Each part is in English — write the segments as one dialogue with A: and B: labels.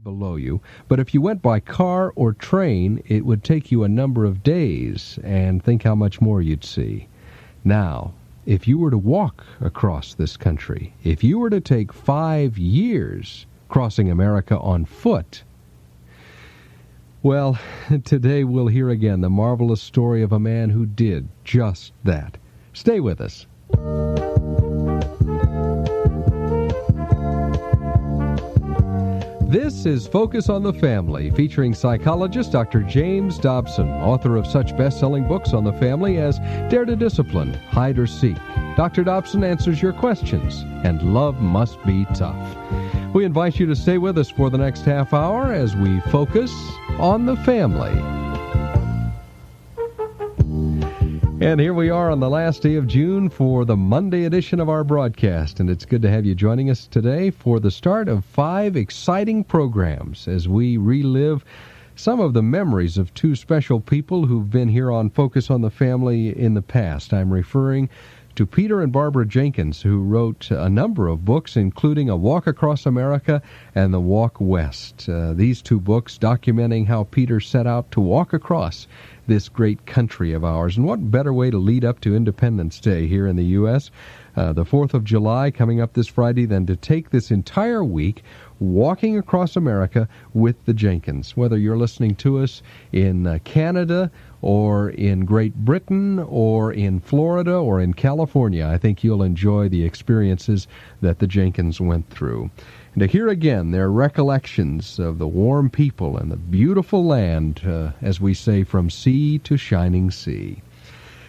A: below you. But if you went by car or train, it would take you a number of days, and think how much more you'd see. Now, if you were to walk across this country, if you were to take 5 years crossing America on foot, well, today we'll hear again the marvelous story of a man who did just that. Stay with us. This is Focus on the Family, featuring psychologist Dr. James Dobson, author of such best-selling books on the family as Dare to Discipline, Hide or Seek. Dr. Dobson answers your questions, and love must be tough. We invite you to stay with us for the next half hour as we focus on the family. And here we are on the last day of June for the Monday edition of our broadcast, and it's good to have you joining us today for the start of 5 exciting programs as we relive some of the memories of 2 special people who've been here on Focus on the Family in the past. I'm referring to Peter and Barbara Jenkins, who wrote a number of books, including A Walk Across America and The Walk West. These 2 books documenting how Peter set out to walk across this great country of ours. And what better way to lead up to Independence Day here in the U.S., the 4th of July coming up this Friday, than to take this entire week walking across America with the Jenkins. Whether you're listening to us in Canada or in Great Britain or in Florida or in California, I think you'll enjoy the experiences that the Jenkins went through. And to hear again their recollections of the warm people and the beautiful land, as we say, from sea to shining sea.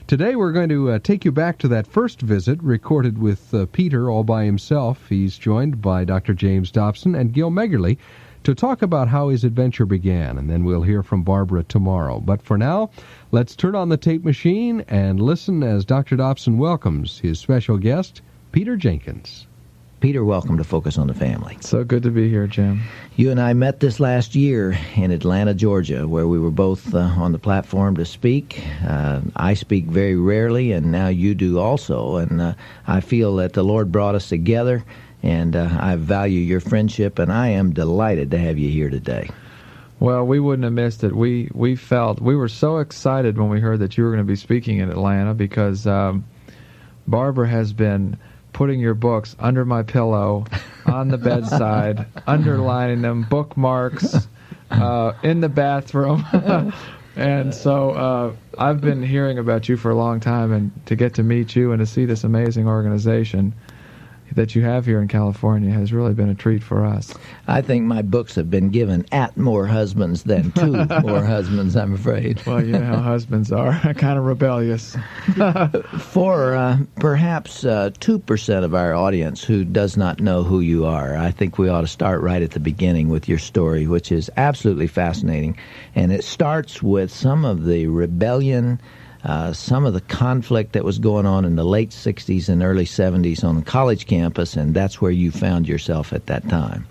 A: Today we're going to take you back to that first visit recorded with Peter all by himself. He's joined by Dr. James Dobson and Gil Meggerly to talk about how his adventure began, and then we'll hear from Barbara tomorrow. But for now, let's turn on the tape machine and listen as Dr. Dobson welcomes his special guest, Peter Jenkins.
B: Peter, welcome to Focus on the Family.
C: So good to be here, Jim.
B: You and I met this last year in Atlanta, Georgia, where we were both on the platform to speak. I speak very rarely, and now you do also. And I feel that the Lord brought us together, and I value your friendship, and I am delighted to have you here today.
C: Well, we wouldn't have missed it. We were so excited when we heard that you were going to be speaking in Atlanta, because Barbara has been putting your books under my pillow, on the bedside, underlining them, bookmarks, in the bathroom. And so I've been hearing about you for a long time, and to get to meet you and to see this amazing organization that you have here in California has really been a treat for us.
B: I think my books have been given at more husbands than to more husbands, I'm afraid.
C: Well, you know how husbands are, kind of rebellious.
B: For perhaps 2% of our audience who does not know who you are, I think we ought to start right at the beginning with your story, which is absolutely fascinating. And it starts with some of the rebellion, some of the conflict that was going on in the late 60s and early 70s on the college campus, and that's where you found yourself at that time.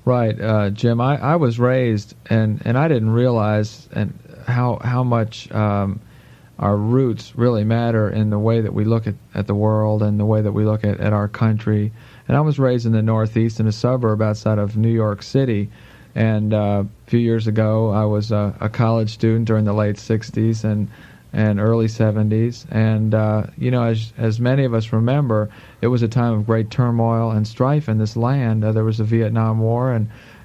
C: Right, Jim. I was raised, and I didn't realize how much our roots really matter in the way that we look at the world and the way that we look at our country. And I was raised in the Northeast in a suburb outside of New York City, and a few years ago I was a college student during the late 60s and early 70s. And, as many of us remember, it was a time of great turmoil and strife in this land. There was a Vietnam War,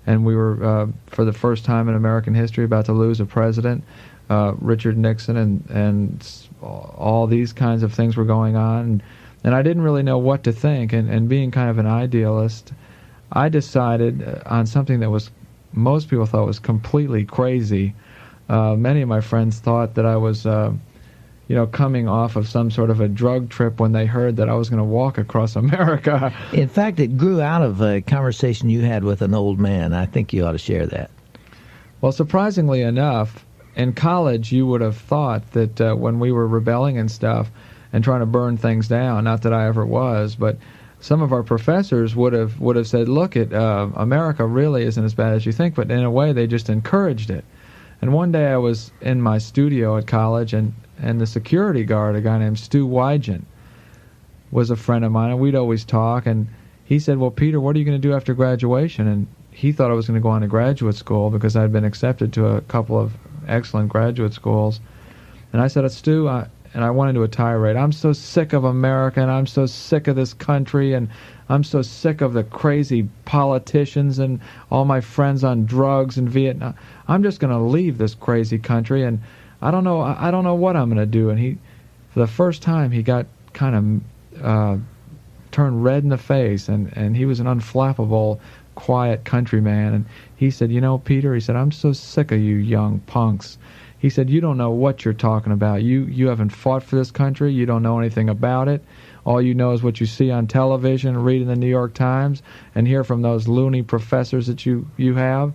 C: and we were, for the first time in American history, about to lose a president, Richard Nixon, and all these kinds of things were going on. And I didn't really know what to think. And being kind of an idealist, I decided on something that most people thought was completely crazy. Many of my friends thought that I was, coming off of some sort of a drug trip when they heard that I was going to walk across America.
B: In fact, it grew out of a conversation you had with an old man. I think you ought to share that.
C: Well, surprisingly enough, in college you would have thought that when we were rebelling and stuff and trying to burn things down, not that I ever was, but some of our professors would have said, look, America really isn't as bad as you think, but in a way they just encouraged it. And one day I was in my studio at college, and the security guard, a guy named Stu Wygant, was a friend of mine, and we'd always talk, and he said, well, Peter, what are you going to do after graduation? he thought I was going to go on to graduate school because I'd been accepted to a couple of excellent graduate schools. And I said, Stu, and I went into a tirade. I'm so sick of America, and I'm so sick of this country, and I'm so sick of the crazy politicians and all my friends on drugs in Vietnam. I'm just going to leave this crazy country, and I don't know what I'm going to do. And he, for the first time, he got kind of turned red in the face, and he was an unflappable, quiet countryman. And he said, you know, Peter, he said, I'm so sick of you young punks. He said, you don't know what you're talking about. You haven't fought for this country. You don't know anything about it. All you know is what you see on television, read in the New York Times, and hear from those loony professors that you have.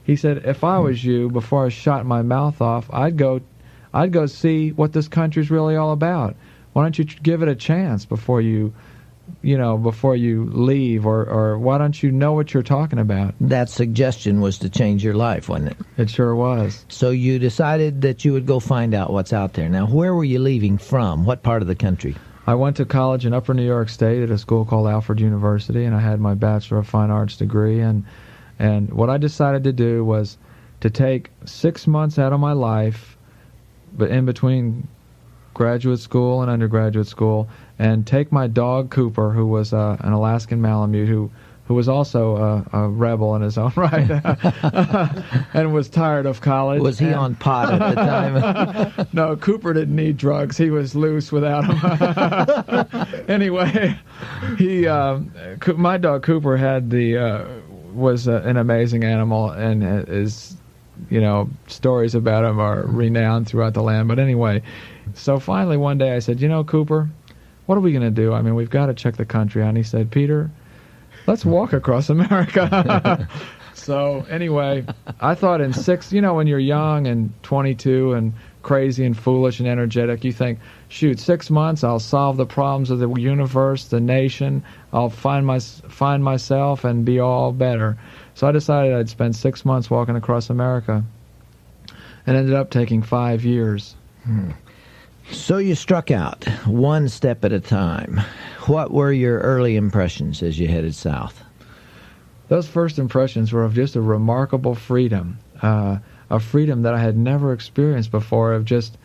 C: He said, if I was you, before I shot my mouth off, I'd go see what this country's really all about. Why don't you give it a chance before you leave, or why don't you know what you're talking about?
B: That suggestion was to change your life, wasn't it?
C: It sure was.
B: So you decided that you would go find out what's out there. Now, where were you leaving from? What part of the country?
C: I went to college in Upper New York State at a school called Alfred University, and I had my Bachelor of Fine Arts degree. And what I decided to do was to take 6 months out of my life, but in between graduate school and undergraduate school, and take my dog Cooper, who was an Alaskan Malamute, who was also a rebel in his own right, and was tired of college.
B: Was he on pot at the time?
C: No, Cooper didn't need drugs. He was loose without them. Anyway, my dog Cooper was an amazing animal, and his stories about him are renowned throughout the land. But anyway, so finally one day I said, Cooper, what are we going to do? I mean, we've got to check the country out. And he said, Peter, let's walk across America. So anyway, I thought in when you're young and 22 and crazy and foolish and energetic, you think, shoot, 6 months, I'll solve the problems of the universe, the nation, I'll find myself and be all better. So I decided I'd spend 6 months walking across America, and ended up taking 5 years.
B: So you struck out, one step at a time. What were your early impressions as you headed south?
C: Those first impressions were of just a remarkable freedom, a freedom that I had never experienced before, of just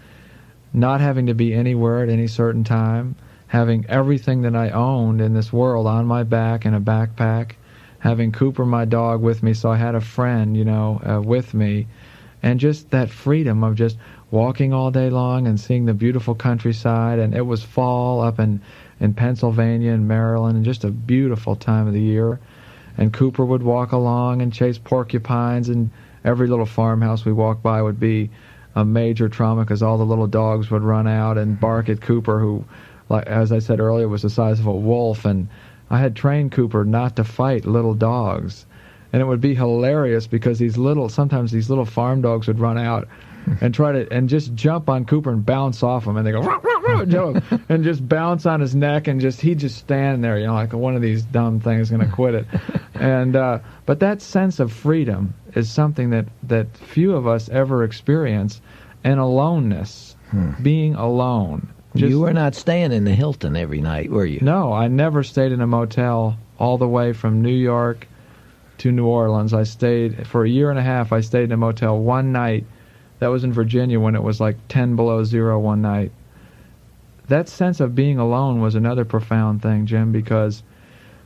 C: not having to be anywhere at any certain time, having everything that I owned in this world on my back in a backpack, having Cooper, my dog, with me, so I had a friend, with me, and just that freedom of just walking all day long and seeing the beautiful countryside. And it was fall up in Pennsylvania and Maryland, and just a beautiful time of the year. And Cooper would walk along and chase porcupines, and every little farmhouse we walked by would be a major trauma because all the little dogs would run out and bark at Cooper, who, like as I said earlier, was the size of a wolf. And I had trained Cooper not to fight little dogs. And it would be hilarious because sometimes these little farm dogs would run out and and just jump on Cooper and bounce off him, and they go rah, rah, rah, and just bounce on his neck, and he'd just stand there, like one of these dumb things going to quit it. And but that sense of freedom is something that few of us ever experience, and aloneness, being alone.
B: You were not staying in the Hilton every night, were you?
C: No, I never stayed in a motel all the way from New York to New Orleans. I stayed for a year and a half. I stayed in a motel one night. That was in Virginia when it was like 10 below zero one night. That sense of being alone was another profound thing, Jim, because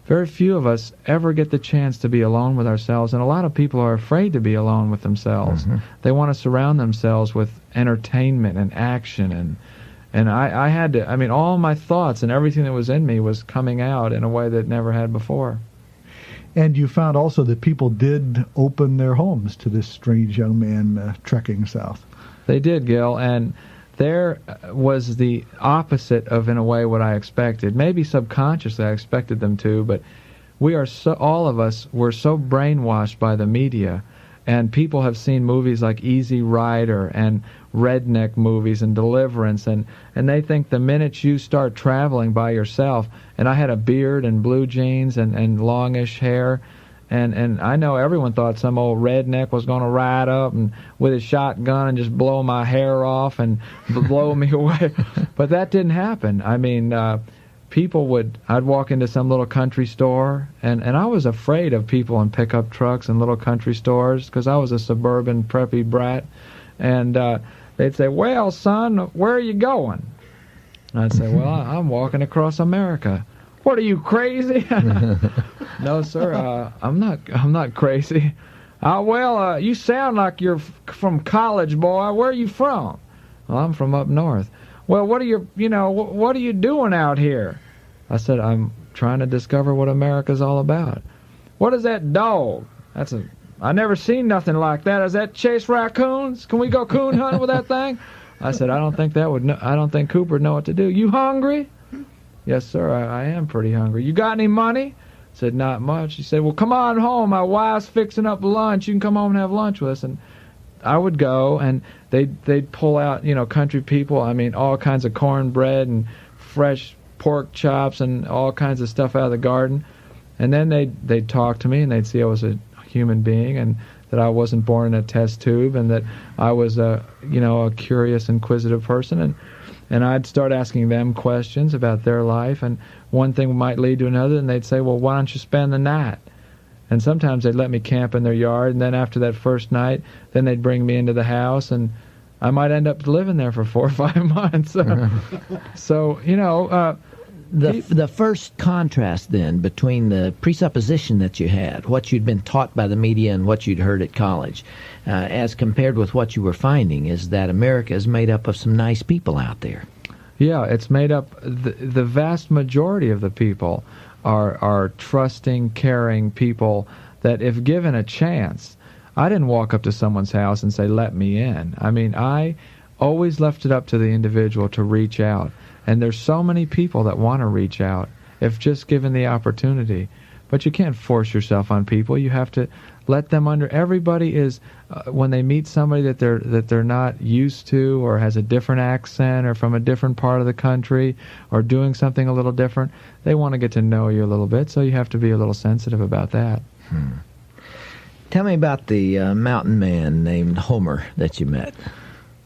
C: very few of us ever get the chance to be alone with ourselves, and a lot of people are afraid to be alone with themselves. Mm-hmm. They want to surround themselves with entertainment and action, and I had to, all my thoughts and everything that was in me was coming out in a way that it never had before.
D: And you found also that people did open their homes to this strange young man trekking south.
C: They did, Gil, and there was the opposite of, in a way, what I expected. Maybe subconsciously I expected them to, but all of us were so brainwashed by the media, and people have seen movies like Easy Rider and redneck movies and Deliverance, and they think the minute you start traveling by yourself, and I had a beard and blue jeans and longish hair, and I know everyone thought some old redneck was going to ride up and with his shotgun and just blow my hair off and blow me away, but that didn't happen. I'd walk into some little country store, and I was afraid of people in pickup trucks and little country stores because I was a suburban preppy brat, and they'd say, "Well, son, where are you going?" And I'd say, "Well, I'm walking across America." "What are you, crazy?" "No, sir, I'm not crazy." Well, you sound like you're from college, boy. Where are you from?" "Well, I'm from up north." "Well, what are you doing out here?" I said, "I'm trying to discover what America's all about." "What is that dog?" "I never seen nothing like that. Is that chase raccoons? Can we go coon hunting with that thing?" I said, I don't think Cooper would know what to do." "You hungry?" "Yes, sir, I am pretty hungry." "You got any money?" I said, "Not much." He said, "Well, come on home. My wife's fixing up lunch. You can come home and have lunch with us." And I would go, and they'd pull out, country people. I mean, all kinds of cornbread and fresh pork chops and all kinds of stuff out of the garden. And then they'd talk to me, and they'd see I was a human being, and that I wasn't born in a test tube, and that I was a curious, inquisitive person. And I'd start asking them questions about their life, and one thing might lead to another, and they'd say, "Well, why don't you spend the night?" And sometimes they'd let me camp in their yard, and then after that first night, then they'd bring me into the house, and I might end up living there for 4 or 5 months. So,
B: The first contrast, then, between the presupposition that you had, what you'd been taught by the media and what you'd heard at college, as compared with what you were finding, is that America is made up of some nice people out there.
C: Yeah, it's made up, the vast majority of the people are trusting, caring people that if given a chance, I didn't walk up to someone's house and say, "Let me in." I mean, I always left it up to the individual to reach out. And there's so many people that want to reach out if just given the opportunity. But you can't force yourself on people. You have to let them everybody is, when they meet somebody that they're not used to, or has a different accent, or from a different part of the country, or doing something a little different, they want to get to know you a little bit, so you have to be a little sensitive about that.
B: Tell me about the mountain man named Homer that you met.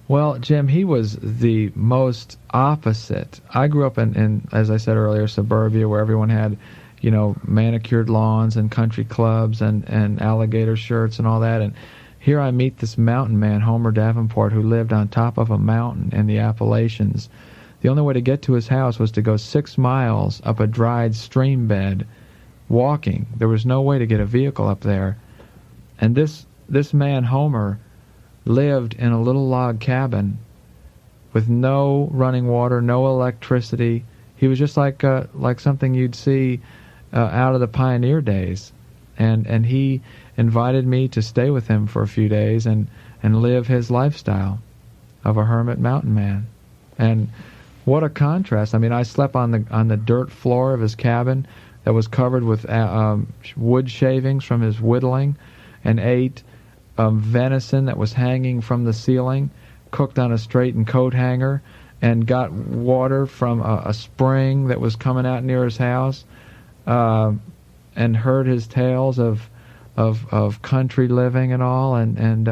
C: Well, Jim, he was the most opposite. I grew up in, as I said earlier, suburbia, where everyone had, manicured lawns and country clubs and alligator shirts and all that. And here I meet this mountain man, Homer Davenport, who lived on top of a mountain in the Appalachians. The only way to get to his house was to go 6 miles up a dried stream bed, walking. There was no way to get a vehicle up there. And this man, Homer, lived in a little log cabin with no running water, no electricity. He was just like something you'd see out of the pioneer days. And he invited me to stay with him for a few days and live his lifestyle of a hermit mountain man. And what a contrast. I mean, I slept on the dirt floor of his cabin that was covered with wood shavings from his whittling, and ate venison that was hanging from the ceiling, cooked on a straightened coat hanger, and got water from a spring that was coming out near his house, and heard his tales of country living and all, and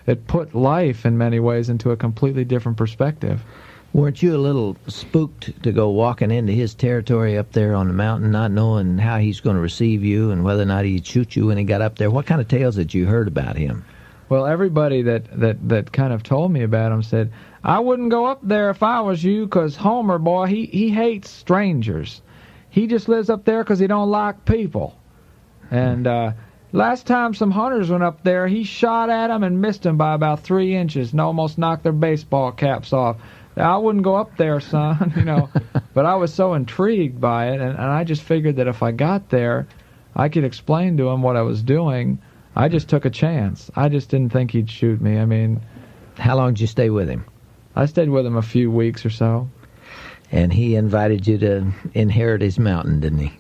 C: it put life in many ways into a completely different perspective.
B: Weren't you a little spooked to go walking into his territory up there on the mountain, not knowing how he's going to receive you and whether or not he'd shoot you when he got up there? What kind of tales had you heard about him?
C: Well, everybody that kind of told me about him said, "I wouldn't go up there if I was you, 'cause Homer, boy, he hates strangers. He just lives up there 'cause he don't like people. And last time some hunters went up there, he shot at them and missed them by about 3 inches and almost knocked their baseball caps off. I wouldn't go up there, son," But I was so intrigued by it, and I just figured that if I got there, I could explain to him what I was doing. I just took a chance. I just didn't think he'd shoot me. I mean...
B: How long did you stay with him?
C: I stayed with him a few weeks or so.
B: And he invited you to inherit his mountain, didn't he?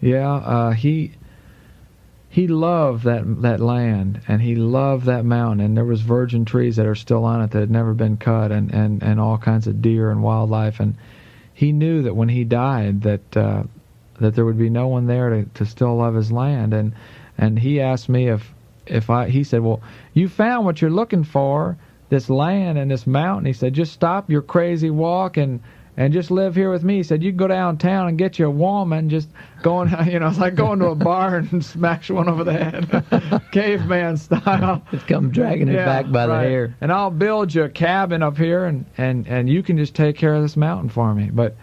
C: Yeah, he loved that land, and he loved that mountain, and there was virgin trees that are still on it that had never been cut, and all kinds of deer and wildlife, and he knew that when he died that there would be no one there to still love his land, and he asked me he said, "Well, you found what you're looking for, this land and this mountain." He said, "Just stop your crazy walk and and just live here with me. He said, you can go downtown and get you a woman, just going, it's like going to a bar and smash one over the head, caveman style.
B: Just come dragging it back by the hair.
C: And I'll build you a cabin up here, and you can just take care of this mountain for me. But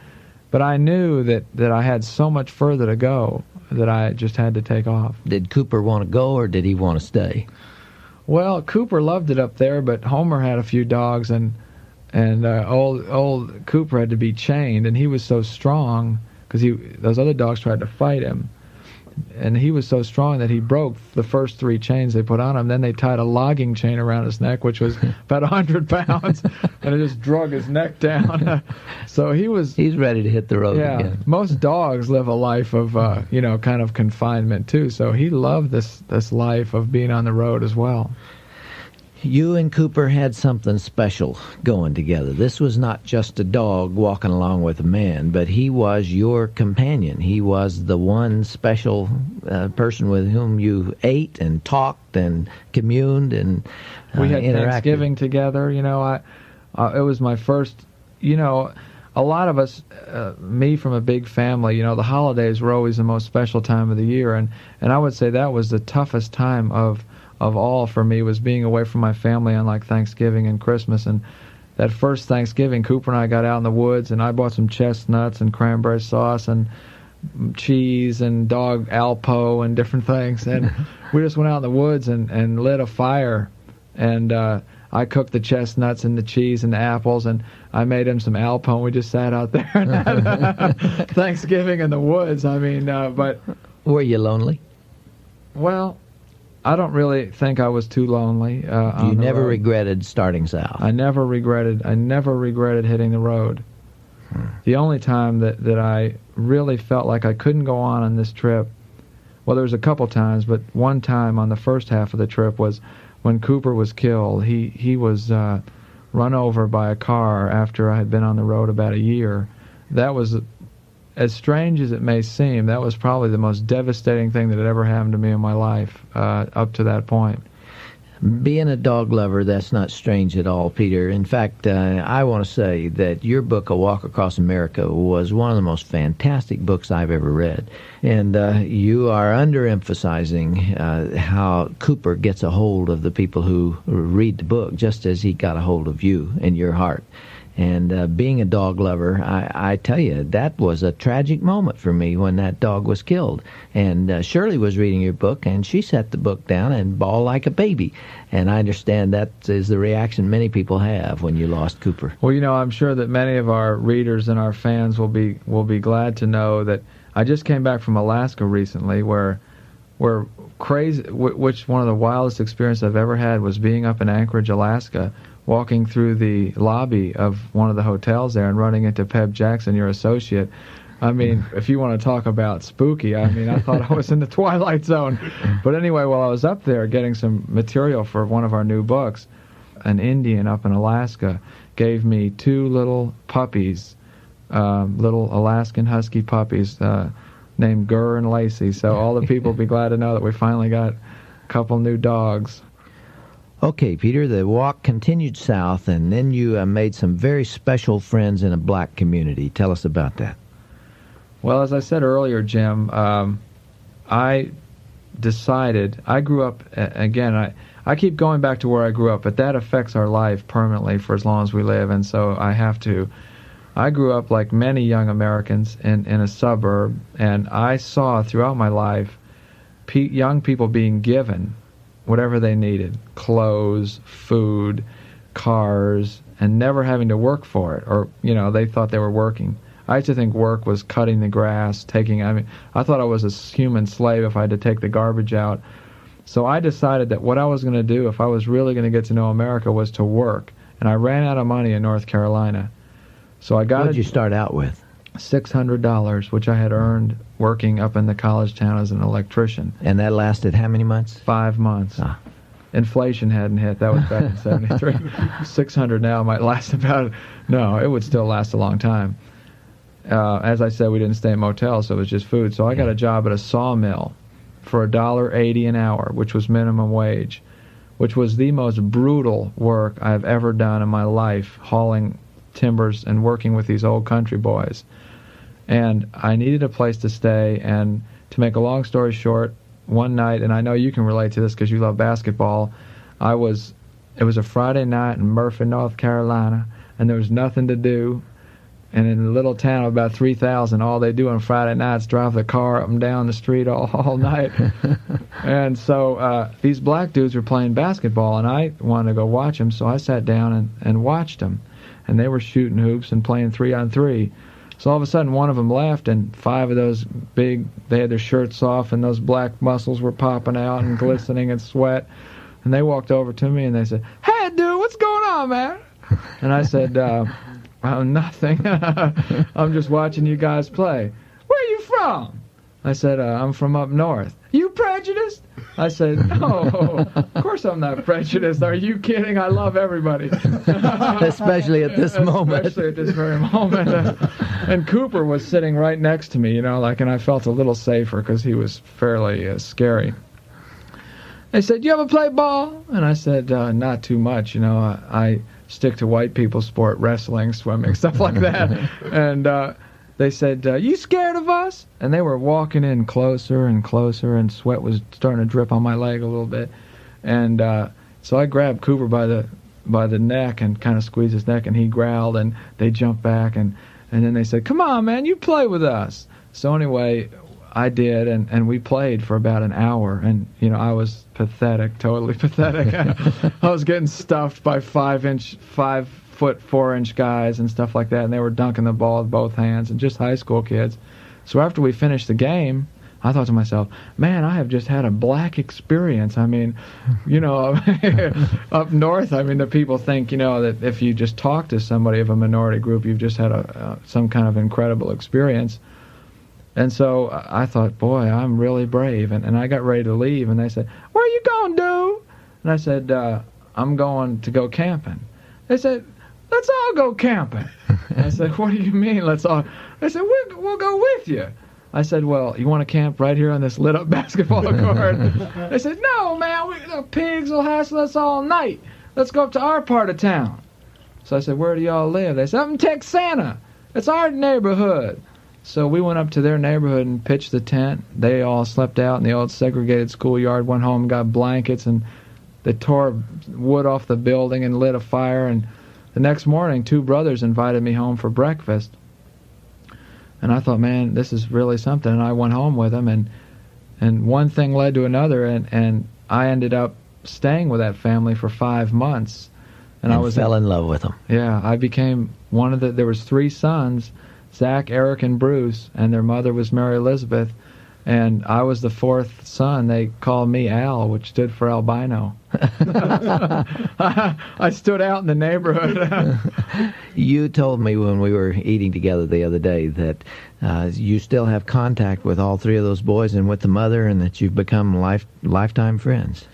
C: I knew that I had so much further to go that I just had to take off.
B: Did Cooper want to go, or did he want to stay?
C: Well, Cooper loved it up there, but Homer had a few dogs, and old Cooper had to be chained, and he was so strong because those other dogs tried to fight him, and he was so strong that he broke the first 3 chains they put on him. Then they tied a logging chain around his neck, which was about 100 pounds, and it just drug his neck down. So he's
B: ready to hit the road again.
C: Most dogs live a life of kind of confinement too. So he loved this life of being on the road as well.
B: You and Cooper had something special going together. This was not just a dog walking along with a man, but he was your companion. He was the one special person with whom you ate and talked and communed and
C: we had
B: interacted.
C: Thanksgiving together. It was my first. A lot of us, me from a big family, the holidays were always the most special time of the year, and I would say that was the toughest time of all for me, was being away from my family on like Thanksgiving and Christmas. And that first Thanksgiving, Cooper and I got out in the woods, and I bought some chestnuts and cranberry sauce and cheese and dog Alpo and different things, and we just went out in the woods and lit a fire, and I cooked the chestnuts and the cheese and the apples, and I made him some Alpo, and we just sat out there and had Thanksgiving in the woods. But
B: were you lonely?
C: Well, I don't really think I was too lonely.
B: You never regretted starting south?
C: I never regretted hitting the road. The only time that I really felt like I couldn't go on this trip, well, there was a couple times, but one time on the first half of the trip was when Cooper was killed. He was run over by a car after I had been on the road about a year. That was, as strange as it may seem, that was probably the most devastating thing that had ever happened to me in my life up to that point.
B: Being a dog lover, that's not strange at all, Peter. In fact, I want to say that your book, A Walk Across America, was one of the most fantastic books I've ever read. And you are underemphasizing how Cooper gets a hold of the people who read the book, just as he got a hold of you and your heart. And being a dog lover, I tell you, that was a tragic moment for me when that dog was killed. And Shirley was reading your book, and she set the book down and bawled like a baby. And I understand that is the reaction many people have when you lost Cooper.
C: Well, I'm sure that many of our readers and our fans will be glad to know that I just came back from Alaska recently, where crazy, which one of the wildest experiences I've ever had was being up in Anchorage, Alaska, walking through the lobby of one of the hotels there and running into Peb Jackson, your associate. If you want to talk about spooky, I thought I was in the Twilight Zone. But anyway, while I was up there getting some material for one of our new books, an Indian up in Alaska gave me 2 little puppies, little Alaskan Husky puppies, named Gurr and Lacey. So all the people will be glad to know that we finally got a couple new dogs.
B: Okay, Peter, the walk continued south, and then you made some very special friends in a black community. Tell us about that.
C: Well, as I said earlier, Jim, I decided, I grew up, again, I keep going back to where I grew up, but that affects our life permanently for as long as we live, and so I have to. I grew up, like many young Americans, in a suburb, and I saw throughout my life young people being given whatever they needed, clothes, food, cars, and never having to work for it, or, they thought they were working. I used to think work was cutting the grass, I thought I was a human slave if I had to take the garbage out. So I decided that what I was going to do if I was really going to get to know America was to work, and I ran out of money in North Carolina. So I got
B: What did you start out with?
C: $600, which I had earned working up in the college town as an electrician.
B: And that lasted how many months?
C: 5 months. Inflation hadn't hit. That was back in 73. 600 now might last it would still last a long time. As I said, we didn't stay in motels, so it was just food. So I got a job at a sawmill for $1.80 an hour, which was minimum wage, which was the most brutal work I've ever done in my life, hauling timbers and working with these old country boys. And I needed a place to stay, and to make a long story short, one night, and I know you can relate to this because you love basketball, it was a Friday night in Murphy, North Carolina, and there was nothing to do. And in a little town of about 3,000, all they do on Friday nights drive the car up and down the street all night. And so these black dudes were playing basketball, and I wanted to go watch them, so I sat down and watched them. And they were shooting hoops and playing 3-on-3. So all of a sudden, one of them left, and 5 of those they had their shirts off, and those black muscles were popping out and glistening in sweat. And they walked over to me, and they said, "Hey, dude, what's going on, man?" And I said, "Oh, nothing. I'm just watching you guys play." "Where are you from?" I said, "I'm from up north." "You prejudiced?" I said, "No, of course I'm not prejudiced. Are you kidding? I love everybody."
B: Especially at this moment.
C: Especially at this very moment. And Cooper was sitting right next to me, and I felt a little safer because he was fairly scary. They said, "You ever play ball?" And I said, "Not too much. I stick to white people's sport, wrestling, swimming, stuff like that." And they said, "You scared of us?" And they were walking in closer and closer, and sweat was starting to drip on my leg a little bit. And so I grabbed Cooper by the neck and kind of squeezed his neck, and he growled, and they jumped back, and then they said, "Come on, man, you play with us." So anyway, I did, and we played for about an hour, and I was pathetic, totally pathetic. I was getting stuffed by 5'4" guys and stuff like that, and they were dunking the ball with both hands, and just high school kids. So after we finished the game, I thought to myself, man, I have just had a black experience. I mean, up north, the people think, that if you just talk to somebody of a minority group, you've just had some kind of incredible experience. And so I thought, boy, I'm really brave. And I got ready to leave, and they said, "Where are you going, dude?" And I said, "I'm going to go camping." They said, "Let's all go camping." And I said, "What do you mean, let's all?" They said, we'll go with you." I said, "Well, you want to camp right here on this lit-up basketball court?" They said, "No, man, the pigs will hassle us all night. Let's go up to our part of town." So I said, "Where do y'all live?" They said, "Up in Texana. It's our neighborhood." So we went up to their neighborhood and pitched the tent. They all slept out in the old segregated schoolyard, went home and got blankets, and they tore wood off the building and lit a fire. And the next morning, 2 brothers invited me home for breakfast. And I thought, man, this is really something. And I went home with them, and one thing led to another, and I ended up staying with that family for 5 months.
B: And I fell in love with them.
C: Yeah, I became there was 3 sons, Zach, Eric, and Bruce, and their mother was Mary Elizabeth, and I was the 4th son. They called me Al, which stood for albino. I stood out in the neighborhood.
B: You told me when we were eating together the other day that you still have contact with all 3 of those boys and with the mother, and that you've become lifetime friends.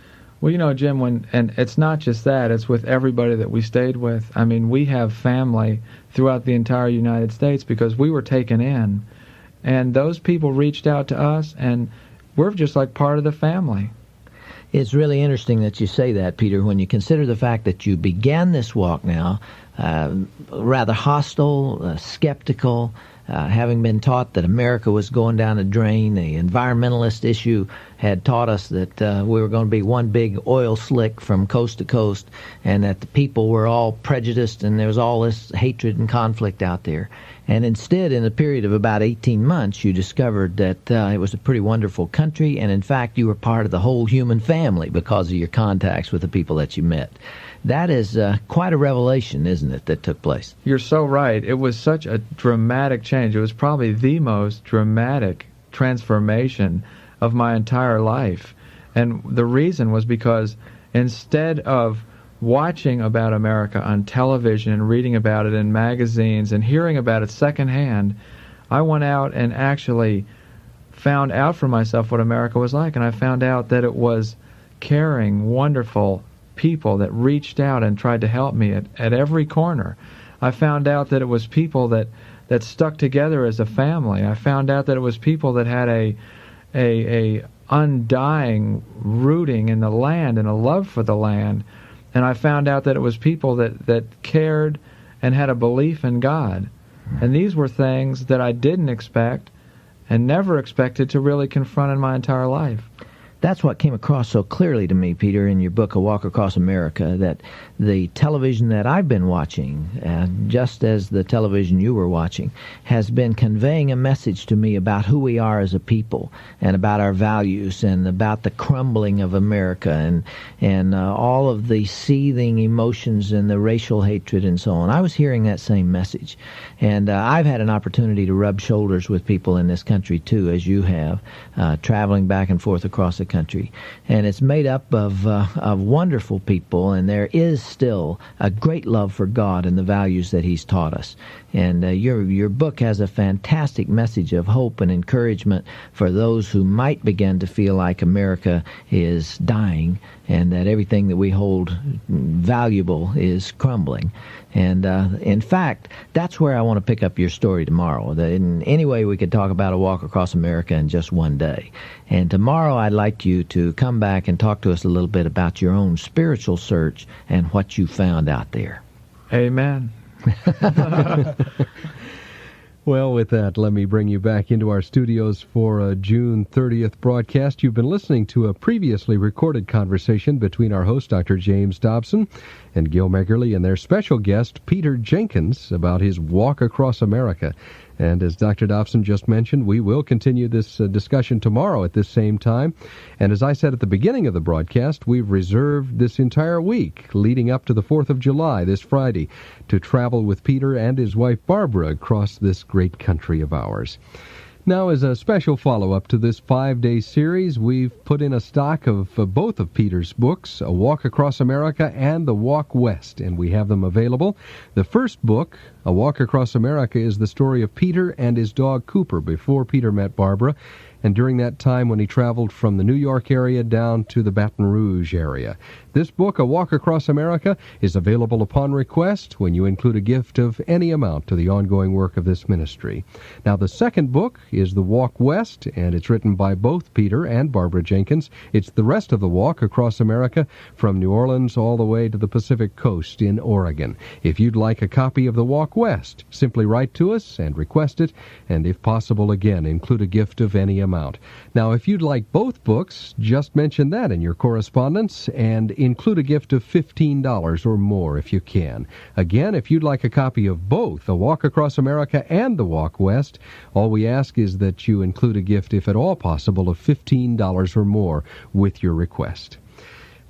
C: Well, Jim, and it's not just that, it's with everybody that we stayed with. We have family throughout the entire United States because we were taken in. And those people reached out to us, and we're just like part of the family.
B: It's really interesting that you say that, Peter, when you consider the fact that you began this walk now rather hostile, skeptical, having been taught that America was going down a drain. The environmentalist issue had taught us that we were going to be one big oil slick from coast to coast, and that the people were all prejudiced, and there was all this hatred and conflict out there. And instead, in a period of about 18 months, you discovered that it was a pretty wonderful country, and in fact, you were part of the whole human family because of your contacts with the people that you met. That is quite a revelation, isn't it, that took place?
C: You're so right. It was such a dramatic change. It was probably the most dramatic transformation of my entire life. And the reason was because instead of watching about America on television and reading about it in magazines and hearing about it secondhand, I went out and actually found out for myself what America was like. And I found out that it was caring, wonderful people that reached out and tried to help me at every corner. I found out that it was people that stuck together as a family. I found out that it was people that had a undying rooting in the land and a love for the land. And I found out that it was people that cared and had a belief in God. And these were things that I didn't expect and never expected to really confront in my entire life.
B: That's what came across so clearly to me, Peter, in your book, A Walk Across America, that the television that I've been watching, just as the television you were watching, has been conveying a message to me about who we are as a people and about our values and about the crumbling of America and all of the seething emotions and the racial hatred and so on. I was hearing that same message. And I've had an opportunity to rub shoulders with people in this country, too, as you have, traveling back and forth across the country, and it's made up of wonderful people, and there is still a great love for God and the values that He's taught us. And your book has a fantastic message of hope and encouragement for those who might begin to feel like America is dying and that everything that we hold valuable is crumbling. And in fact, that's where I want to pick up your story tomorrow. That in any way we could talk about A Walk Across America in just one day. And tomorrow I'd like you to come back and talk to us a little bit about your own spiritual search and what you found out there.
C: Amen.
A: Well, with that, let me bring you back into our studios for a June 30th broadcast. You've been listening to a previously recorded conversation between our host, Dr. James Dobson, and Gil Meggerly and their special guest, Peter Jenkins, about his walk across America. And as Dr. Dobson just mentioned, we will continue this discussion tomorrow at this same time. And as I said at the beginning of the broadcast, we've reserved this entire week leading up to the 4th of July, this Friday, to travel with Peter and his wife Barbara across this great country of ours. Now, as a special follow-up to this 5-day series, we've put in a stock of both of Peter's books, A Walk Across America and The Walk West, and we have them available. The first book, A Walk Across America, is the story of Peter and his dog Cooper before Peter met Barbara, and during that time when he traveled from the New York area down to the Baton Rouge area. This book, A Walk Across America, is available upon request when you include a gift of any amount to the ongoing work of this ministry. Now, the second book is The Walk West, and it's written by both Peter and Barbara Jenkins. It's the rest of the walk across America from New Orleans all the way to the Pacific Coast in Oregon. If you'd like a copy of The Walk West, simply write to us and request it, and if possible, again, include a gift of any amount. Now, if you'd like both books, just mention that in your correspondence and include a gift of $15 or more if you can. Again, if you'd like a copy of both The Walk Across America and The Walk West, all we ask is that you include a gift, if at all possible, of $15 or more with your request.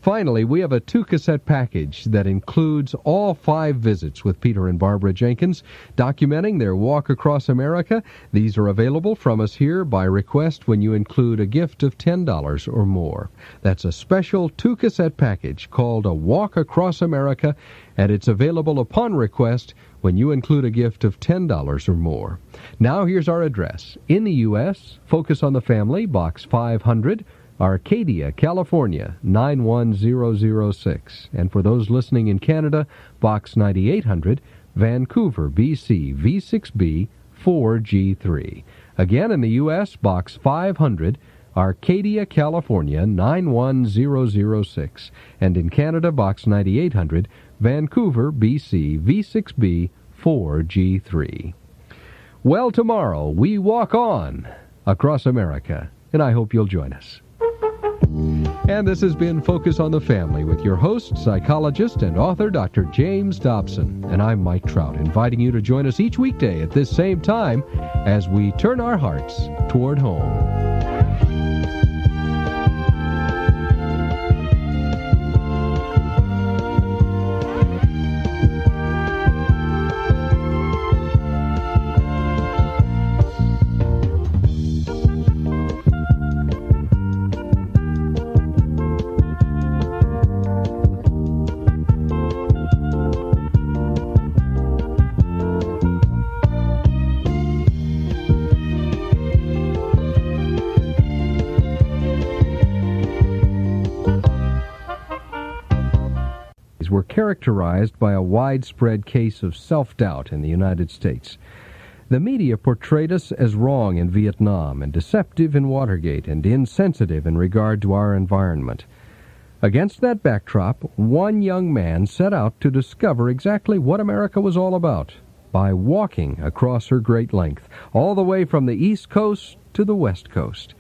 A: Finally, we have a 2-cassette package that includes all 5 visits with Peter and Barbara Jenkins, documenting their walk across America. These are available from us here by request when you include a gift of $10 or more. That's a special 2-cassette package called A Walk Across America, and it's available upon request when you include a gift of $10 or more. Now here's our address. In the U.S., Focus on the Family, Box 500, Arcadia, California, 91006. And for those listening in Canada, Box 9800, Vancouver, BC, V6B 4G3. Again, in the U.S., Box 500, Arcadia, California, 91006. And in Canada, Box 9800, Vancouver, BC, V6B 4G3. Well, tomorrow we walk on across America, and I hope you'll join us. And this has been Focus on the Family with your host, psychologist, and author, Dr. James Dobson. And I'm Mike Trout, inviting you to join us each weekday at this same time as we turn our hearts toward home. Were characterized by a widespread case of self-doubt in the United States. The media portrayed us as wrong in Vietnam and deceptive in Watergate and insensitive in regard to our environment. Against that backdrop, one young man set out to discover exactly what America was all about by walking across her great length, all the way from the East Coast to the West Coast.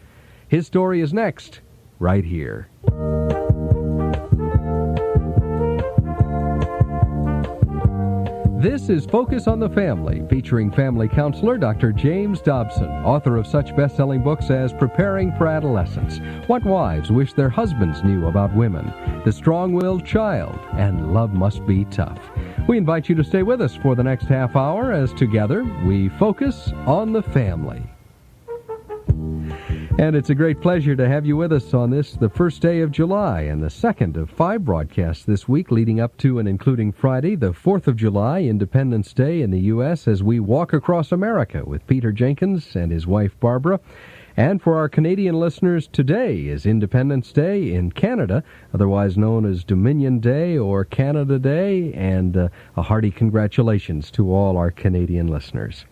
A: His story is next, right here. This is Focus on the Family, featuring family counselor Dr. James Dobson, author of such best-selling books as Preparing for Adolescence, What Wives Wish Their Husbands Knew About Women, The Strong-Willed Child, and Love Must Be Tough. We invite you to stay with us for the next half hour as together we focus on the family. And it's a great pleasure to have you with us on this, the first day of July, and the second of 5 broadcasts this week, leading up to and including Friday, the 4th of July, Independence Day in the U.S., as we walk across America with Peter Jenkins and his wife Barbara. And for our Canadian listeners, today is Independence Day in Canada, otherwise known as Dominion Day or Canada Day, and a hearty congratulations to all our Canadian listeners.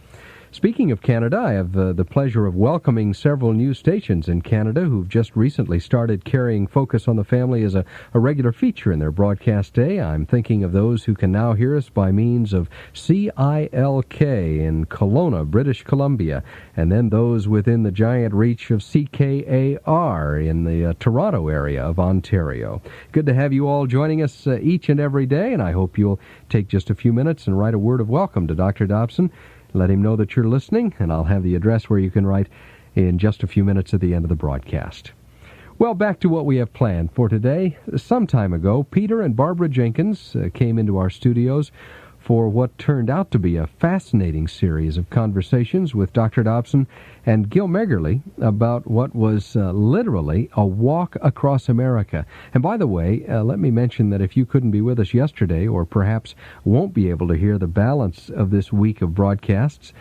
A: Speaking of Canada, I have the pleasure of welcoming several new stations in Canada who've just recently started carrying Focus on the Family as a regular feature in their broadcast day. I'm thinking of those who can now hear us by means of CILK in Kelowna, British Columbia, and then those within the giant reach of CKAR in the Toronto area of Ontario. Good to have you all joining us each and every day, and I hope you'll take just a few minutes and write a word of welcome to Dr. Dobson. Let him know that you're listening, and I'll have the address where you can write in just a few minutes at the end of the broadcast. Well, back to what we have planned for today. Some time ago, Peter and Barbara Jenkins came into our studios for what turned out to be a fascinating series of conversations with Dr. Dobson and Gil Megerle about what was literally a walk across America. And by the way, let me mention that if you couldn't be with us yesterday, or perhaps won't be able to hear the balance of this week of broadcasts,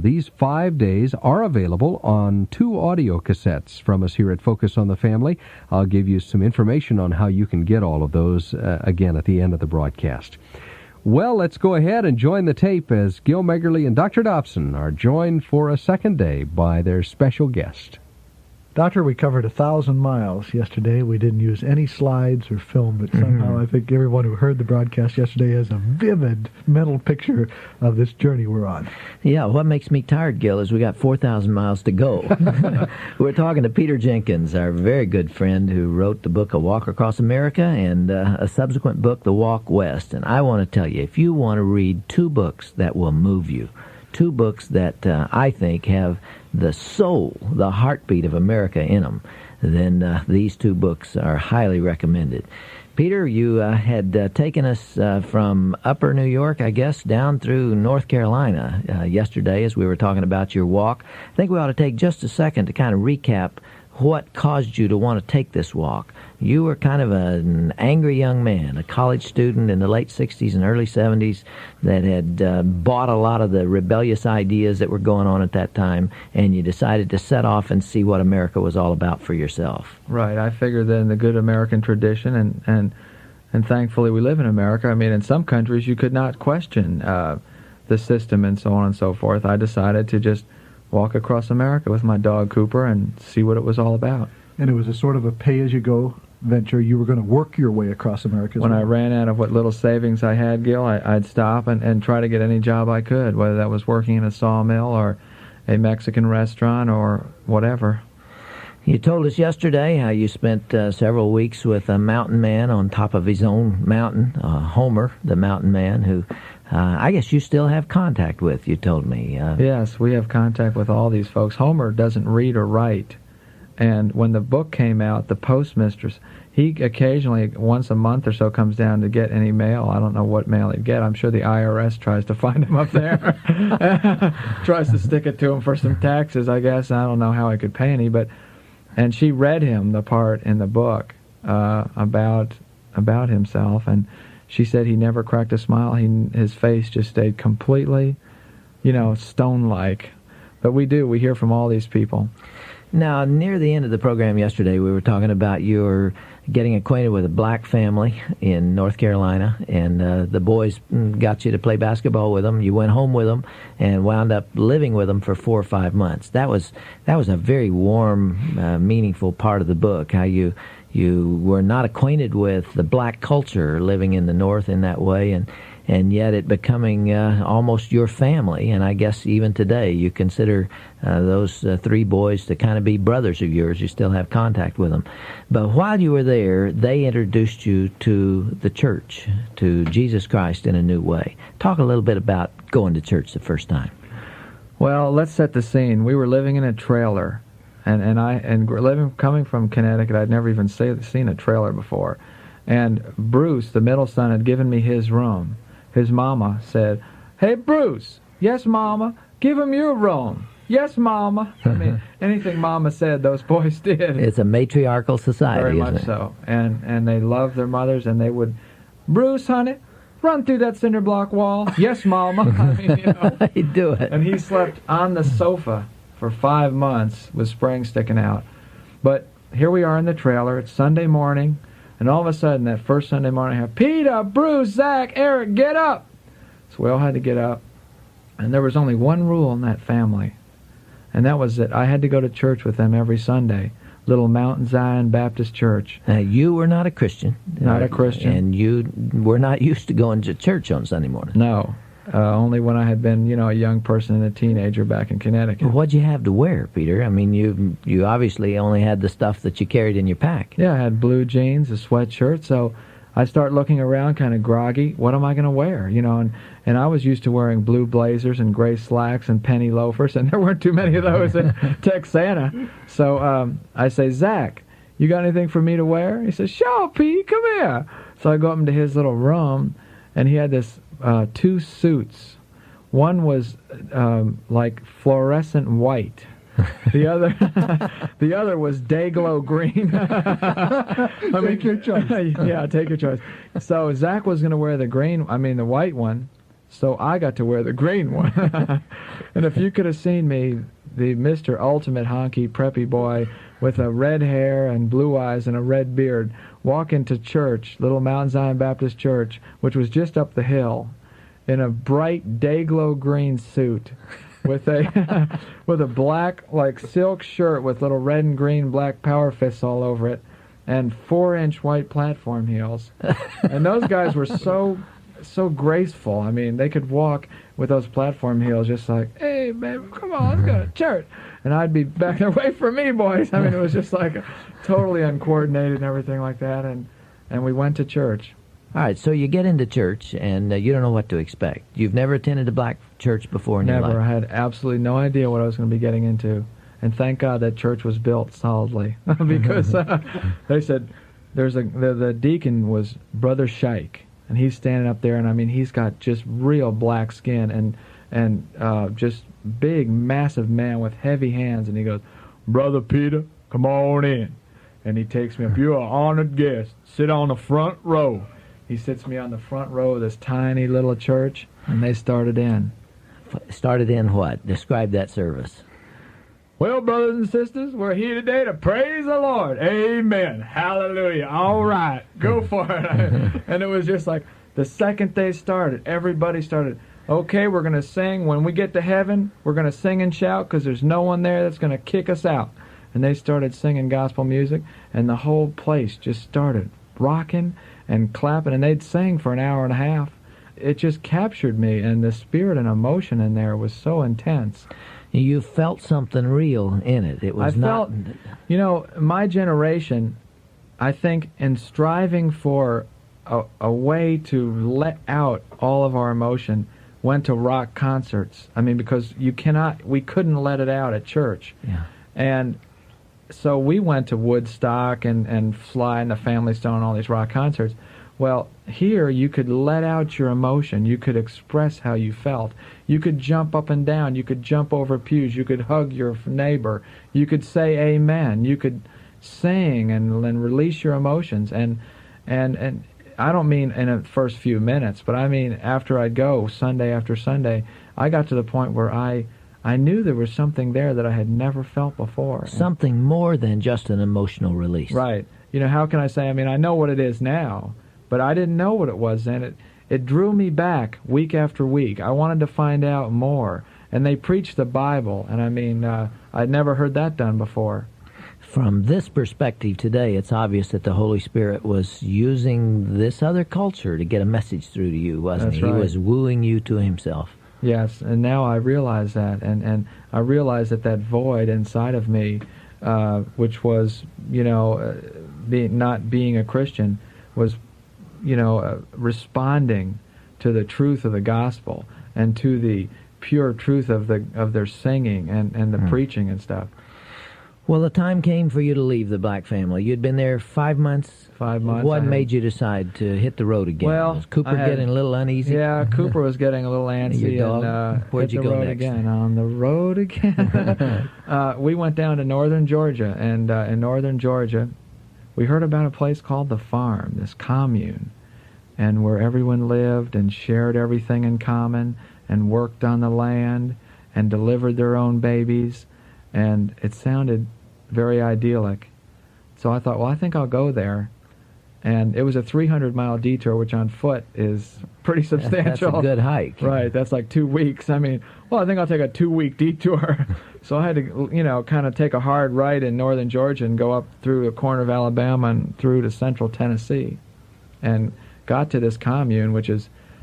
A: these 5 days are available on 2 audio cassettes from us here at Focus on the Family. I'll give you some information on how you can get all of those again at the end of the broadcast. Well, let's go ahead and join the tape as Gil Megerle and Dr. Dobson are joined for a second day by their special guest.
D: Doctor, we covered 1,000 miles yesterday. We didn't use any slides or film, but somehow I think everyone who heard the broadcast yesterday has a vivid mental picture of this journey we're on.
B: Yeah, what makes me tired, Gil, is we got 4,000 miles to go. We're talking to Peter Jenkins, our very good friend who wrote the book A Walk Across America and a subsequent book, The Walk West. And I want to tell you, if you want to read 2 books that will move you, 2 books that I think have the soul, the heartbeat of America in them, then these 2 books are highly recommended. Peter, you had taken us from upper New York, I guess, down through North Carolina yesterday as we were talking about your walk. I think we ought to take just a second to kind of recap what caused you to want to take this walk. You were kind of an angry young man, a college student in the late 60s and early 70s that had bought a lot of the rebellious ideas that were going on at that time, and you decided to set off and see what America was all about for yourself.
C: Right. I figured that in the good American tradition, and thankfully we live in America. I mean, in some countries you could not question the system and so on and so forth. I decided to just walk across America with my dog Cooper and see what it was all about.
D: And it was a sort of a pay-as-you-go venture. You were going to work your way across America.
C: When I ran out of what little savings I had, Gil, I'd stop and try to get any job I could, whether that was working in a sawmill or a Mexican restaurant or whatever.
B: You told us yesterday how you spent several weeks with a mountain man on top of his own mountain, Homer, the mountain man, who I guess you still have contact with, you told me.
C: Yes, we have contact with all these folks. Homer doesn't read or write. And when the book came out, the postmistress, he occasionally, once a month or so, comes down to get any mail. I don't know what mail he'd get. I'm sure the IRS tries to find him up there. Tries to stick it to him for some taxes, I guess. I don't know how I could pay any. And she read him the part in the book about himself, and she said he never cracked a smile. His face just stayed completely, stone-like. But we hear from all these people.
B: Now, near the end of the program yesterday, we were talking about your getting acquainted with a black family in North Carolina, and the boys got you to play basketball with them. You went home with them and wound up living with them for 4 or 5 months. That was a very warm, meaningful part of the book, how you You were not acquainted with the black culture living in the North in that way, and yet it becoming almost your family. And I guess even today you consider those three boys to kind of be brothers of yours. You still have contact with them. But while you were there, they introduced you to the church, to Jesus Christ in a new way. Talk a little bit about going to church the first time.
C: Well, let's set the scene. We were living in a trailer, and coming from Connecticut, I'd never even seen a trailer before. And Bruce, the middle son, had given me his room. His mama said, "Hey, Bruce." "Yes, Mama." "Give him your room." "Yes, Mama." I mean, anything Mama said, those boys did.
B: It's a matriarchal society,
C: Very much
B: isn't it?
C: so. And they loved their mothers, and they would, "Bruce, honey, run through that cinder block wall." "Yes, Mama." I mean, you know.
B: He'd do it.
C: And he slept on the sofa for 5 months with springs sticking out. But here we are in the trailer. It's Sunday morning. And all of a sudden, that first Sunday morning, I have, "Peter, Bruce, Zach, Eric, get up." So we all had to get up. And there was only one rule in that family. And that was that I had to go to church with them every Sunday. Little Mount Zion Baptist Church.
B: You were not a Christian.
C: Not a Christian.
B: And you were not used to going to church on Sunday morning.
C: No. Only when I had been, a young person and a teenager back in Connecticut.
B: Well, what'd you have to wear, Peter? I mean, you obviously only had the stuff that you carried in your pack.
C: Yeah, I had blue jeans, a sweatshirt, so I start looking around kind of groggy. What am I going to wear? And I was used to wearing blue blazers and gray slacks and penny loafers, and there weren't too many of those in Texana. So I say, "Zach, you got anything for me to wear?" He says, "Sure, Pete, come here." So I go up into his little room, and he had this 2 suits. One was like fluorescent white. The other was day-glow green.
D: Take your choice.
C: Yeah, take your choice. So Zach was going to wear the white one, so I got to wear the green one. And if you could have seen me, the Mr. Ultimate Honky Preppy Boy with a red hair and blue eyes and a red beard, walk into church, Little Mount Zion Baptist Church, which was just up the hill, in a bright day-glow green suit, with a black silk shirt with little red and green black power fists all over it, and 4-inch white platform heels. And those guys were so graceful. I mean, they could walk with those platform heels just like, "Hey, baby, come on, let's go to church." And I'd be back there, "Wait for me, boys." I mean, it was just like totally uncoordinated and everything like that. And we went to church.
B: All right, so you get into church, and you don't know what to expect. You've never attended a black church before in your life?
C: Never. I had absolutely no idea what I was going to be getting into. And thank God that church was built solidly. Because they said, the deacon was Brother Shike. And he's standing up there, and I mean, he's got just real black skin and just big, massive man with heavy hands. And he goes, "Brother Peter, come on in." And he takes me up. "You're an honored guest. Sit on the front row." He sits me on the front row of this tiny little church, and they started in.
B: Started in what? Describe that service.
C: "Well, brothers and sisters, we're here today to praise the Lord. Amen. Hallelujah. All right. Go for it." And it was just like the second they started, everybody started, "Okay, we're going to sing. When we get to heaven, we're going to sing and shout because there's no one there that's going to kick us out." And they started singing gospel music, and the whole place just started rocking and clapping, and they'd sing for an hour and a half. It just captured me, and the spirit and emotion in there was so intense.
B: You felt something real in it. It was not...
C: my generation, I think, in striving for a way to let out all of our emotion, went to rock concerts. I mean, because we couldn't let it out at church.
B: Yeah.
C: And so we went to Woodstock and Sly and the Family Stone and all these rock concerts. Well, here you could let out your emotion. You could express how you felt. You could jump up and down. You could jump over pews. You could hug your neighbor. You could say amen. You could sing and release your emotions. And I don't mean in the first few minutes, but I mean after I'd go Sunday after Sunday, I got to the point where I knew there was something there that I had never felt before.
B: Something more than just an emotional release.
C: Right. How can I say, I know what it is now, but I didn't know what it was then. It drew me back week after week. I wanted to find out more. And they preached the Bible, and I'd never heard that done before.
B: From this perspective today, it's obvious that the Holy Spirit was using this other culture to get a message through to you, wasn't he?
C: That's right.
B: He was wooing you to himself.
C: Yes, and now I realize that, and I realize that void inside of me, which was, not being a Christian, was, responding to the truth of the gospel and to the pure truth of their singing and the preaching and stuff.
B: Well, the time came for you to leave the black family. You'd been there 5 months.
C: 5 months.
B: What made you decide to hit the road again?
C: Well,
B: was Cooper getting a little uneasy?
C: Yeah, Cooper was getting a little antsy.
B: Your dog?
C: And
B: Where'd
C: hit
B: you
C: the
B: go
C: road
B: next?
C: again. On the road again. We went down to northern Georgia, and in northern Georgia, we heard about a place called the Farm, this commune, and where everyone lived and shared everything in common and worked on the land and delivered their own babies, and it sounded very idyllic. So I thought, well, I think I'll go there. And it was a 300-mile detour, which on foot is pretty substantial.
B: That's a good hike.
C: Right, that's like 2 weeks. I think I'll take a 2-week detour. So I had to, kind of take a hard right in northern Georgia and go up through the corner of Alabama and through to central Tennessee. And got to this commune,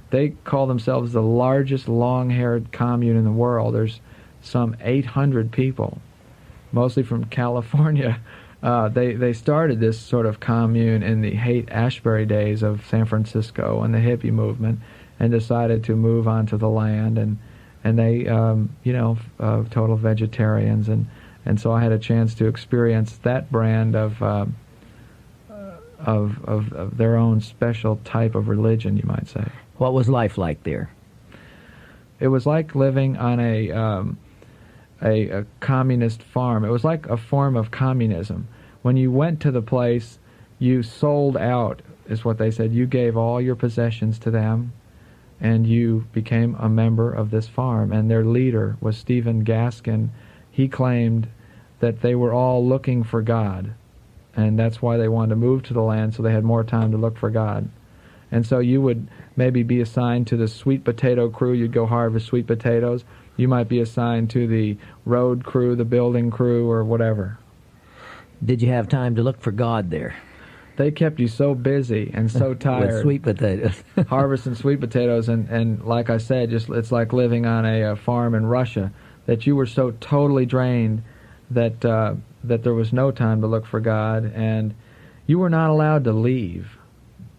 C: they call themselves the largest long-haired commune in the world. There's some 800 people, mostly from California. They started this sort of commune in the Haight-Ashbury days of San Francisco and the hippie movement, and decided to move onto the land, and they total vegetarians, and so I had a chance to experience that brand of their own special type of religion, you might say.
B: What was life like there?
C: It was like living on a communist farm. It was like a form of communism. When you went to the place, you sold out, is what they said. You gave all your possessions to them, and you became a member of this farm. And their leader was Stephen Gaskin. He claimed that they were all looking for God, and that's why they wanted to move to the land, so they had more time to look for God. And so you would maybe be assigned to the sweet potato crew. You'd go harvest sweet potatoes. You might be assigned to the road crew, the building crew, or whatever.
B: Did you have time to look for God there?
C: They kept you so busy and so tired.
B: With sweet potatoes.
C: Harvesting sweet potatoes, and like I said, it's like living on a farm in Russia, that you were so totally drained that there was no time to look for God, and you were not allowed to leave.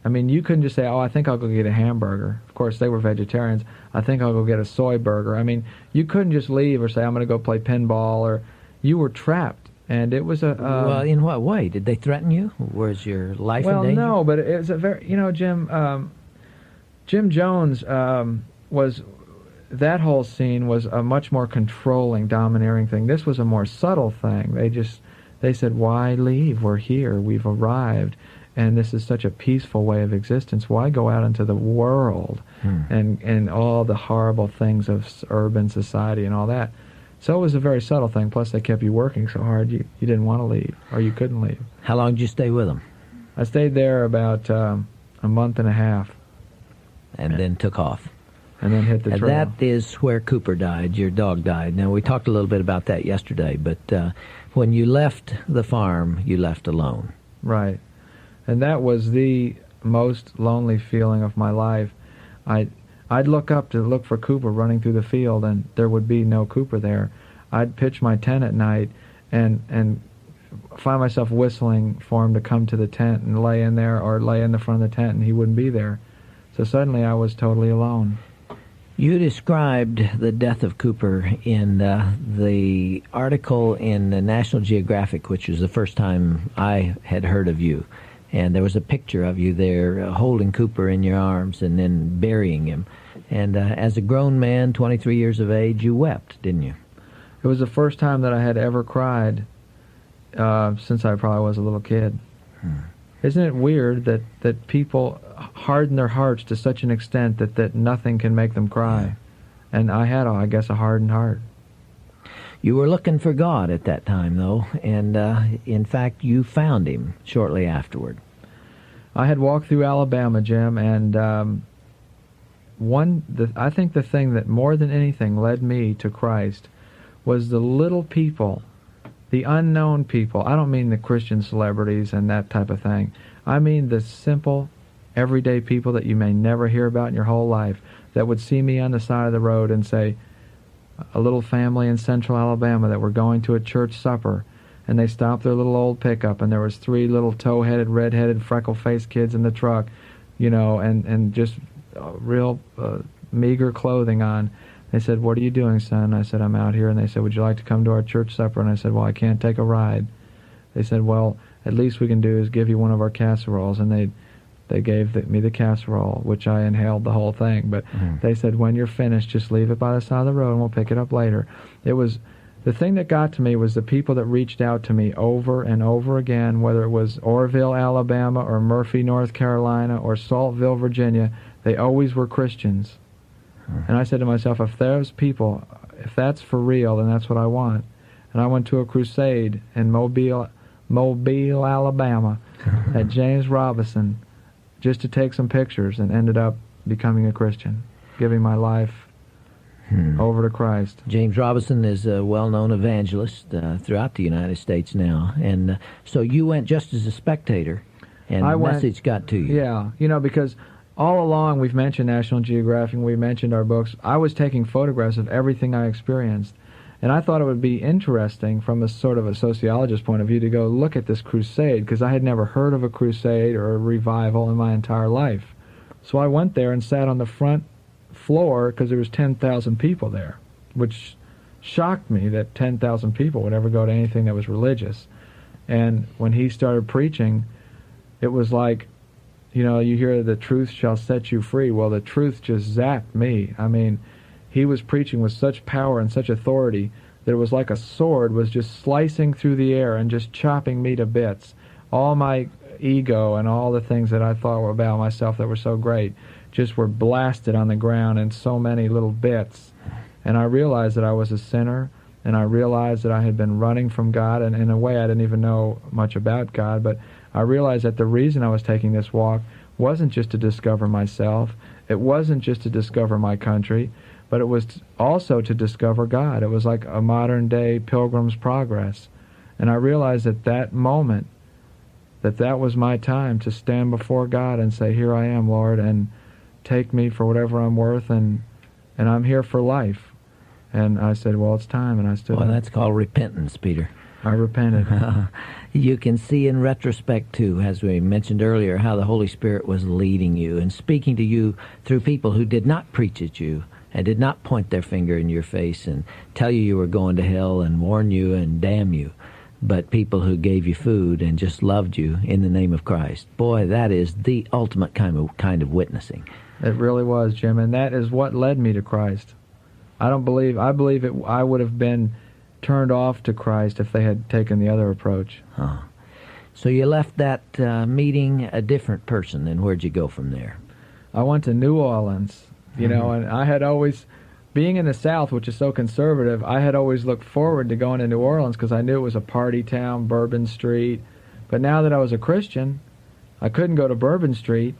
C: You couldn't just say, oh, I think I'll go get a hamburger. Of course, they were vegetarians. I think I'll go get a soy burger. You couldn't just leave or say, I'm going to go play pinball, or you were trapped. And it was
B: well, in what way? Did they threaten you? Was your life in danger?
C: Well, no, but it was a very, Jim Jones was, that whole scene was a much more controlling, domineering thing. This was a more subtle thing. They said, why leave? We're here. We've arrived. And this is such a peaceful way of existence. Why go out into the world and all the horrible things of urban society and all that? So it was a very subtle thing. Plus, they kept you working so hard, you didn't want to leave, or you couldn't leave.
B: How long did you stay with them?
C: I stayed there about a month and a half.
B: And then took off.
C: And then hit the trail.
B: That is where Cooper died, your dog died. Now, we talked a little bit about that yesterday, but when you left the farm, you left alone.
C: Right. And that was the most lonely feeling of my life. I'd look up to look for Cooper running through the field, and there would be no Cooper there. I'd pitch my tent at night and find myself whistling for him to come to the tent and lay in there, or lay in the front of the tent, and he wouldn't be there. So suddenly I was totally alone.
B: You described the death of Cooper in the article in the National Geographic, which was the first time I had heard of you. And there was a picture of you there holding Cooper in your arms and then burying him. And as a grown man, 23 years of age, you wept, didn't you?
C: It was the first time that I had ever cried since I probably was a little kid. Isn't it weird that people harden their hearts to such an extent that nothing can make them cry? Yeah. And I had, I guess, a hardened heart.
B: You were looking for God at that time, though, and in fact, you found him shortly afterward.
C: I had walked through Alabama, Jim, and I think the thing that more than anything led me to Christ was the little people the unknown people. I don't mean the Christian celebrities and that type of thing. I mean the simple, everyday people that you may never hear about in your whole life that would see me on the side of the road and say, a little family in central Alabama that were going to a church supper, and they stopped their little old pickup, and there was 3 little tow-headed, red-headed, freckle-faced kids in the truck, you know, and just real meager clothing on. They said, "What are you doing, son?" I said, "I'm out here." And they said, "Would you like to come to our church supper?" And I said, "Well, I can't take a ride." They said, "Well, at least we can do is give you one of our casseroles." And they gave me the casserole, which I inhaled the whole thing. But they said, "When you're finished, just leave it by the side of the road and we'll pick it up later." It was, the thing that got to me was the people that reached out to me over and over again, whether it was Orrville, Alabama, or Murphy, North Carolina, or Saltville, Virginia. They always were Christians. And I said to myself, if those people, if that's for real, then that's what I want. And I went to a crusade in Mobile, Alabama, at James Robison, just to take some pictures, and ended up becoming a Christian, giving my life over to Christ.
B: James Robison is a well-known evangelist throughout the United States now. And so you went just as a spectator, and the message got to you.
C: Yeah, you know, because all along we've mentioned National Geographic, we mentioned our books. I was taking photographs of everything I experienced. And I thought it would be interesting from a sort of a sociologist point of view to go look at this crusade, because I had never heard of a crusade or a revival in my entire life. So I went there and sat on the front floor because there was 10,000 people there, which shocked me that 10,000 people would ever go to anything that was religious. And when he started preaching, it was like, you know, you hear the truth shall set you free. Well, the truth just zapped me. I mean, he was preaching with such power and such authority that it was like a sword was just slicing through the air and just chopping me to bits. All my ego and all the things that I thought about myself that were so great just were blasted on the ground in so many little bits. And I realized that I was a sinner, and I realized that I had been running from God, and in a way I didn't even know much about God, but I realized that the reason I was taking this walk wasn't just to discover myself, it wasn't just to discover my country, but it was also to discover God. It was like a modern-day Pilgrim's Progress. And I realized at that moment that was my time to stand before God and say, "Here I am, Lord, and take me for whatever I'm worth, and I'm here for life." And I said, "Well, it's time," and I stood up.
B: Well, that's called repentance, Peter.
C: I repented.
B: You can see in retrospect, too, as we mentioned earlier, how the Holy Spirit was leading you and speaking to you through people who did not preach at you and did not point their finger in your face and tell you were going to hell and warn you and damn you, but people who gave you food and just loved you in the name of Christ. Boy, that is the ultimate kind of witnessing.
C: It really was, Jim, and that is what led me to Christ. I believe I would have been turned off to Christ if they had taken the other approach.
B: Huh. So you left that meeting a different person, and where'd you go from there?
C: I went to New Orleans, you know, and I had always, being in the South, which is so conservative, I had always looked forward to going to New Orleans because I knew it was a party town, Bourbon Street. But now that I was a Christian, I couldn't go to Bourbon Street.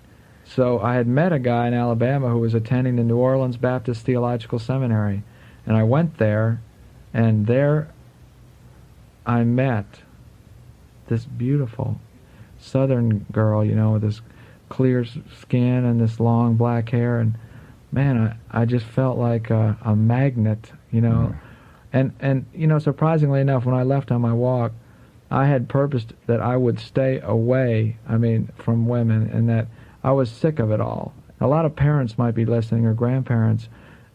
C: So I had met a guy in Alabama who was attending the New Orleans Baptist Theological Seminary. And I went there, and there I met this beautiful Southern girl, you know, with this clear skin and this long black hair. And, man, I just felt like a magnet, you know. And you know, surprisingly enough, when I left on my walk, I had purposed that I would stay away, from women, and that I was sick of it all. A lot of parents might be listening, or grandparents,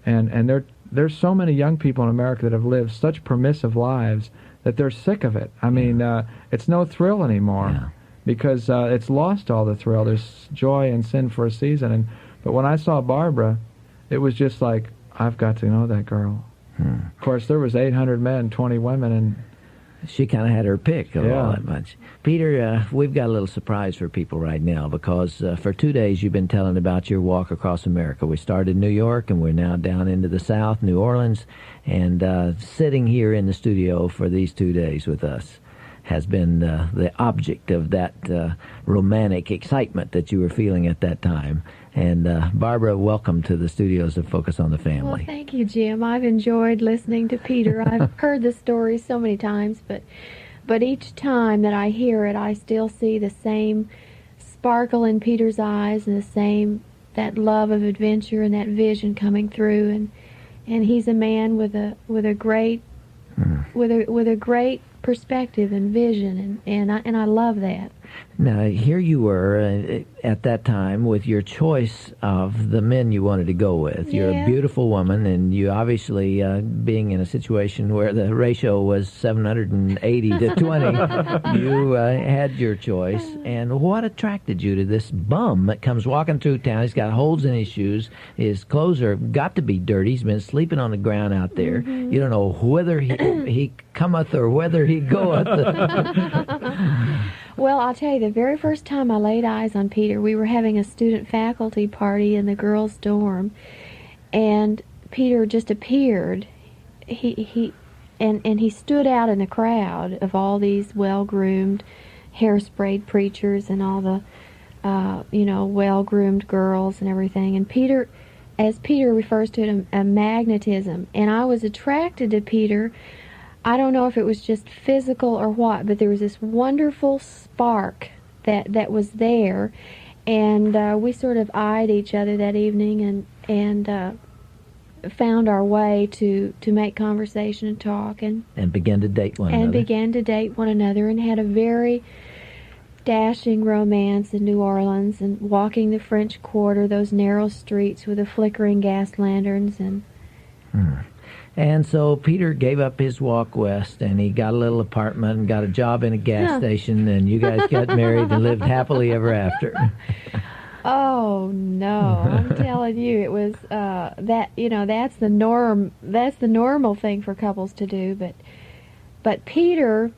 C: and there's so many young people in America that have lived such permissive lives that they're sick of it. It's no thrill anymore because it's lost all the thrill. There's joy in sin for a season. But when I saw Barbara, it was just like, I've got to know that girl. Of course, there was 800 men, 20 women, and
B: she kind of had her pick of all that bunch. Peter, we've got a little surprise for people right now because for 2 days you've been telling about your walk across America. We started in New York, and we're now down into the South, New Orleans, and sitting here in the studio for these 2 days with us. has been the object of that romantic excitement that you were feeling at that time. And Barbara, welcome to the studios of Focus on the Family.
E: Well, thank you, Jim. I've enjoyed listening to Peter. I've heard the story so many times, but each time that I hear it, I still see the same sparkle in Peter's eyes and that love of adventure and that vision coming through. And he's a man with a great perspective and vision, and I love that.
B: Now, here you were at that time with your choice of the men you wanted to go with. You're a beautiful woman, and you obviously, being in a situation where the ratio was 780 to 20, you had your choice. And what attracted you to this bum that comes walking through town? He's got holes in his shoes. His clothes are got to be dirty. He's been sleeping on the ground out there. You don't know whether he cometh or whether he goeth.
E: Well, I'll tell you, the very first time I laid eyes on Peter, we were having a student faculty party in the girls' dorm, and Peter just appeared. He stood out in the crowd of all these well-groomed, hair-sprayed preachers and all the, well-groomed girls and everything. And Peter, as Peter refers to it, a magnetism. And I was attracted to Peter. I don't know if it was just physical or what, but there was this wonderful spark that was there, and we sort of eyed each other that evening and found our way to make conversation and talk and
B: began to date one another.
E: And began to date one another and had a very dashing romance in New Orleans and walking the French Quarter, those narrow streets with the flickering gas lanterns and.
B: And so Peter gave up his walk west, and he got a little apartment and got a job in a gas station, and you guys got married and lived happily ever after.
E: Oh no! I'm telling you, it was that's the norm. That's the normal thing for couples to do. But Peter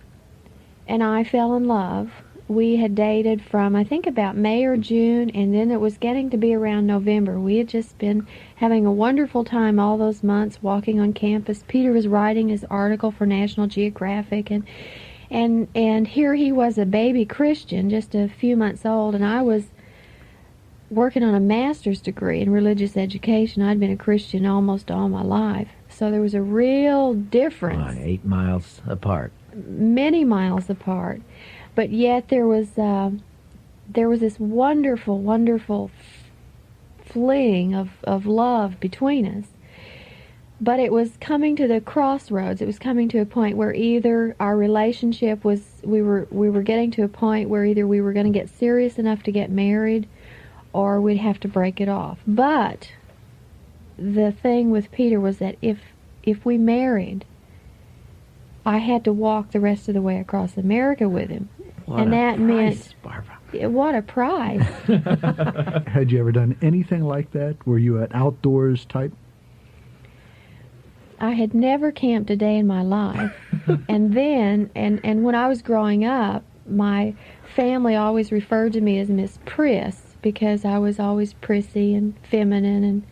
E: and I fell in love. We had dated from, I think, about May or June, and then it was getting to be around November. We had just been having a wonderful time all those months walking on campus. Peter was writing his article for National Geographic, and here he was, a baby Christian, just a few months old, and I was working on a master's degree in religious education. I'd been a Christian almost all my life, so there was a real difference.
B: 8 miles apart.
E: Many miles apart. But yet there was this wonderful, wonderful fling of love between us. But it was coming to the crossroads. It was coming to a point where either our relationship was, we were getting to a point where either we were going to get serious enough to get married, or we'd have to break it off. But the thing with Peter was that if we married, I had to walk the rest of the way across America with him.
B: That meant, Barbara.
E: What a prize.
D: Had you ever done anything like that? Were you an outdoors type?
E: I had never camped a day in my life. And then, and when I was growing up, my family always referred to me as Miss Priss because I was always prissy and feminine and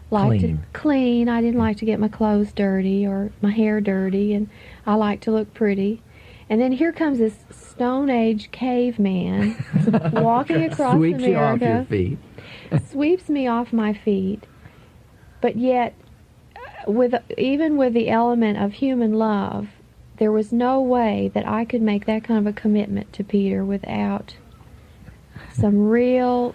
E: liked to clean. I didn't like to get my clothes dirty or my hair dirty, and I liked to look pretty. And then here comes this Stone Age caveman walking across
B: Sweeps
E: America.
B: you off your feet.
E: Sweeps me off my feet. But yet, even with the element of human love, there was no way that I could make that kind of a commitment to Peter without some real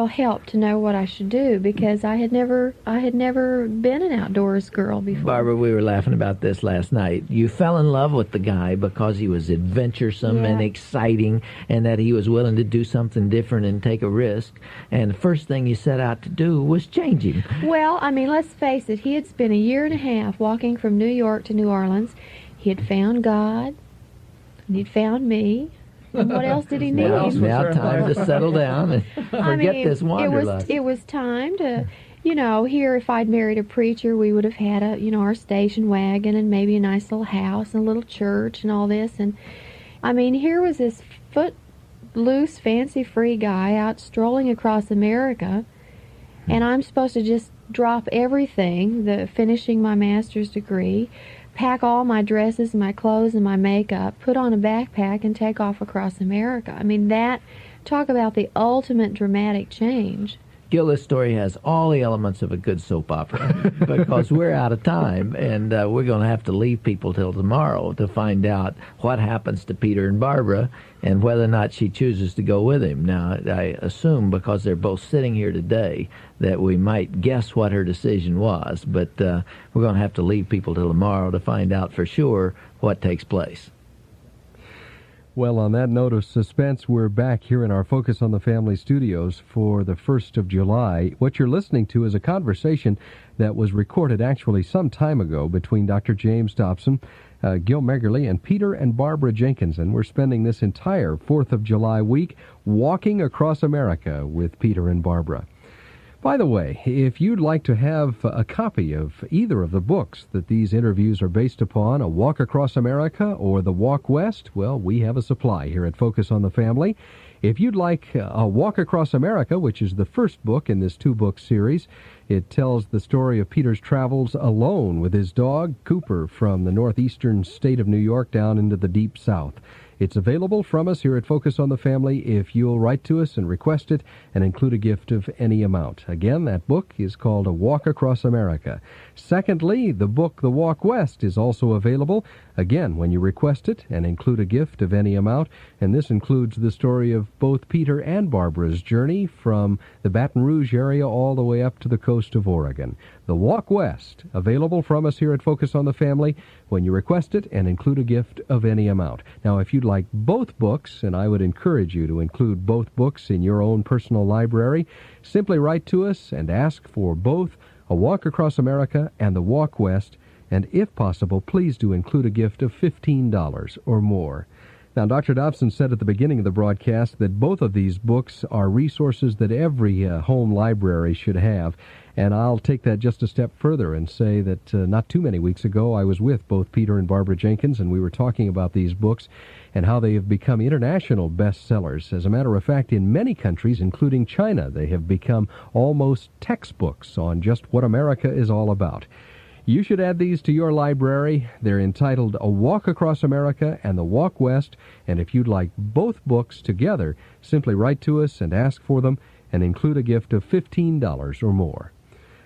E: help to know what I should do, because I had never been an outdoors girl before.
B: Barbara, we were laughing about this last night. You fell in love with the guy because he was adventuresome and exciting, and that he was willing to do something different and take a risk. And the first thing you set out to do was change him.
E: Well, I mean, let's face it. He had spent a year and a half walking from New York to New Orleans. He had found God, and he'd found me. And what else did he need?
B: Now time to settle down and forget this wanderlust.
E: It was time to, here if I'd married a preacher, we would have had our station wagon and maybe a nice little house and a little church and all this. And I mean, here was this foot-loose, fancy-free guy out strolling across America, and I'm supposed to just drop everything, finishing my master's degree, pack all my dresses and my clothes and my makeup, put on a backpack, and take off across America. I mean, talk about the ultimate dramatic change.
B: Gil, this story has all the elements of a good soap opera because we're out of time, and we're going to have to leave people till tomorrow to find out what happens to Peter and Barbara and whether or not she chooses to go with him. Now, I assume because they're both sitting here today that we might guess what her decision was, but we're going to have to leave people till tomorrow to find out for sure what takes place.
A: Well, on that note of suspense, we're back here in our Focus on the Family studios for the 1st of July. What you're listening to is a conversation that was recorded actually some time ago between Dr. James Dobson, Gil Meggerly, and Peter and Barbara Jenkins. And we're spending this entire 4th of July week walking across America with Peter and Barbara. By the way, if you'd like to have a copy of either of the books that these interviews are based upon, A Walk Across America or The Walk West, well, we have a supply here at Focus on the Family. If you'd like A Walk Across America, which is the first book in this two-book series, it tells the story of Peter's travels alone with his dog, Cooper, from the northeastern state of New York down into the deep south. It's available from us here at Focus on the Family if you'll write to us and request it and include a gift of any amount. Again, that book is called A Walk Across America. Secondly, the book The Walk West is also available, again, when you request it and include a gift of any amount. And this includes the story of both Peter and Barbara's journey from the Baton Rouge area all the way up to the coast of Oregon. The Walk West, available from us here at Focus on the Family when you request it and include a gift of any amount. Now, if you'd like both books, and I would encourage you to include both books in your own personal library, simply write to us and ask for both A Walk Across America and The Walk West, and if possible, please do include a gift of $15 or more. Now, Dr. Dobson said at the beginning of the broadcast that both of these books are resources that every home library should have, and I'll take that just a step further and say that not too many weeks ago I was with both Peter and Barbara Jenkins, and we were talking about these books and how they have become international bestsellers. As a matter of fact, in many countries, including China, they have become almost textbooks on just what America is all about. You should add these to your library. They're entitled A Walk Across America and The Walk West, and if you'd like both books together, simply write to us and ask for them and include a gift of $15 or more.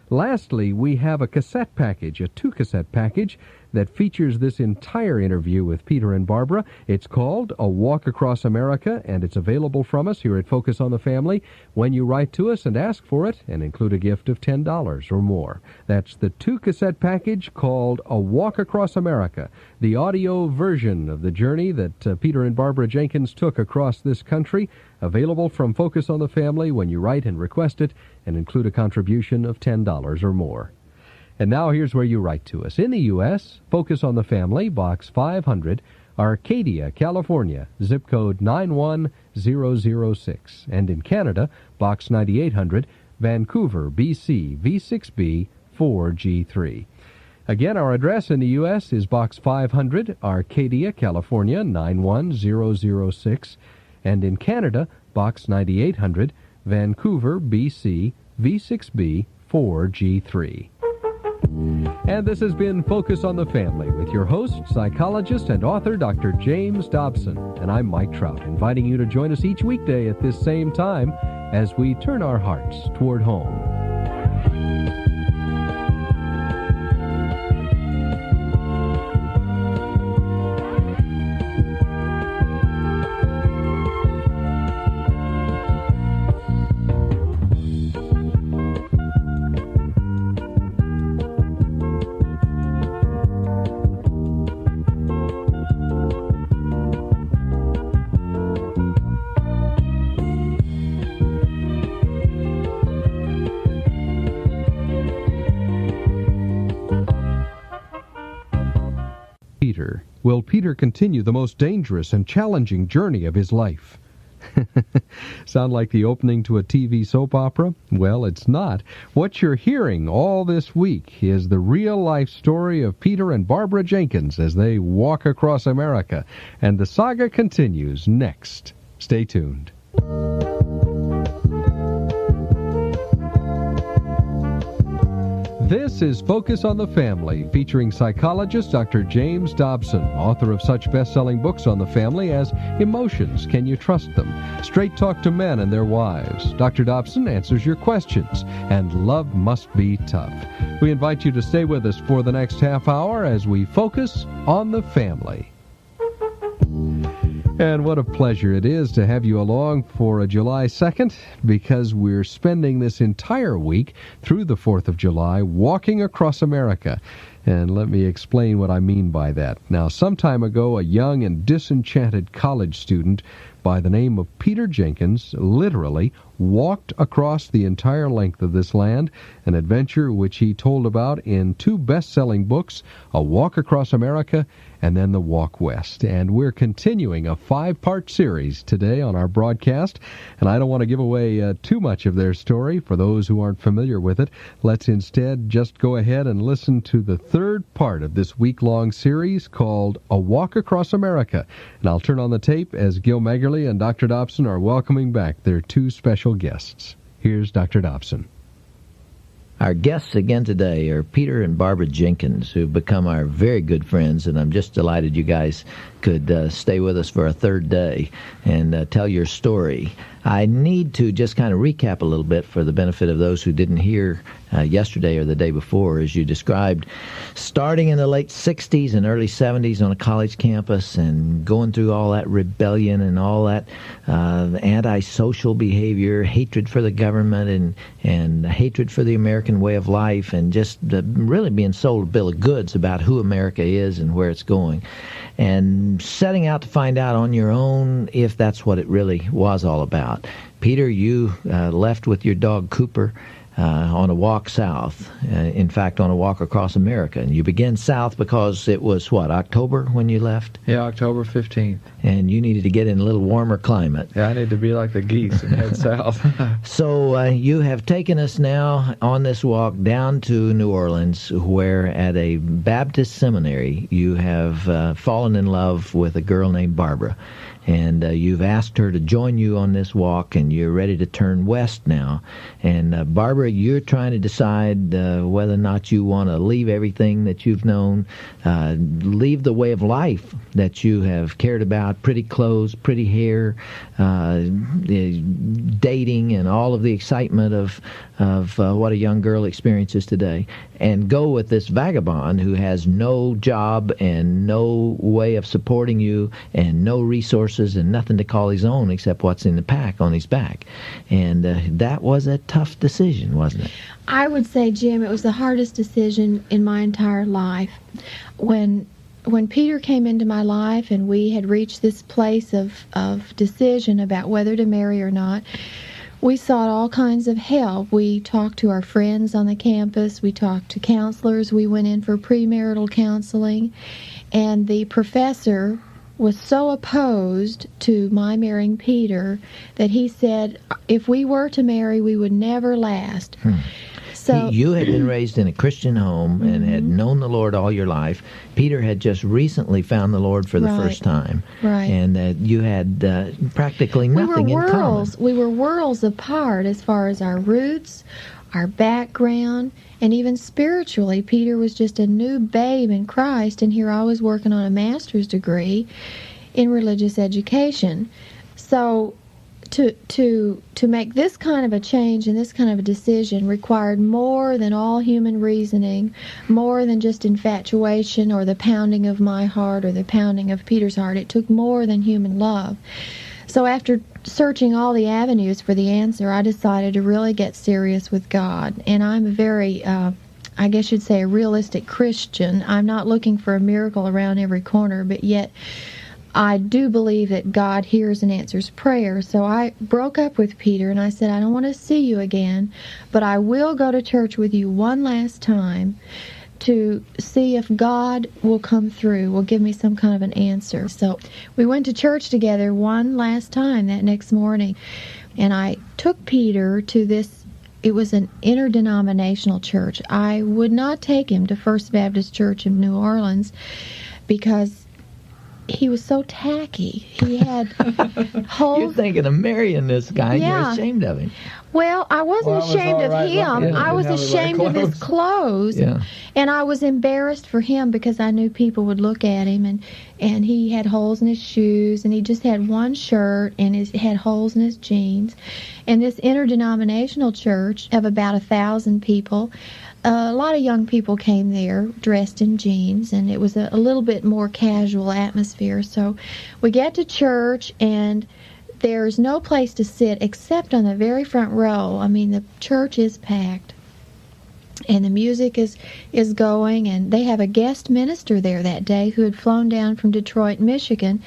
A: Lastly, we have a cassette package, a 2-cassette package that features this entire interview with Peter and Barbara. It's called A Walk Across America, and it's available from us here at Focus on the Family when you write to us and ask for it and include a gift of $10 or more. That's the 2-cassette package called A Walk Across America, the audio version of the journey that Peter and Barbara Jenkins took across this country, available from Focus on the Family when you write and request it and include a contribution of $10 or more. And now here's where you write to us. In the U.S., Focus on the Family, Box 500, Arcadia, California, zip code 91006. And in Canada, Box 9800, Vancouver, BC, V6B 4G3. Again, our address in the U.S. is Box 500, Arcadia, California, 91006. And in Canada, Box 9800, Vancouver, BC, V6B 4G3. And this has been Focus on the Family with your host, psychologist, and author, Dr. James Dobson. And I'm Mike Trout, inviting you to join us each weekday at this same time as we turn our hearts toward home. Peter. Will Peter continue the most dangerous and challenging journey of his life? Sound like the opening to a TV soap opera? Well, it's not. What you're hearing all this week is the real-life story of Peter and Barbara Jenkins as they walk across America. And the saga continues next. Stay tuned. This is Focus on the Family, featuring psychologist Dr. James Dobson, author of such best-selling books on the family as Emotions, Can You Trust Them?, Straight Talk to Men and Their Wives. Dr. Dobson answers your questions, and Love Must Be Tough. We invite you to stay with us for the next half hour as we focus on the family. And what a pleasure it is to have you along for July 2nd, because we're spending this entire week through the 4th of July walking across America. And let me explain what I mean by that. Now, some time ago, a young and disenchanted college student by the name of Peter Jenkins literally walked across the entire length of this land, an adventure which he told about in 2 best-selling books, A Walk Across America and then The Walk West. And we're continuing a 5-part series today on our broadcast, and I don't want to give away too much of their story for those who aren't familiar with it. Let's instead just go ahead and listen to the 3rd part of this week-long series called A Walk Across America. And I'll turn on the tape as Gil Megerly and Dr. Dobson are welcoming back their 2 special guests. Here's Dr. Dobson.
B: Our guests again today are Peter and Barbara Jenkins, who've become our very good friends, and I'm just delighted you guys could stay with us for a 3rd day and tell your story. I need to just kind of recap a little bit for the benefit of those who didn't hear yesterday or the day before, as you described, starting in the late 60s and early 70s on a college campus and going through all that rebellion and all that antisocial behavior, hatred for the government and hatred for the American way of life, and just really being sold a bill of goods about who America is and where it's going, and setting out to find out on your own if that's what it really was all about. Peter, you left with your dog Cooper on a walk south, in fact, on a walk across America. And you began south because it was, what, October when you left?
C: Yeah, October 15th.
B: And you needed to get in a little warmer climate.
C: Yeah, I need to be like the geese and head south.
B: So you have taken us now on this walk down to New Orleans, where at a Baptist seminary you have fallen in love with a girl named Barbara. And you've asked her to join you on this walk, and you're ready to turn west now. And Barbara, you're trying to decide whether or not you want to leave everything that you've known, leave the way of life that you have cared about, pretty clothes, pretty hair, dating, and all of the excitement of what a young girl experiences today, and go with this vagabond who has no job and no way of supporting you and no resources and nothing to call his own except what's in the pack on his back. And that was a tough decision, wasn't it?
E: I would say, Jim, it was the hardest decision in my entire life. When Peter came into my life and we had reached this place of decision about whether to marry or not, we sought all kinds of help. We talked to our friends on the campus. We talked to counselors. We went in for premarital counseling. And the professor was so opposed to my marrying Peter that he said if we were to marry, we would never last. So
B: you had been raised in a Christian home and had known the Lord all your life. Peter had just recently found the Lord for the first time.
E: Right.
B: And you had practically nothing in common.
E: We were worlds apart as far as our roots, our background, and even spiritually. Peter was just a new babe in Christ, and here I was working on a master's degree in religious education. So to make this kind of a change and this kind of a decision required more than all human reasoning, more than just infatuation or the pounding of my heart or the pounding of Peter's heart. It took more than human love. So after searching all the avenues for the answer, I decided to really get serious with God. And I'm a very, I guess you'd say, a realistic Christian. I'm not looking for a miracle around every corner, but yet I do believe that God hears and answers prayer. So I broke up with Peter and I said, I don't want to see you again, but I will go to church with you one last time to see if God will come through, will give me some kind of an answer. So we went to church together one last time that next morning, and I took Peter to this. It was an interdenominational church. I would not take him to First Baptist Church of New Orleans because he was so tacky. He had holes.
B: You're thinking of marrying this guy, and
E: Yeah.
B: you're ashamed of him.
E: Well, I wasn't ashamed of him. I was ashamed of his clothes.
B: Yeah.
E: And I was embarrassed for him because I knew people would look at him, and he had holes in his shoes, and he just had one shirt, and he had holes in his jeans. And this interdenominational church of about 1,000 people, a lot of young people came there dressed in jeans, and it was a little bit more casual atmosphere. So we get to church, and there's no place to sit except on the very front row. I mean, the church is packed, and the music is going, and they have a guest minister there that day who had flown down from Detroit, Michigan,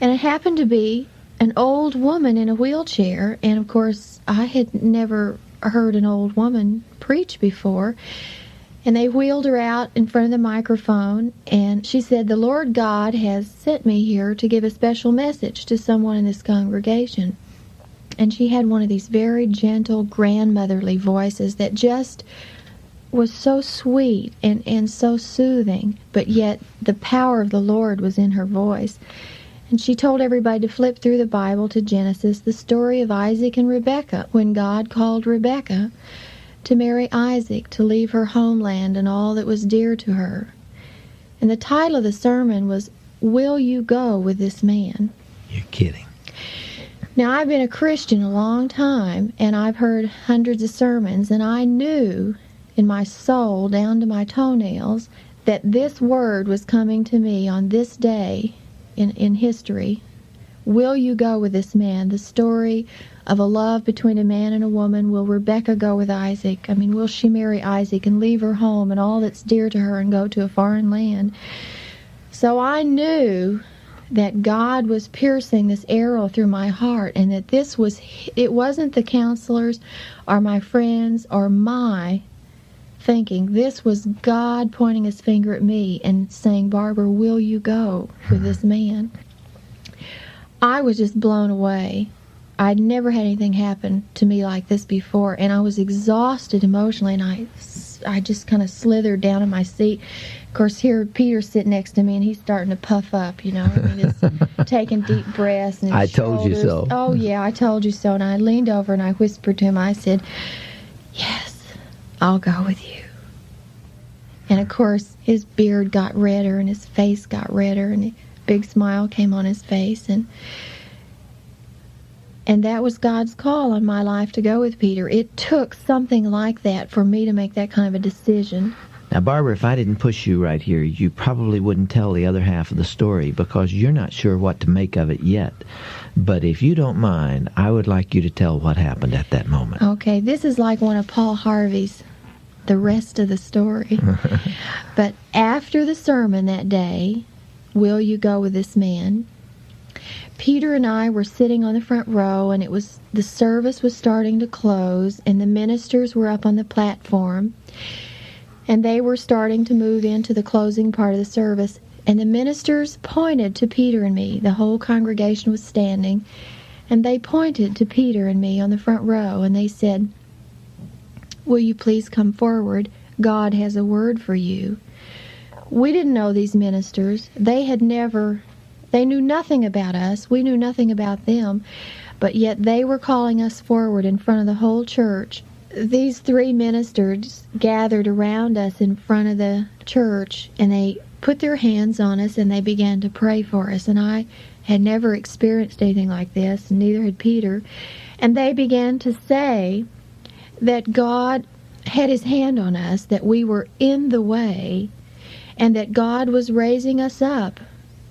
E: and it happened to be an old woman in a wheelchair. And of course, I had never heard an old woman preach before. And they wheeled her out in front of the microphone, and she said, "The Lord God has sent me here to give a special message to someone in this congregation." And she had one of these very gentle, grandmotherly voices that just was so sweet and so soothing, but yet the power of the Lord was in her voice. And she told everybody to flip through the Bible to Genesis, the story of Isaac and Rebekah, when God called Rebekah to marry Isaac, to leave her homeland and all that was dear to her. And the title of the sermon was, "Will You Go With This Man?"
B: You're kidding.
E: Now, I've been a Christian a long time, and I've heard hundreds of sermons, and I knew in my soul, down to my toenails, that this word was coming to me on this day in history. Will you go with this man? The story of a love between a man and a woman. Will Rebekah go with Isaac? I mean, will she marry Isaac and leave her home and all that's dear to her and go to a foreign land? So I knew that God was piercing this arrow through my heart, and that it wasn't the counselors or my friends or my thinking. This was God pointing his finger at me and saying, "Barbara, will you go with this man?" I was just blown away. I'd never had anything happen to me like this before, and I was exhausted emotionally, and I just kind of slithered down in my seat. Of course, here Peter's sitting next to me, and he's starting to puff up, you know. I mean, just taking deep breaths. And his
B: I told you
E: shoulders.
B: so.
E: Oh, yeah, I told you so. And I leaned over and I whispered to him, I said, "Yes, I'll go with you." And of course, his beard got redder, and his face got redder, and a big smile came on his face, and that was God's call on my life to go with Peter. It took something like that for me to make that kind of a decision.
B: Now, Barbara, if I didn't push you right here, you probably wouldn't tell the other half of the story because you're not sure what to make of it yet. But if you don't mind, I would like you to tell what happened at that moment.
E: Okay, this is like one of Paul Harvey's The Rest of the Story. But after the sermon that day, "Will you go with this man?" Peter and I were sitting on the front row, and the service was starting to close, and the ministers were up on the platform, and they were starting to move into the closing part of the service. And the ministers pointed to Peter and me. The whole congregation was standing, and they pointed to Peter and me on the front row, and they said, "Will you please come forward? God has a word for you." We didn't know these ministers. They knew nothing about us. We knew nothing about them. But yet they were calling us forward in front of the whole church. These three ministers gathered around us in front of the church, and they put their hands on us, and they began to pray for us. And I had never experienced anything like this, and neither had Peter. And they began to say that God had his hand on us, that we were in the way, and that God was raising us up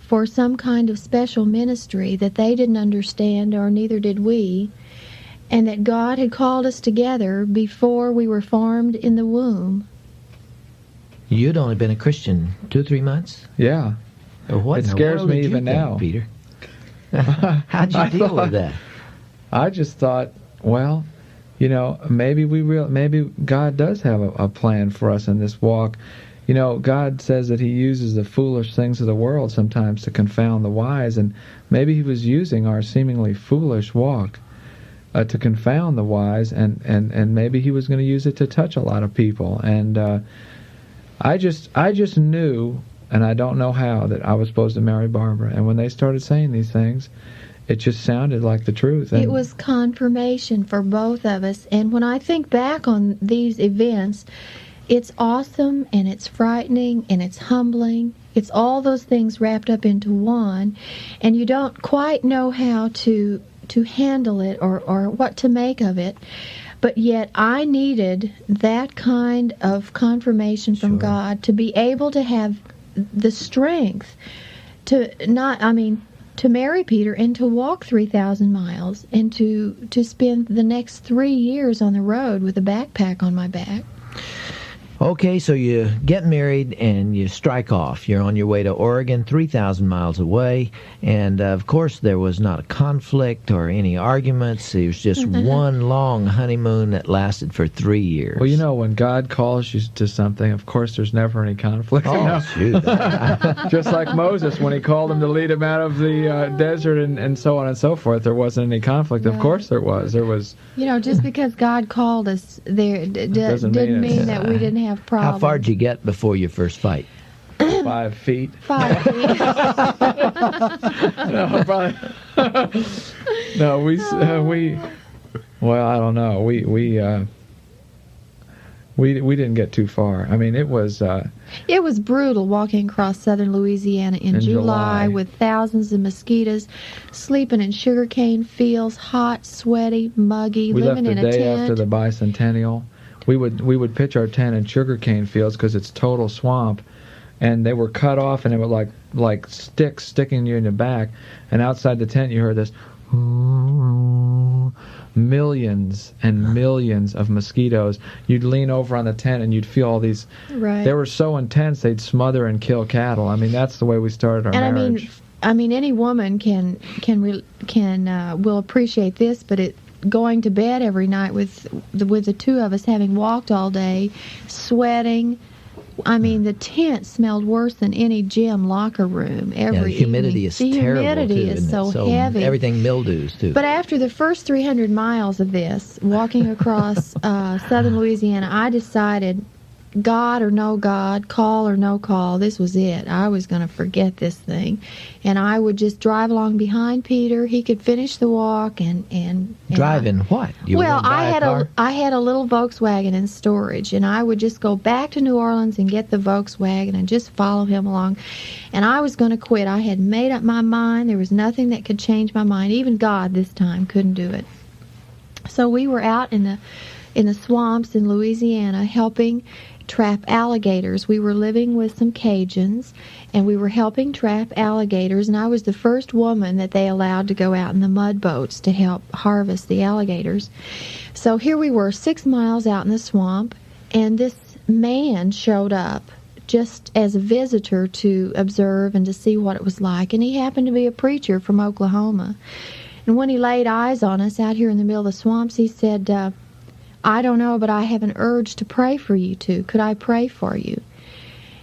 E: for some kind of special ministry that they didn't understand, or neither did we, and that God had called us together before we were formed in the womb.
B: You'd only been a Christian 2 or 3 months?
C: Yeah.
B: What
C: It scares me even now.
B: Peter? How'd you deal with that?
C: I just thought, well, you know, maybe God does have a plan for us in this walk. You know, God says that he uses the foolish things of the world sometimes to confound the wise, and maybe he was using our seemingly foolish walk to confound the wise, and maybe he was going to use it to touch a lot of people. And I just knew and I don't know how, that I was supposed to marry Barbara. And when they started saying these things, it just sounded like the truth. And
E: it was confirmation for both of us. And when I think back on these events, it's awesome, and it's frightening, and it's humbling. It's all those things wrapped up into one, and you don't quite know how to handle it or what to make of it. But yet I needed that kind of confirmation from God to be able to have the strength to marry Peter and to walk 3,000 miles and to spend the next 3 years on the road with a backpack on my back.
B: Okay, so you get married and you strike off. You're on your way to Oregon, 3,000 miles away, and of course there was not a conflict or any arguments. It was just one long honeymoon that lasted for 3 years.
C: Well, you know, when God calls you to something, of course there's never any conflict.
B: Oh, shoot.
C: Just like Moses, when he called him to lead him out of the desert and so on and so forth, there wasn't any conflict. Right. Of course there was. There was.
E: You know, just because God called us there didn't mean that we didn't have problems.
B: How far did you get before your first fight?
C: 5 feet.
E: 5 feet.
C: No, probably. No, we. Well, I don't know. We didn't get too far. I mean, it was.
E: It was brutal walking across southern Louisiana in July with thousands of mosquitoes, sleeping in sugarcane fields, hot, sweaty, muggy, living in a tent.
C: We left the day after the bicentennial. We would pitch our tent in sugarcane fields because it's total swamp, and they were cut off, and it would like sticks sticking you in the back. And outside the tent, you heard this. Millions and millions of mosquitoes. You'd lean over on the tent and you'd feel all these.
E: Right.
C: They were so intense they'd smother and kill cattle. I mean, that's the way we started our marriage.
E: I mean, any woman will appreciate this, but going to bed every night with the two of us having walked all day, sweating. I mean, the tent smelled worse than any gym locker room
B: the humidity
E: evening.
B: is terrible,
E: humidity
B: too,
E: is so heavy.
B: Everything mildews, too.
E: But after the first 300 miles of this, walking across southern Louisiana, I decided, God or no God, call or no call, this was it. I was going to forget this thing. And I would just drive along behind Peter. He could finish the walk and
B: drive in what?
E: I had a little Volkswagen in storage, and I would just go back to New Orleans and get the Volkswagen and just follow him along. And I was going to quit. I had made up my mind. There was nothing that could change my mind. Even God this time couldn't do it. So we were out in the swamps in Louisiana helping trap alligators. We were living with some Cajuns, and we were helping trap alligators, and I was the first woman that they allowed to go out in the mud boats to help harvest the alligators. So here we were 6 miles out in the swamp, and this man showed up just as a visitor to observe and to see what it was like, and he happened to be a preacher from Oklahoma. And when he laid eyes on us out here in the middle of the swamps, he said, I don't know, but I have an urge to pray for you two. Could I pray for you?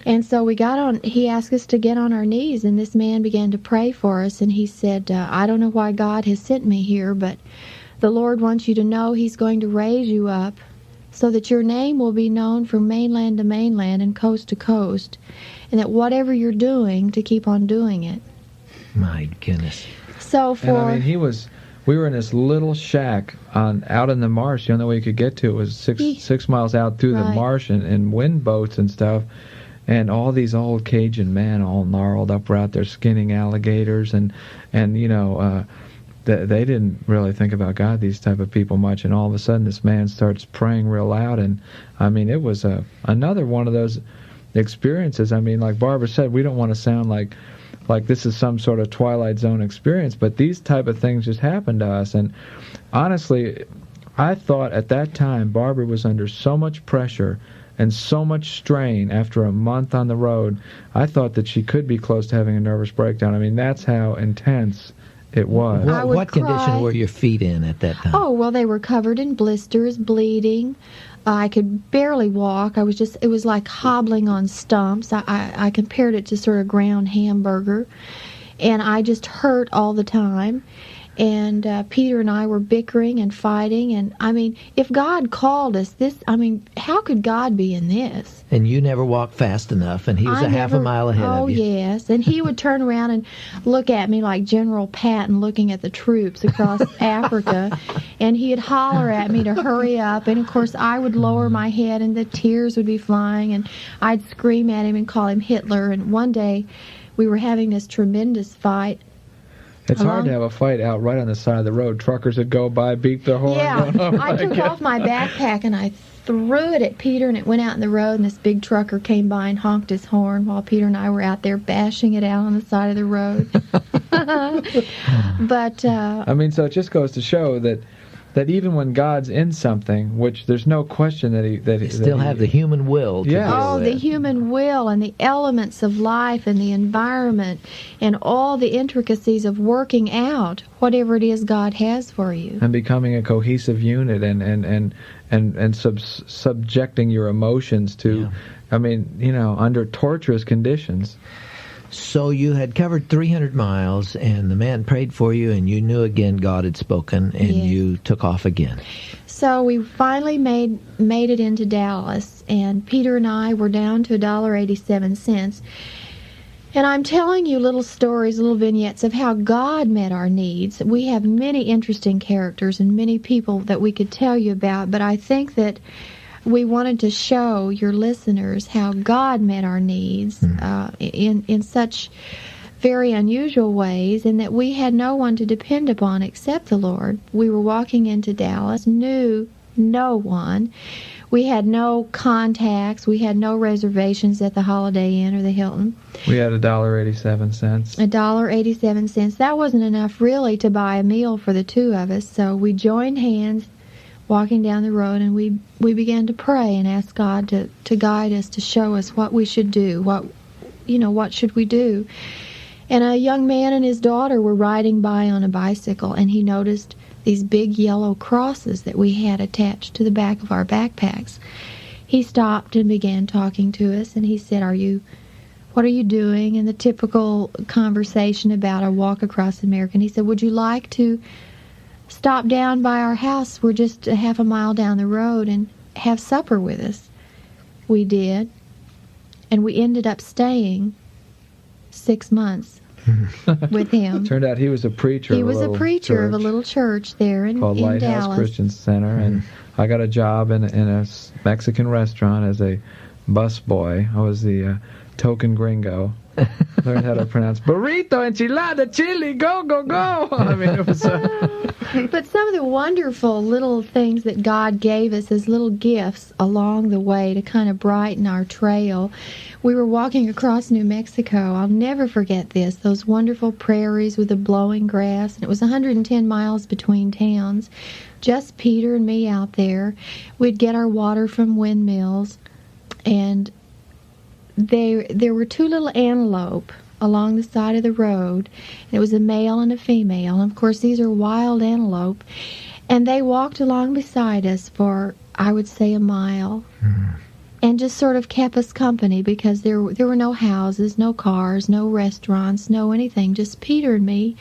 E: And so he asked us to get on our knees, and this man began to pray for us, and he said, I don't know why God has sent me here, but the Lord wants you to know He's going to raise you up so that your name will be known from mainland to mainland and coast to coast, and that whatever you're doing, to keep on doing it.
B: My goodness.
E: So
C: we were in this little shack out in the marsh. The only way you could get to it was six miles out through the marsh and wind boats and stuff. And all these old Cajun men, all gnarled up, were out there skinning alligators, and they didn't really think about God, these type of people, much. And all of a sudden, this man starts praying real loud, and I mean, it was another one of those experiences. I mean, like Barbara said, we don't want to sound like this is some sort of Twilight Zone experience, but these type of things just happened to us. And honestly, I thought at that time Barbara was under so much pressure and so much strain after a month on the road. I thought that she could be close to having a nervous breakdown. I mean, that's how intense it was.
B: What condition were your feet in at that time?
E: Oh, well, they were covered in blisters, bleeding. I could barely walk. It was like hobbling on stumps. I compared it to sort of ground hamburger. And I just hurt all the time. And Peter and I were bickering and fighting. And, I mean, if God called us, how could God be in this?
B: And you never walked fast enough, and he was half a mile ahead of you.
E: Oh, yes. And he would turn around and look at me like General Patton looking at the troops across Africa. And he'd holler at me to hurry up. And, of course, I would lower my head, and the tears would be flying. And I'd scream at him and call him Hitler. And one day we were having this tremendous fight.
C: It's hard to have a fight out right on the side of the road. Truckers would go by, beep their horn.
E: Yeah, I took off my backpack and I threw it at Peter, and it went out in the road, and this big trucker came by and honked his horn while Peter and I were out there bashing it out on the side of the road. But
C: I mean, so it just goes to show that even when God's in something, which there's no question that he
B: still have the human will to deal with.
E: The human will and the elements of life and the environment and all the intricacies of working out whatever it is God has for you.
C: And becoming a cohesive unit and subjecting your emotions to, I mean, under torturous conditions.
B: So you had covered 300 miles, and the man prayed for you, and you knew again God had spoken, and you took off again.
E: So we finally made it into Dallas, and Peter and I were down to $1.87. And I'm telling you little stories, little vignettes of how God met our needs. We have many interesting characters and many people that we could tell you about, but I think that we wanted to show your listeners how God met our needs in such very unusual ways, and that we had no one to depend upon except the Lord. We were walking into Dallas, knew no one. We had no contacts. We had no reservations at the Holiday Inn or the Hilton.
C: We had $1.87.
E: $1.87. That wasn't enough really to buy a meal for the two of us, so we joined hands walking down the road, and we began to pray and ask God to guide us, to show us what we should do, what should we do. And a young man and his daughter were riding by on a bicycle, and he noticed these big yellow crosses that we had attached to the back of our backpacks. He stopped and began talking to us, and he said, what are you doing? And the typical conversation about a walk across America. And he said, would you like to stop down by our house? We're just a half a mile down the road, and have supper with us. We did, and we ended up staying 6 months with him.
C: Turned out he was a preacher.
E: He was a preacher of a little church there in
C: called Lighthouse
E: Dallas
C: Christian Center, and I got a job in a Mexican restaurant as a busboy. I was the token gringo. Learned how to pronounce burrito, enchilada, chili, go, go, go. I mean, it was
E: But some of the wonderful little things that God gave us as little gifts along the way to kind of brighten our trail. We were walking across New Mexico. I'll never forget this. Those wonderful prairies with the blowing grass. And it was 110 miles between towns. Just Peter and me out there. We'd get our water from windmills. And there were two little antelope along the side of the road. It was a male and a female. And of course, these are wild antelope. And they walked along beside us for, I would say, a mile. And just sort of kept us company, because there were no houses, no cars, no restaurants, no anything. Just Peter and me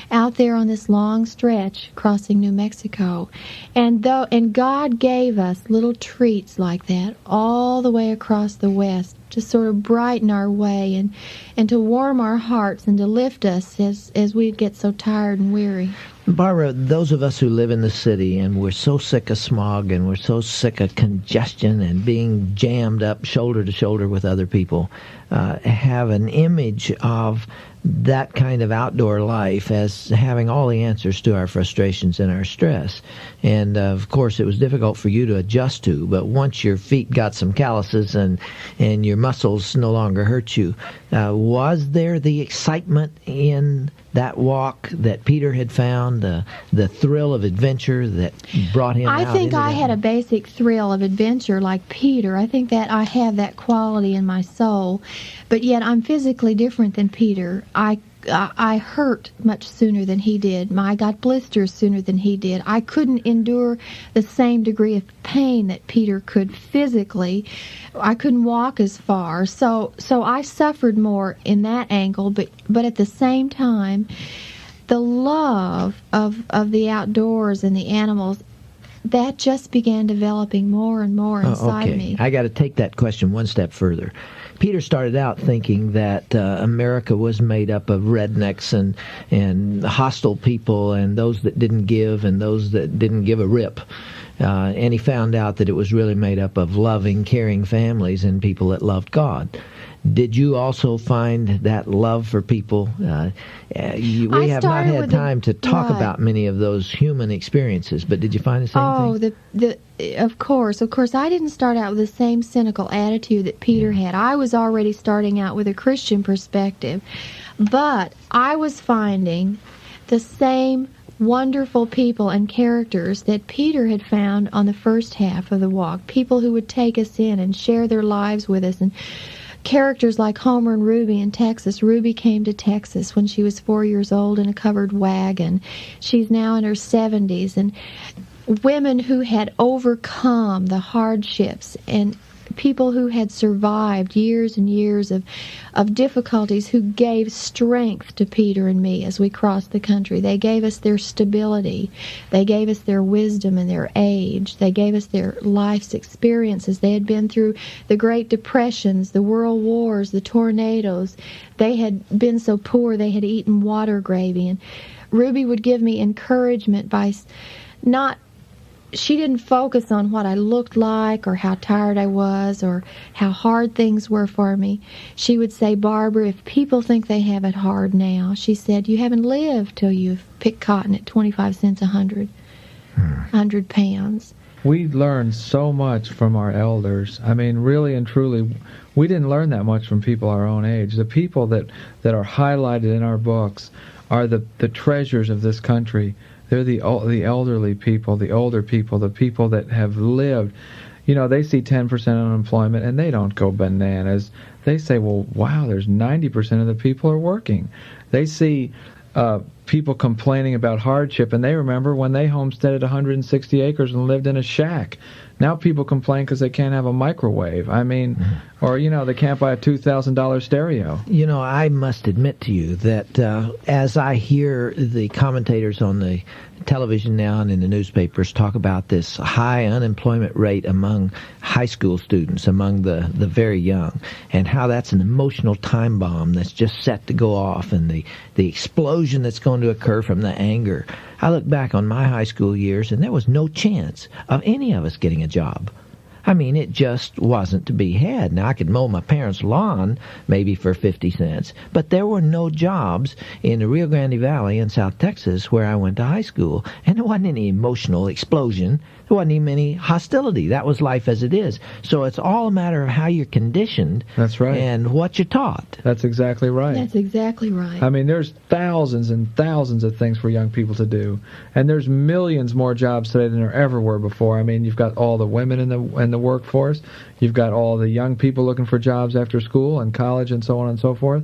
E: out there on this long stretch crossing New Mexico. And God gave us little treats like that all the way across the West, to sort of brighten our way and to warm our hearts and to lift us as we'd get so tired and weary.
B: Barbara, those of us who live in the city, and we're so sick of smog, and we're so sick of congestion and being jammed up shoulder to shoulder with other people, have an image of that kind of outdoor life as having all the answers to our frustrations and our stress. And of course, it was difficult for you to adjust to, but once your feet got some calluses and your muscles no longer hurt you, was there the excitement in that walk that Peter had found, the thrill of adventure that brought him out?
E: I think I had a basic thrill of adventure like Peter. I think that I have that quality in my soul, but yet I'm physically different than Peter. I hurt much sooner than he did. I got blisters sooner than he did. I couldn't endure the same degree of pain that Peter could physically. I couldn't walk as far. So I suffered more in that angle, but at the same time, the love of the outdoors and the animals, that just began developing more and more inside me.
B: I got to take that question one step further. Peter started out thinking that America was made up of rednecks and hostile people and those that didn't give and those that didn't give a rip. And he found out that it was really made up of loving, caring families and people that loved God. Did you also find that love for people? We have not had time to talk about many of those human experiences, but did you find the same thing?
E: Of course. I didn't start out with the same cynical attitude that Peter had. I was already starting out with a Christian perspective, but I was finding the same wonderful people and characters that Peter had found on the first half of the walk. People who would take us in and share their lives with us, and characters like Homer and Ruby in Texas. Ruby came to Texas when she was 4 years old in a covered wagon. She's now in her 70s. And women who had overcome the hardships, and people who had survived years and years of difficulties, who gave strength to Peter and me as we crossed the country. They gave us their stability. They gave us their wisdom and their age. They gave us their life's experiences. They had been through the Great Depressions, the World Wars, the tornadoes. They had been so poor they had eaten water gravy. And Ruby would give me encouragement by she didn't focus on what I looked like or how tired I was or how hard things were for me. She would say, "Barbara, if people think they have it hard now," she said, "you haven't lived till you've picked cotton at 25 cents a 100 pounds."
C: We learned so much from our elders. I mean, really and truly, we didn't learn that much from people our own age. The people that are highlighted in our books are the treasures of this country. They're the elderly people, the older people, the people that have lived. You know, they see 10% unemployment and they don't go bananas. They say, well, wow, there's 90% of the people are working. They see people complaining about hardship, and they remember when they homesteaded 160 acres and lived in a shack. Now people complain because they can't have a microwave. I mean, or, they can't buy a $2,000 stereo.
B: I must admit to you that as I hear the commentators on the television now and in the newspapers talk about this high unemployment rate among high school students, among the very young, and how that's an emotional time bomb that's just set to go off, and the explosion that's going to occur from the anger. I look back on my high school years, and there was no chance of any of us getting a job. I mean, it just wasn't to be had. Now, I could mow my parents' lawn maybe for 50 cents, but there were no jobs in the Rio Grande Valley in South Texas where I went to high school, and there wasn't any emotional explosion. There wasn't even any hostility. That was life as it is. So it's all a matter of how you're conditioned.
C: That's right.
B: And what you're taught.
C: That's exactly right.
E: That's exactly right.
C: I mean, there's thousands and thousands of things for young people to do, and there's millions more jobs today than there ever were before. I mean, you've got all the women in the workforce. You've got all the young people looking for jobs after school and college and so on and so forth.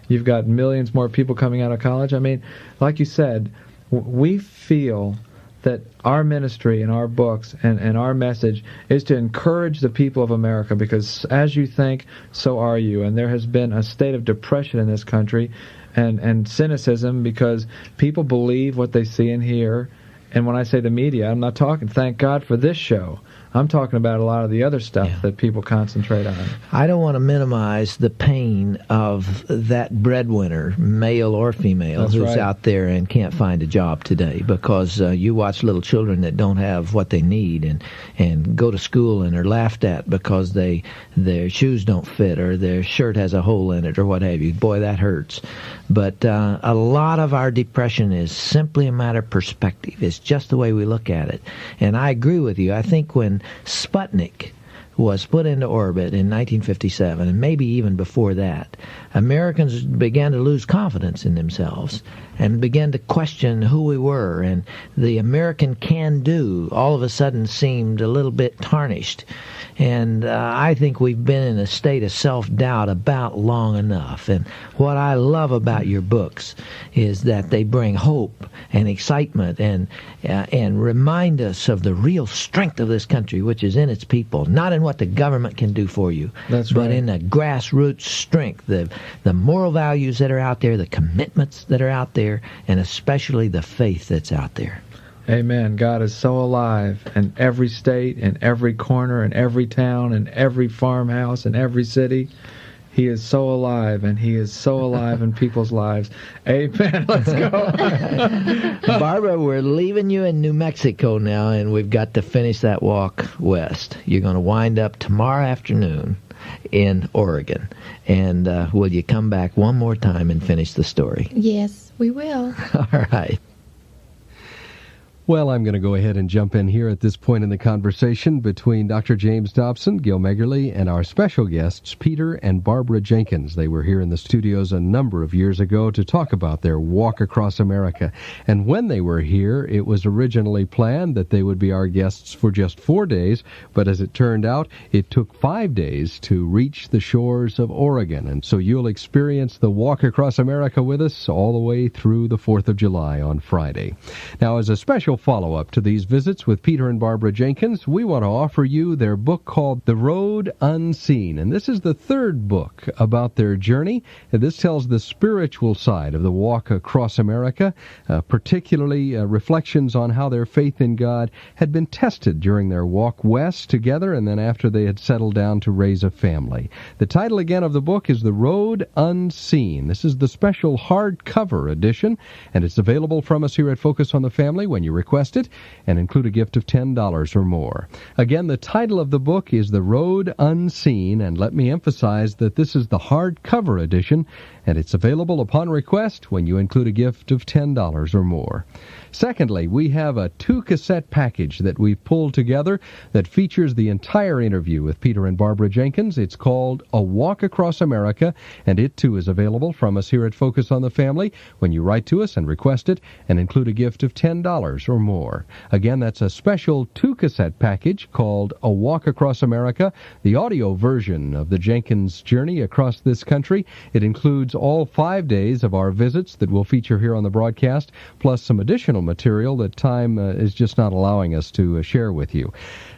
C: You've got millions more people coming out of college. I mean, like you said, we feel that our ministry and our books and our message is to encourage the people of America, because as you think, so are you. And there has been a state of depression in this country and cynicism because people believe what they see and hear. And when I say the media, I'm not talking, thank God for this show. I'm talking about a lot of the other stuff that people concentrate on.
B: I don't want to minimize the pain of that breadwinner, male or female, who's out there and can't find a job today, because you watch little children that don't have what they need and go to school and are laughed at because their shoes don't fit or their shirt has a hole in it or what have you. Boy, that hurts. But a lot of our depression is simply a matter of perspective. It's just the way we look at it. And I agree with you. I think when Sputnik was put into orbit in 1957, and maybe even before that, Americans began to lose confidence in themselves and began to question who we were, and the American can-do all of a sudden seemed a little bit tarnished. And I think we've been in a state of self-doubt about long enough. And what I love about your books is that they bring hope and excitement and remind us of the real strength of this country, which is in its people, not in what the government can do for you,
C: That's
B: but
C: right.
B: in the grassroots strength, the moral values that are out there, the commitments that are out there, and especially the faith that's out there.
C: Amen. God is so alive in every state, in every corner, in every town, in every farmhouse, in every city. He is so alive, and He is so alive in people's lives. Amen. Let's go.
B: Barbara, we're leaving you in New Mexico now, and we've got to finish that walk west. You're going to wind up tomorrow afternoon in Oregon. And will you come back one more time and finish the story?
E: Yes, we will.
B: All right.
A: Well, I'm going to go ahead and jump in here at this point in the conversation between Dr. James Dobson, Gil Megerly, and our special guests, Peter and Barbara Jenkins. They were here in the studios a number of years ago to talk about their walk across America. And when they were here, it was originally planned that they would be our guests for just 4 days, but as it turned out, it took 5 days to reach the shores of Oregon. And so you'll experience the walk across America with us all the way through the 4th of July on Friday. Now, as a special follow-up to these visits with Peter and Barbara Jenkins, we want to offer you their book called The Road Unseen. And this is the third book about their journey. And this tells the spiritual side of the walk across America, particularly reflections on how their faith in God had been tested during their walk west together and then after they had settled down to raise a family. The title again of the book is The Road Unseen. This is the special hardcover edition, and it's available from us here at Focus on the Family when you request it, and include a gift of $10 or more. Again, the title of the book is The Road Unseen, and let me emphasize that this is the hardcover edition, and it's available upon request when you include a gift of $10 or more. Secondly, we have a 2-cassette package that we've pulled together that features the entire interview with Peter and Barbara Jenkins. It's called A Walk Across America, and it too is available from us here at Focus on the Family when you write to us and request it and include a gift of $10 or more. Again, that's a special 2-cassette package called A Walk Across America, the audio version of the Jenkins journey across this country. It includes all 5 days of our visits that we'll feature here on the broadcast, plus some additional material that time is just not allowing us to share with you.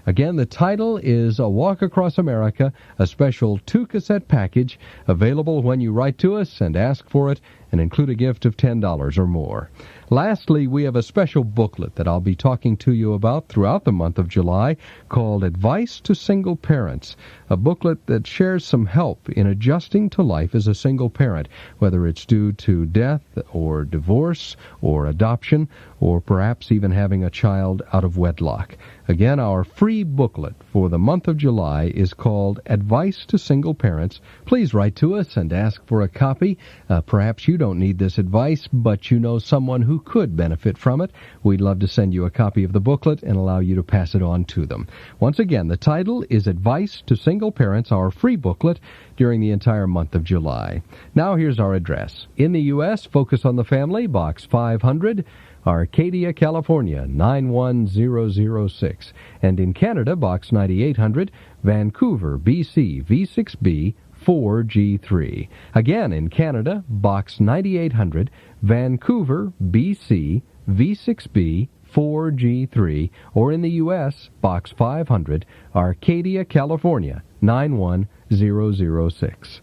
A: Again, the title is A Walk Across America, a special 2-cassette package available when you write to us and ask for it and include a gift of $10 or more. Lastly, we have a special booklet that I'll be talking to you about throughout the month of July called Advice to Single Parents, a booklet that shares some help in adjusting to life as a single parent, whether it's due to death or divorce or adoption or perhaps even having a child out of wedlock. Again, our free booklet for the month of July is called Advice to Single Parents. Please write to us and ask for a copy. Perhaps you don't need this advice, but you know someone who could benefit from it. We'd love to send you a copy of the booklet and allow you to pass it on to them. Once again, the title is Advice to Single Parents, our free booklet during the entire month of July. Now here's our address. In the U.S., Focus on the Family, Box 500, Arcadia, California, 91006. And in Canada, Box 9800, Vancouver, BC, V6B, 4G3. Again, in Canada, Box 9800, Vancouver, BC, V6B, 4G3, or in the U.S., Box 500, Arcadia, California, 91006.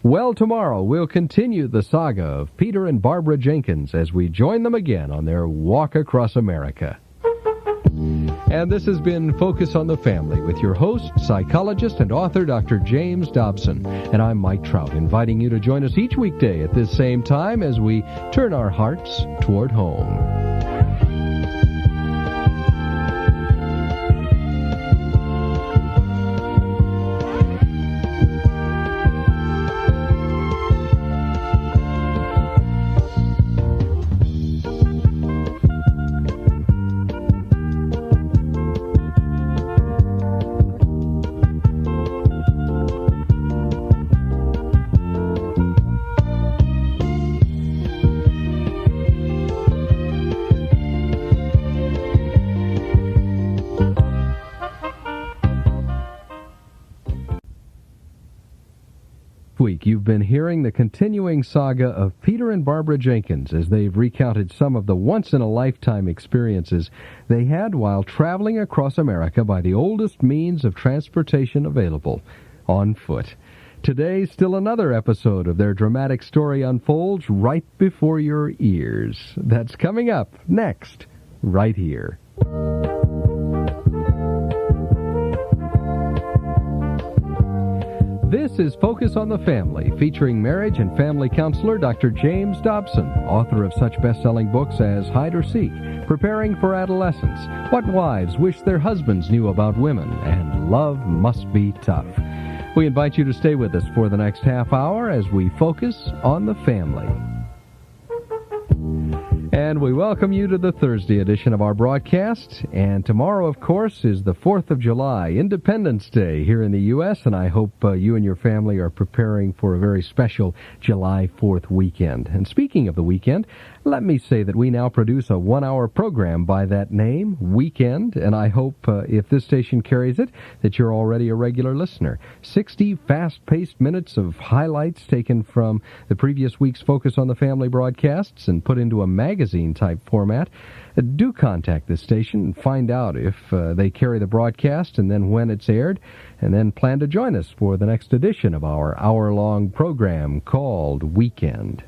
A: Well, tomorrow we'll continue the saga of Peter and Barbara Jenkins as we join them again on their walk across America. And this has been Focus on the Family with your host, psychologist, and author Dr. James Dobson. And I'm Mike Trout, inviting you to join us each weekday at this same time as we turn our hearts toward home. you've been hearing the continuing saga of Peter and Barbara Jenkins as they've recounted some of the once-in-a-lifetime experiences they had while traveling across America by the oldest means of transportation available, on foot. Today, still another episode of their dramatic story unfolds right before your ears. That's coming up next, right here. This is Focus on the Family, featuring marriage and family counselor Dr. James Dobson, author of such best-selling books as Hide or Seek, Preparing for Adolescence, What Wives Wish Their Husbands Knew About Women, and Love Must Be Tough. We invite you to stay with us for the next half hour as we focus on the family. And we welcome you to the Thursday edition of our broadcast. And tomorrow, of course, is the 4th of July, Independence Day here in the U.S., and I hope you and your family are preparing for a very special July 4th weekend. And speaking of the weekend, let me say that we now produce a one-hour program by that name, Weekend, and I hope if this station carries it, that you're already a regular listener. 60 fast-paced minutes of highlights taken from the previous week's Focus on the Family broadcasts and put into a magazine-type format. Do contact this station and find out if they carry the broadcast and then when it's aired, and then plan to join us for the next edition of our hour-long program called Weekend.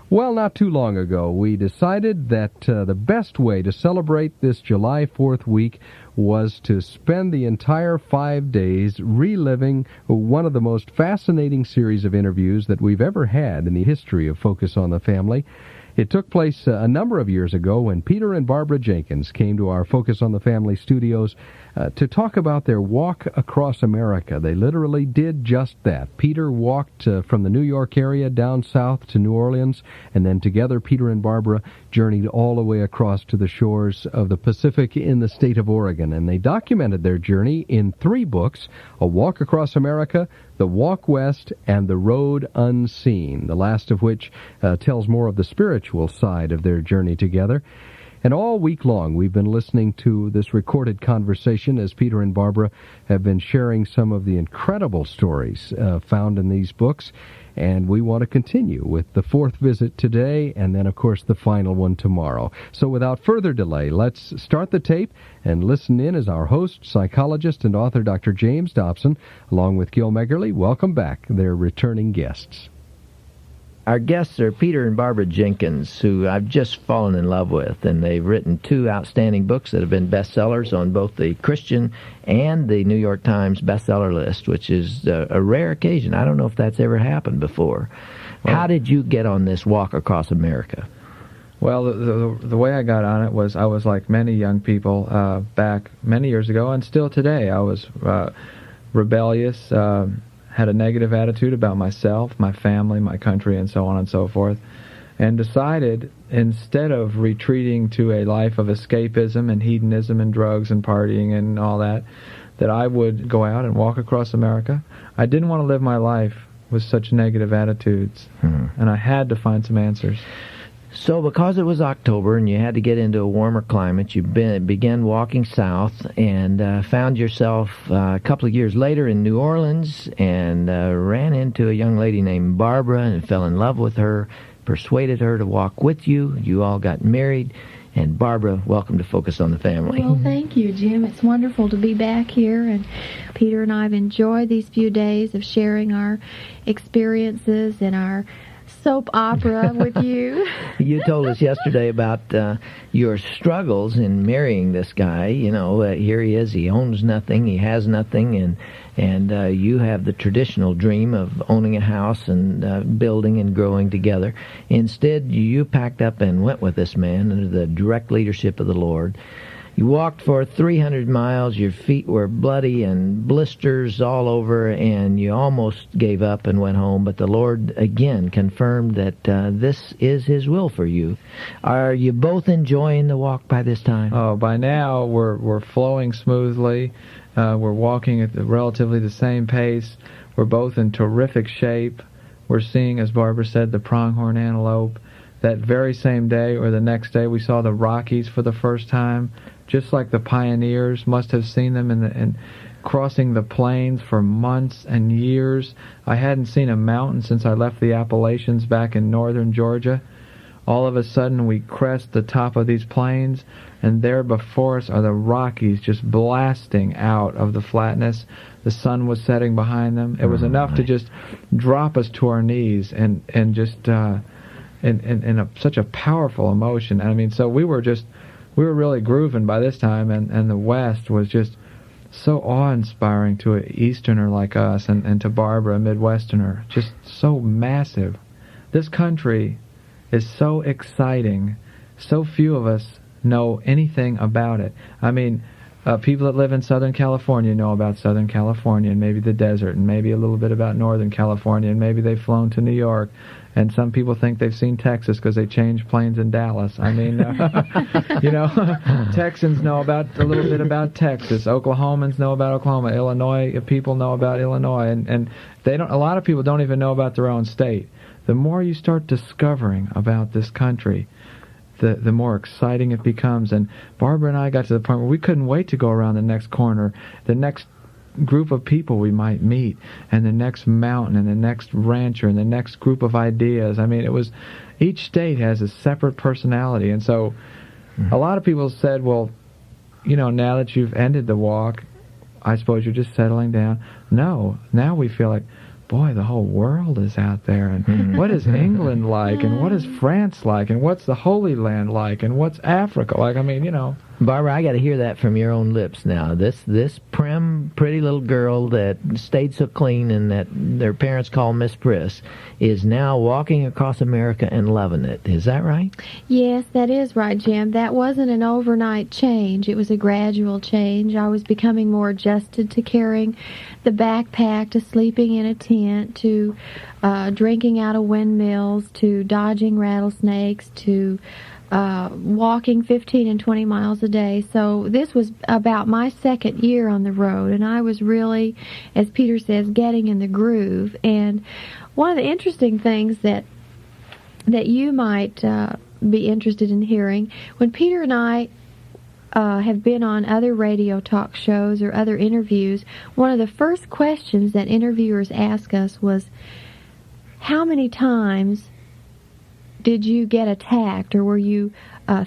A: Well, not too long ago, we decided that the best way to celebrate this July 4th week was to spend the entire 5 days reliving one of the most fascinating series of interviews that we've ever had in the history of Focus on the Family. It took place a number of years ago when Peter and Barbara Jenkins came to our Focus on the Family studios to talk about their walk across America. They literally did just that. Peter walked from the New York area down south to New Orleans, and then together Peter and Barbara journeyed all the way across to the shores of the Pacific in the state of Oregon. And they documented their journey in 3 books, A Walk Across America, The Walk West, and The Road Unseen, the last of which tells more of the spiritual side of their journey together. And all week long, we've been listening to this recorded conversation as Peter and Barbara have been sharing some of the incredible stories found in these books. And we want to continue with the 4th visit today, and then, of course, the final one tomorrow. So without further delay, let's start the tape and listen in as our host, psychologist, and author, Dr. James Dobson, along with Gil Meggerly, welcome back their returning guests.
B: Our guests are Peter and Barbara Jenkins, who I've just fallen in love with, and they've written 2 outstanding books that have been bestsellers on both the Christian and the New York Times bestseller list, which is a rare occasion. I don't know if that's ever happened before. Well, how did you get on this walk across America?
C: Well, the way I got on it was I was like many young people back many years ago, and still today. I was rebellious, had a negative attitude about myself, my family, my country, and so on and so forth, and decided, instead of retreating to a life of escapism and hedonism and drugs and partying and all that, that I would go out and walk across America. I didn't want to live my life with such negative attitudes, and I had to find some answers.
B: So because it was October and you had to get into a warmer climate, you began walking south and found yourself a couple of years later in New Orleans and ran into a young lady named Barbara and fell in love with her, persuaded her to walk with you. You all got married. And Barbara, welcome to Focus on the Family.
E: Well, thank you, Jim. It's wonderful to be back here, and Peter and I have enjoyed these few days of sharing our experiences and our soap opera with you.
B: You told us yesterday about your struggles in marrying this guy. You know, here he is, he owns nothing, he has nothing, and you have the traditional dream of owning a house and building and growing together. Instead, you packed up and went with this man under the direct leadership of the Lord. You walked for 300 miles, your feet were bloody and blisters all over, and you almost gave up and went home, but the Lord again confirmed that this is His will for you. Are you both enjoying the walk by this time?
C: Oh, by now we're flowing smoothly. We're walking at relatively the same pace. We're both in terrific shape. We're seeing, as Barbara said, the pronghorn antelope. That very same day or the next day, we saw the Rockies for the first time, just like the pioneers must have seen them. And crossing the plains for months and years. I hadn't seen a mountain since I left the Appalachians back in northern Georgia. All of a sudden, we crest the top of these plains, and there before us are the Rockies just blasting out of the flatness. The sun was setting behind them. It was enough to just drop us to our knees and just in such a powerful emotion. I mean, so we were really grooving by this time, and the West was just so awe-inspiring to an Easterner like us, and to Barbara, a Midwesterner, just so massive. This country is so exciting. So few of us know anything about it. I mean, people that live in Southern California know about Southern California and maybe the desert and maybe a little bit about Northern California, and maybe they've flown to New York. And some people think they've seen Texas because they changed planes in Dallas. I mean, Texans know a little bit about Texas. Oklahomans know about Oklahoma. Illinois people know about Illinois, and they don't. A lot of people don't even know about their own state. The more you start discovering about this country, the more exciting it becomes. And Barbara and I got to the point where we couldn't wait to go around the next corner, the next group of people we might meet, and the next mountain, and the next rancher, and the next group of ideas. I mean, each state has a separate personality. And so a lot of people said, well, now that you've ended the walk, I suppose you're just settling down. No, now we feel like, boy, the whole world is out there, and what is England like, and what is France like, and what's the Holy Land like, and what's Africa like? I mean,
B: Barbara, I got to hear that from your own lips now. This prim, pretty little girl that stayed so clean and that their parents call Miss Priss is now walking across America and loving it. Is that right?
E: Yes, that is right, Jim. That wasn't an overnight change. It was a gradual change. I was becoming more adjusted to carrying the backpack, to sleeping in a tent, to drinking out of windmills, to dodging rattlesnakes, to walking 15 and 20 miles a day. So this was about my second year on the road, and I was really, as Peter says, getting in the groove. And one of the interesting things that you might be interested in hearing, when Peter and I have been on other radio talk shows or other interviews, one of the first questions that interviewers ask us was, how many times did you get attacked, or were you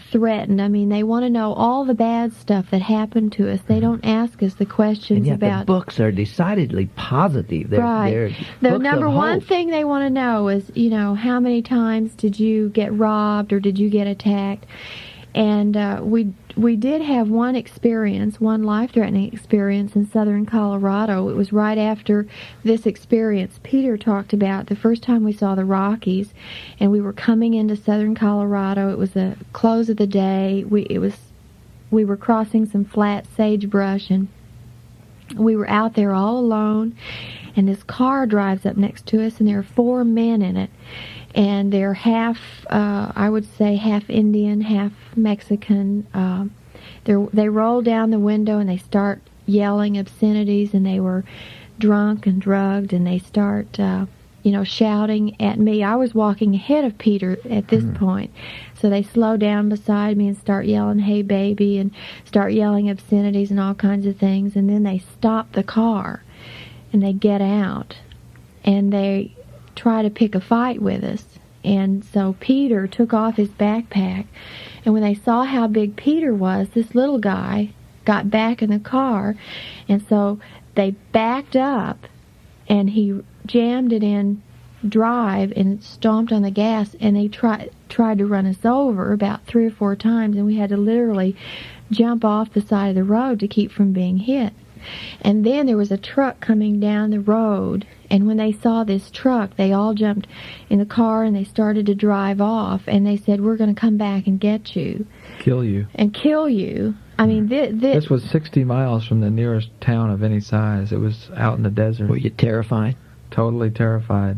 E: threatened? I mean, they want to know all the bad stuff that happened to us. They don't ask us the questions
B: and yet
E: about...
B: the books are decidedly positive. They're
E: the number one thing they want to know is, how many times did you get robbed or did you get attacked? And we did have one life-threatening experience in southern Colorado. It was right after this experience Peter talked about, the first time we saw the Rockies, and we were coming into southern Colorado. It was the close of the day. We were crossing some flat sagebrush, and we were out there all alone, and this car drives up next to us, and there are 4 men in it. And they're half, I would say, half Indian, half Mexican. They roll down the window and they start yelling obscenities, and they were drunk and drugged, and they start, shouting at me. I was walking ahead of Peter at this point. So they slow down beside me and start yelling, "Hey, baby," and start yelling obscenities and all kinds of things. And then they stop the car and they get out and they try to pick a fight with us. And so Peter took off his backpack, and when they saw how big Peter was, this little guy got back in the car, and so they backed up, and he jammed it in drive and stomped on the gas, and they tried to run us over about 3 or 4 times, and we had to literally jump off the side of the road to keep from being hit. And then there was a truck coming down the road, and when they saw this truck, they all jumped in the car and they started to drive off, and they said, "We're going to come back and get you.
C: Kill you."
E: And kill you. I mean,
C: this was 60 miles from the nearest town of any size. It was out in the desert.
B: Were you terrified?
C: Totally terrified.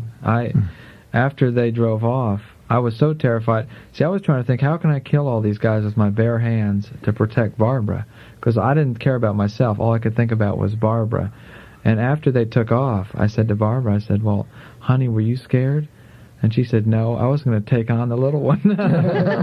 C: After they drove off, I was so terrified. See, I was trying to think, how can I kill all these guys with my bare hands to protect Barbara? Because I didn't care about myself. All I could think about was Barbara. And after they took off, I said to Barbara, I said, "Well, honey, were you scared?" And she said, no, I was going to take on the little one. I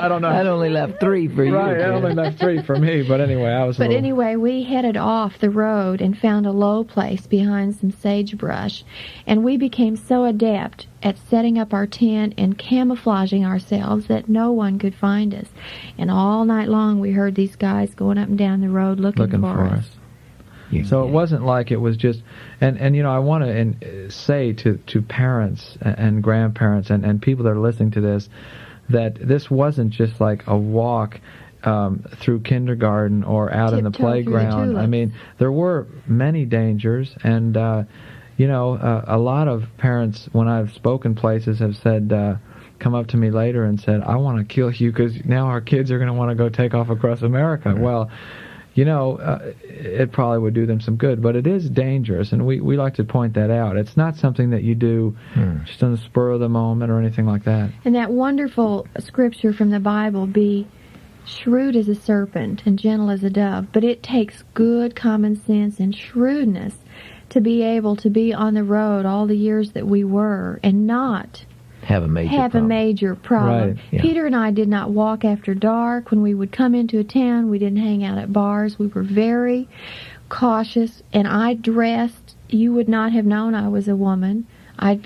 C: don't know.
B: That only left 3 for you.
C: Right, that only left 3 for me. But anyway,
E: Anyway, we headed off the road and found a low place behind some sagebrush. And we became so adept at setting up our tent and camouflaging ourselves that no one could find us. And all night long we heard these guys going up and down the road looking for us.
C: So it wasn't like it was just, and I want to say to parents and grandparents and people that are listening to this, that this wasn't just like a walk through kindergarten or out in the playground. I mean, there were many dangers, and a lot of parents, when I've spoken places, have said, come up to me later and said, I want to kill you because now our kids are going to want to go take off across America. Mm-hmm. Well, it probably would do them some good, but it is dangerous, and we like to point that out. It's not something that you do just on the spur of the moment or anything like that.
E: And that wonderful scripture from the Bible, be shrewd as a serpent and gentle as a dove, but it takes good common sense and shrewdness to be able to be on the road all the years that we were and not
B: have a major problem.
E: Right. Yeah. Peter and I did not walk after dark. When we would come into a town, we didn't hang out at bars. We were very cautious, and I dressed. You would not have known I was a woman. I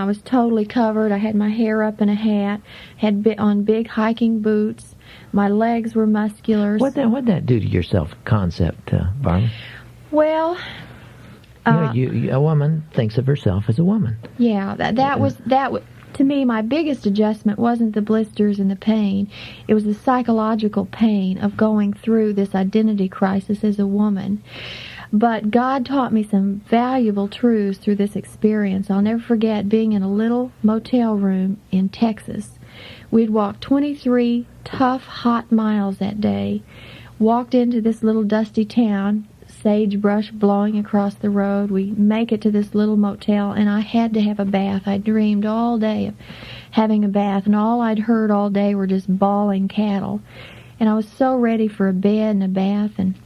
E: was totally covered. I had my hair up in a hat, had on big hiking boots. My legs were muscular.
B: What'd that do to your self-concept, Barbara?
E: Well,
B: a woman thinks of herself as a woman.
E: Yeah, that was. To me, my biggest adjustment wasn't the blisters and the pain. It was the psychological pain of going through this identity crisis as a woman. But God taught me some valuable truths through this experience. I'll never forget being in a little motel room in Texas. We'd walked 23 tough, hot miles that day, walked into this little dusty town, sagebrush blowing across the road. We make it to this little motel, and I had to have a bath. I dreamed all day of having a bath, and all I'd heard all day were just bawling cattle. And I was so ready for a bed and a bath, and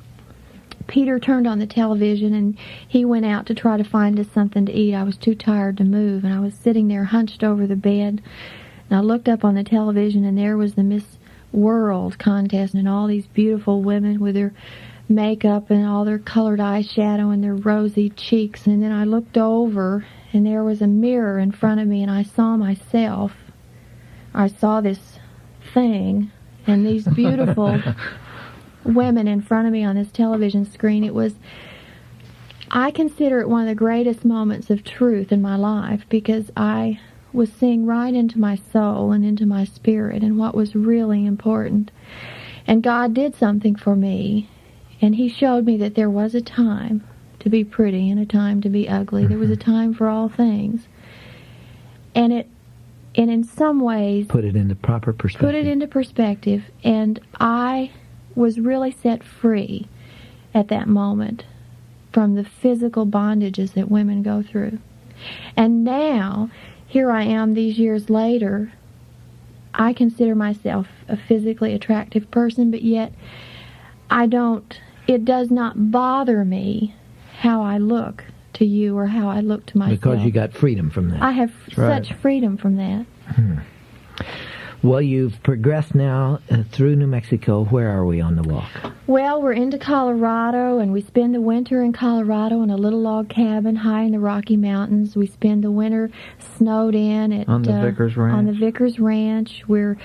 E: Peter turned on the television, and he went out to try to find us something to eat. I was too tired to move, and I was sitting there hunched over the bed, and I looked up on the television, and there was the Miss World contest, and all these beautiful women with their makeup and all their colored eyeshadow and their rosy cheeks. And then I looked over, and there was a mirror in front of me, and I saw myself. I saw this thing and these beautiful women in front of me on this television screen. I consider it one of the greatest moments of truth in my life, because I was seeing right into my soul and into my spirit and what was really important. And God did something for me. And He showed me that there was a time to be pretty and a time to be ugly. There was a time for all things. And in some ways,
B: put it into proper perspective.
E: And I was really set free at that moment from the physical bondages that women go through. And now, here I am these years later. I consider myself a physically attractive person, but yet it does not bother me how I look to you or how I look to myself.
B: Because you got freedom from that.
E: I have such freedom from that.
B: Well, you've progressed now through New Mexico. Where are we on the walk?
E: Well, we're into Colorado, and we spend the winter in Colorado in a little log cabin high in the Rocky Mountains. We spend the winter snowed in
C: on the Vickers Ranch.
E: On the Vickers Ranch. We're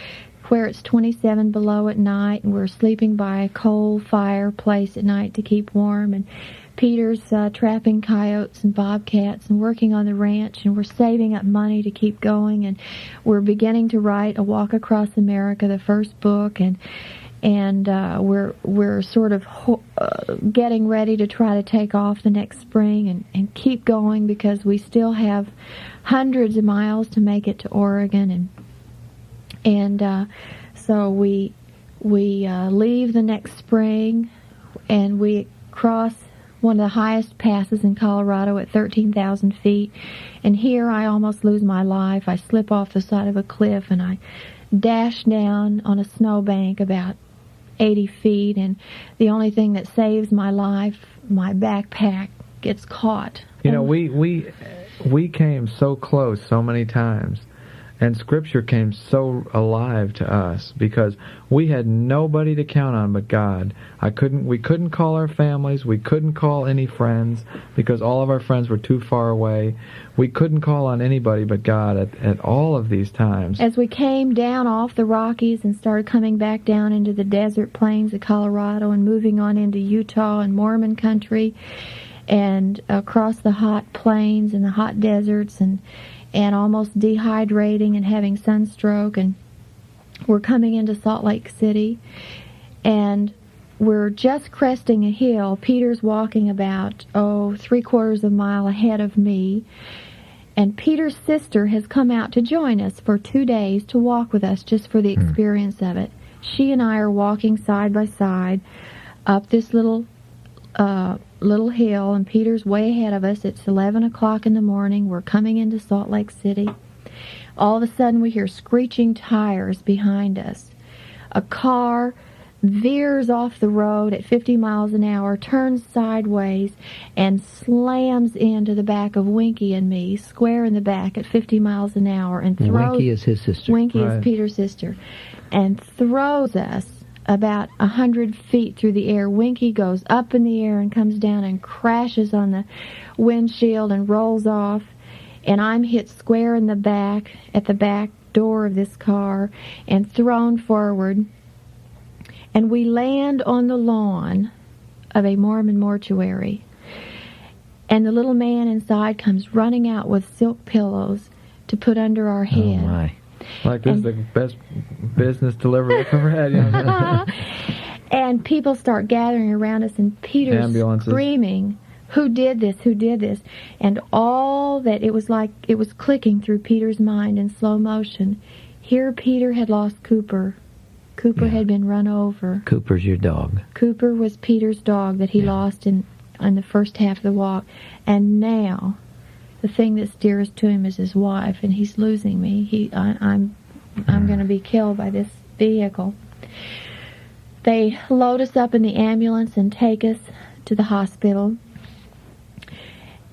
E: where it's 27 below at night, and we're sleeping by a coal fireplace at night to keep warm. And Peter's trapping coyotes and bobcats and working on the ranch, and we're saving up money to keep going, and we're beginning to write A Walk Across America, the first book, and we're sort of getting ready to try to take off the next spring and keep going, because we still have hundreds of miles to make it to Oregon, and so we leave the next spring, and we cross one of the highest passes in Colorado at 13,000 feet. And here I almost lose my life. I slip off the side of a cliff, and I dash down on a snowbank about 80 feet. And the only thing that saves my life, my backpack, gets caught.
C: You know, we we came so close so many times, and Scripture came so alive to us because we had nobody to count on but God. We couldn't call our families. We couldn't call any friends because all of our friends were too far away. We couldn't call on anybody but God at all of these times.
E: As we came down off the Rockies and started coming back down into the desert plains of Colorado and moving on into Utah and Mormon country and across the hot plains and the hot deserts and almost dehydrating and having sunstroke, and we're coming into Salt Lake City, and we're just cresting a hill. Peter's walking about, 3/4 of a mile ahead of me, and Peter's sister has come out to join us for 2 days to walk with us just for the experience of it. She and I are walking side by side up this little hill, and Peter's way ahead of us. It's 11 o'clock in the morning. We're coming into Salt Lake City. All of a sudden we hear screeching tires behind us. A car veers off the road at 50 miles an hour, turns sideways, and slams into the back of Winky and me, square in the back at 50 miles an hour, and throws...
B: Winky is his sister.
E: Winky is Peter's sister. And throws us about 100 feet through the air. Winky goes up in the air and comes down and crashes on the windshield and rolls off. And I'm hit square in the back at the back door of this car and thrown forward. And we land on the lawn of a Mormon mortuary. And the little man inside comes running out with silk pillows to put under our head.
B: Oh, my.
C: Like, this is the best business delivery I've ever had. You know?
E: And people start gathering around us, and Peter's
C: ambulances
E: screaming, "Who did this? Who did this?" And all that, it was like it was clicking through Peter's mind in slow motion. Here Peter had lost Cooper. Cooper had been run over.
B: Cooper's your dog.
E: Cooper was Peter's dog that he lost in the first half of the walk. And now the thing that's dearest to him is his wife, and he's losing me. I'm going to be killed by this vehicle. They load us up in the ambulance and take us to the hospital.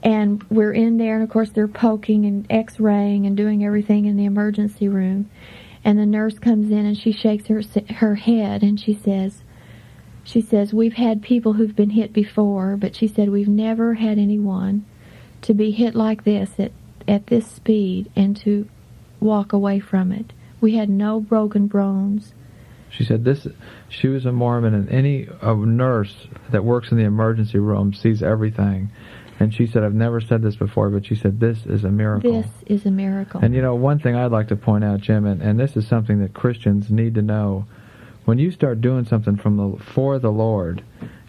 E: And we're in there, and of course they're poking and x-raying and doing everything in the emergency room. And the nurse comes in and she shakes her head and she says, "We've had people who've been hit before, but," she said, "we've never had anyone to be hit like this at this speed and to walk away from it. We had no broken bones."
C: She said she was a Mormon, and a nurse that works in the emergency room sees everything. And she said, "I've never said this before," but she said, "This is a miracle."
E: This is a miracle.
C: And, one thing I'd like to point out, Jim, and this is something that Christians need to know, when you start doing something for the Lord,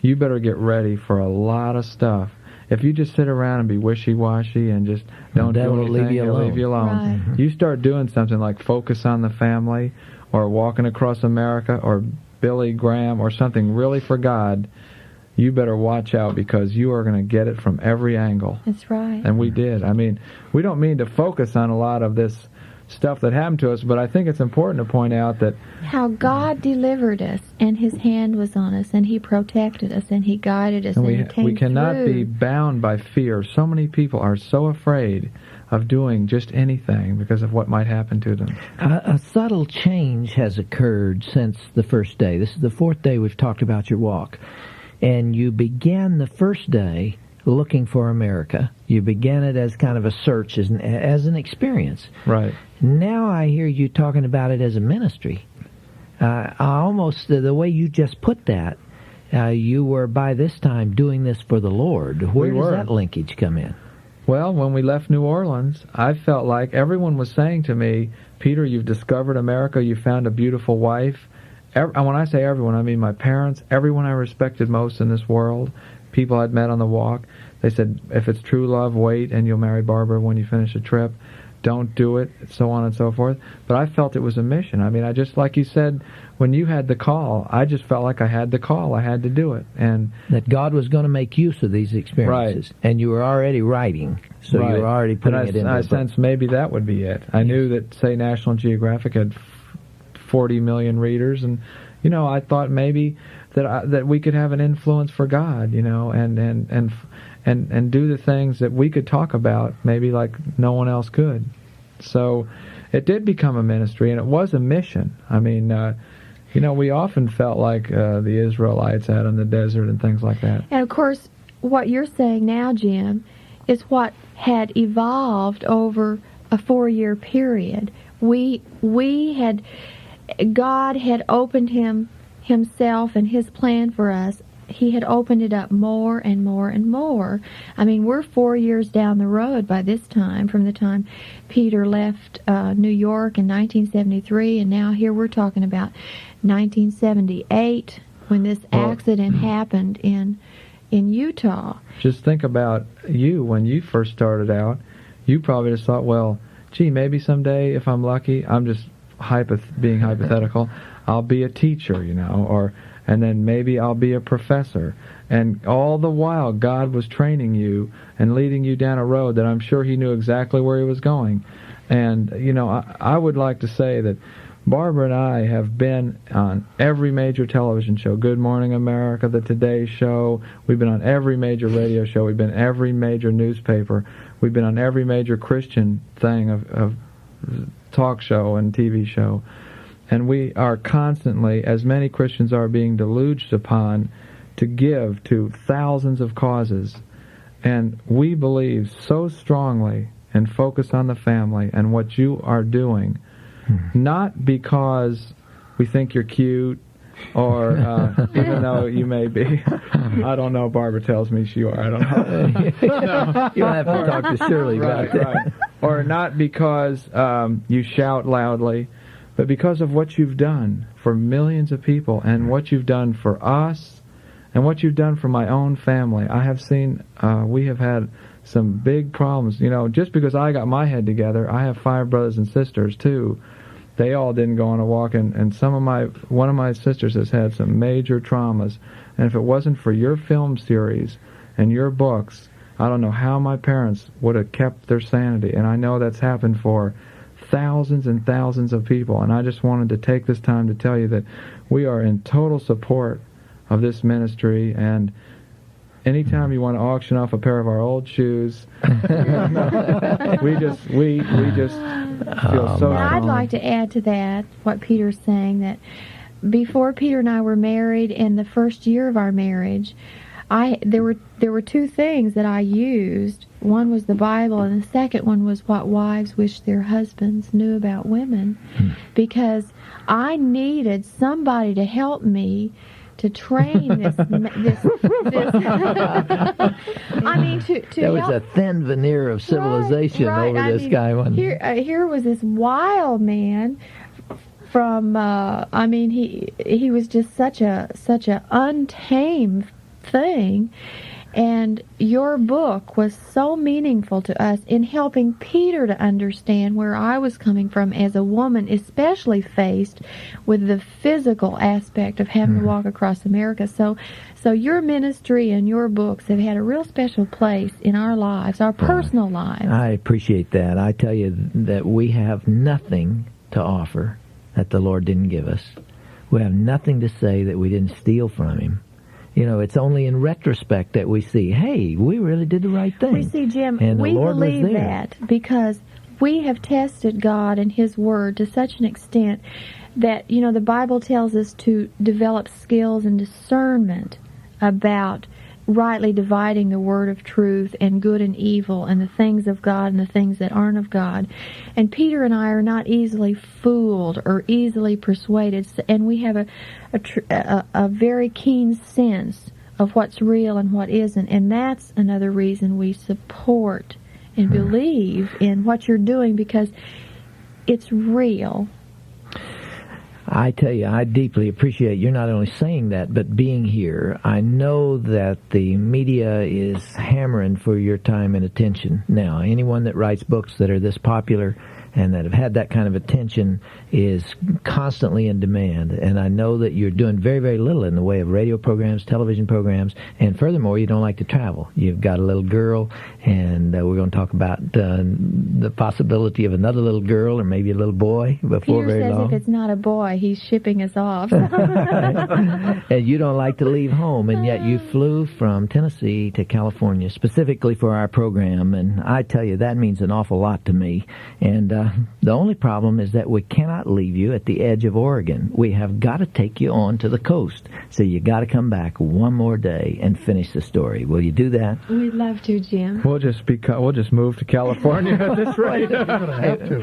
C: you better get ready for a lot of stuff. If you just sit around and be wishy-washy and just don't do anything, he'll leave you alone.
E: Right.
C: You start doing something like focus on the family or walking across America or Billy Graham or something really for God, you better watch out because you are going to get it from every angle.
E: That's right.
C: And we did. I mean, we don't mean to focus on a lot of this stuff that happened to us, but I think it's important to point out that
E: how God delivered us, and His hand was on us, and He protected us, and He guided us, and He came
C: we cannot
E: through.
C: be bound by fear. So many people are so afraid of doing just anything because of what might happen to them.
B: A subtle change has occurred since the first day. This is the fourth day we've talked about your walk. And you began the first day looking for America. You began it as kind of a search, as an experience.
C: Right.
B: Now I hear you talking about it as a ministry. Almost the way you just put that, you were by this time doing this for the Lord. Where does that linkage come in?
C: Well, when we left New Orleans, I felt like everyone was saying to me, "Peter, you've discovered America, you found a beautiful wife." And when I say everyone, I mean my parents, everyone I respected most in this world, people I'd met on the walk. They said, "If it's true love, wait, and you'll marry Barbara when you finish the trip. Don't do it," so on and so forth. But I felt it was a mission. I mean, I just, like you said, when you had the call, I just felt like I had the call. I had to do it. And
B: that God was going to make use of these experiences.
C: Right.
B: And you were already writing, so you were already putting it in.
C: I sensed maybe that would be it. I knew that, say, National Geographic had 40 million readers, and I thought maybe that we could have an influence for God, and do the things that we could talk about maybe like no one else could. So it did become a ministry, and it was a mission. I mean, we often felt like the Israelites out in the desert and things like that.
E: And of course, what you're saying now, Jim, is what had evolved over a 4-year period. God had opened himself and his plan for us. He had opened it up more and more and more. I mean, we're 4 years down the road by this time, from the time Peter left New York in 1973, and now here we're talking about 1978 when this accident happened in Utah.
C: Just think about you when you first started out. You probably just thought, well, gee, maybe someday if I'm lucky, I'm just being hypothetical, I'll be a teacher, and then maybe I'll be a professor. And all the while, God was training you and leading you down a road that I'm sure He knew exactly where He was going. And, I would like to say that Barbara and I have been on every major television show, Good Morning America, The Today Show. We've been on every major radio show. We've been on every major newspaper. We've been on every major Christian thing of talk show and TV show. And we are constantly, as many Christians are, being deluged upon to give to thousands of causes. And we believe so strongly and focus on the family and what you are doing, not because we think you're cute or even though you may be. I don't know. Barbara tells me you are. I don't know.
B: You'll have to talk to Shirley about that.
C: Right. Or not because you shout loudly, but because of what you've done for millions of people and what you've done for us and what you've done for my own family. I have seen, we have had some big problems. Just because I got my head together, I have 5 brothers and sisters too. They all didn't go on a walk, and one of my sisters has had some major traumas. And if it wasn't for your film series and your books, I don't know how my parents would have kept their sanity. And I know that's happened for thousands and thousands of people. And I just wanted to take this time to tell you that we are in total support of this ministry. And anytime you want to auction off a pair of our old shoes, we just feel so.
E: Now, I'd like to add to that what Peter's saying, that before Peter and I were married, in the first year of our marriage, there were 2 things that I used. One was the Bible, and the second one was what wives wish their husbands knew about women, because I needed somebody to help me to train this. I mean, to
B: there was
E: help.
B: a thin veneer of civilization
E: right.
B: over this guy.
E: Here was this wild man from. He was just such a untamed thing, and your book was so meaningful to us in helping Peter to understand where I was coming from as a woman, especially faced with the physical aspect of having to walk across America. So your ministry and your books have had a real special place in our lives, our personal lives.
B: I appreciate that. I tell you that we have nothing to offer that the Lord didn't give us. We have nothing to say that we didn't steal from Him. It's only in retrospect that we see, hey, we really did the right thing.
E: We see, Jim,
B: and
E: we believe that because we have tested God and His Word to such an extent that, the Bible tells us to develop skills and discernment about rightly dividing the word of truth and good and evil and the things of God and the things that aren't of God. And Peter and I are not easily fooled or easily persuaded, and we have a very keen sense of what's real and what isn't. And that's another reason we support and believe in what you're doing, because it's real.
B: I tell you, I deeply appreciate you're not only saying that, but being here. I know that the media is hammering for your time and attention now. Anyone that writes books that are this popular and that have had that kind of attention is constantly in demand. And I know that you're doing very, very little in the way of radio programs, television programs, and furthermore, you don't like to travel. You've got a little girl, and we're going to talk about the possibility of another little girl or maybe a little boy before
E: Peter
B: very
E: says
B: long.
E: if it's not a boy, he's shipping us off.
B: And you don't like to leave home, and yet you flew from Tennessee to California specifically for our program, and I tell you, that means an awful lot to me. And the only problem is that we cannot leave you at the edge of Oregon. We have got to take you on to the coast, so you got to come back one more day and finish the story. Will you do that?
E: We'd love to, Jim.
C: We'll just move to California at this rate.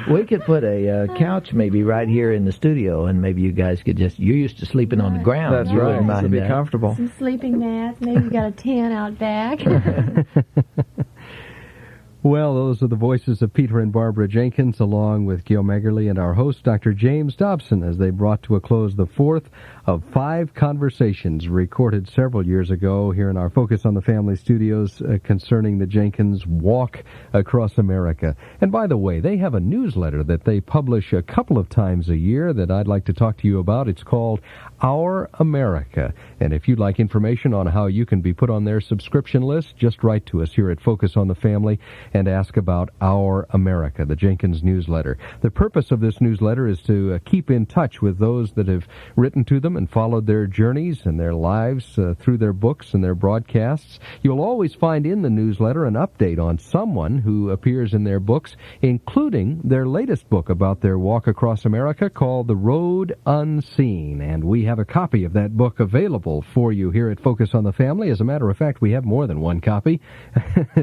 B: We could put a couch maybe right here in the studio, and maybe you guys could you're used to sleeping on the ground.
C: That's
B: You
C: right.
B: wouldn't
C: This
B: mind
C: would be
B: that.
C: comfortable.
E: Some sleeping mats. Maybe you got a tent out back.
A: Well, those are the voices of Peter and Barbara Jenkins, along with Gil Megerly and our host, Dr. James Dobson, as they brought to a close the fourth of 5 conversations recorded several years ago here in our Focus on the Family studios concerning the Jenkins walk across America. And by the way, they have a newsletter that they publish a couple of times a year that I'd like to talk to you about. It's called Our America. And if you'd like information on how you can be put on their subscription list, just write to us here at Focus on the Family and ask about Our America, the Jenkins newsletter. The purpose of this newsletter is to keep in touch with those that have written to them and followed their journeys and their lives through their books and their broadcasts. You'll always find in the newsletter an update on someone who appears in their books, including their latest book about their walk across America called The Road Unseen. And we have a copy of that book available for you here at Focus on the Family. As a matter of fact, we have more than one copy,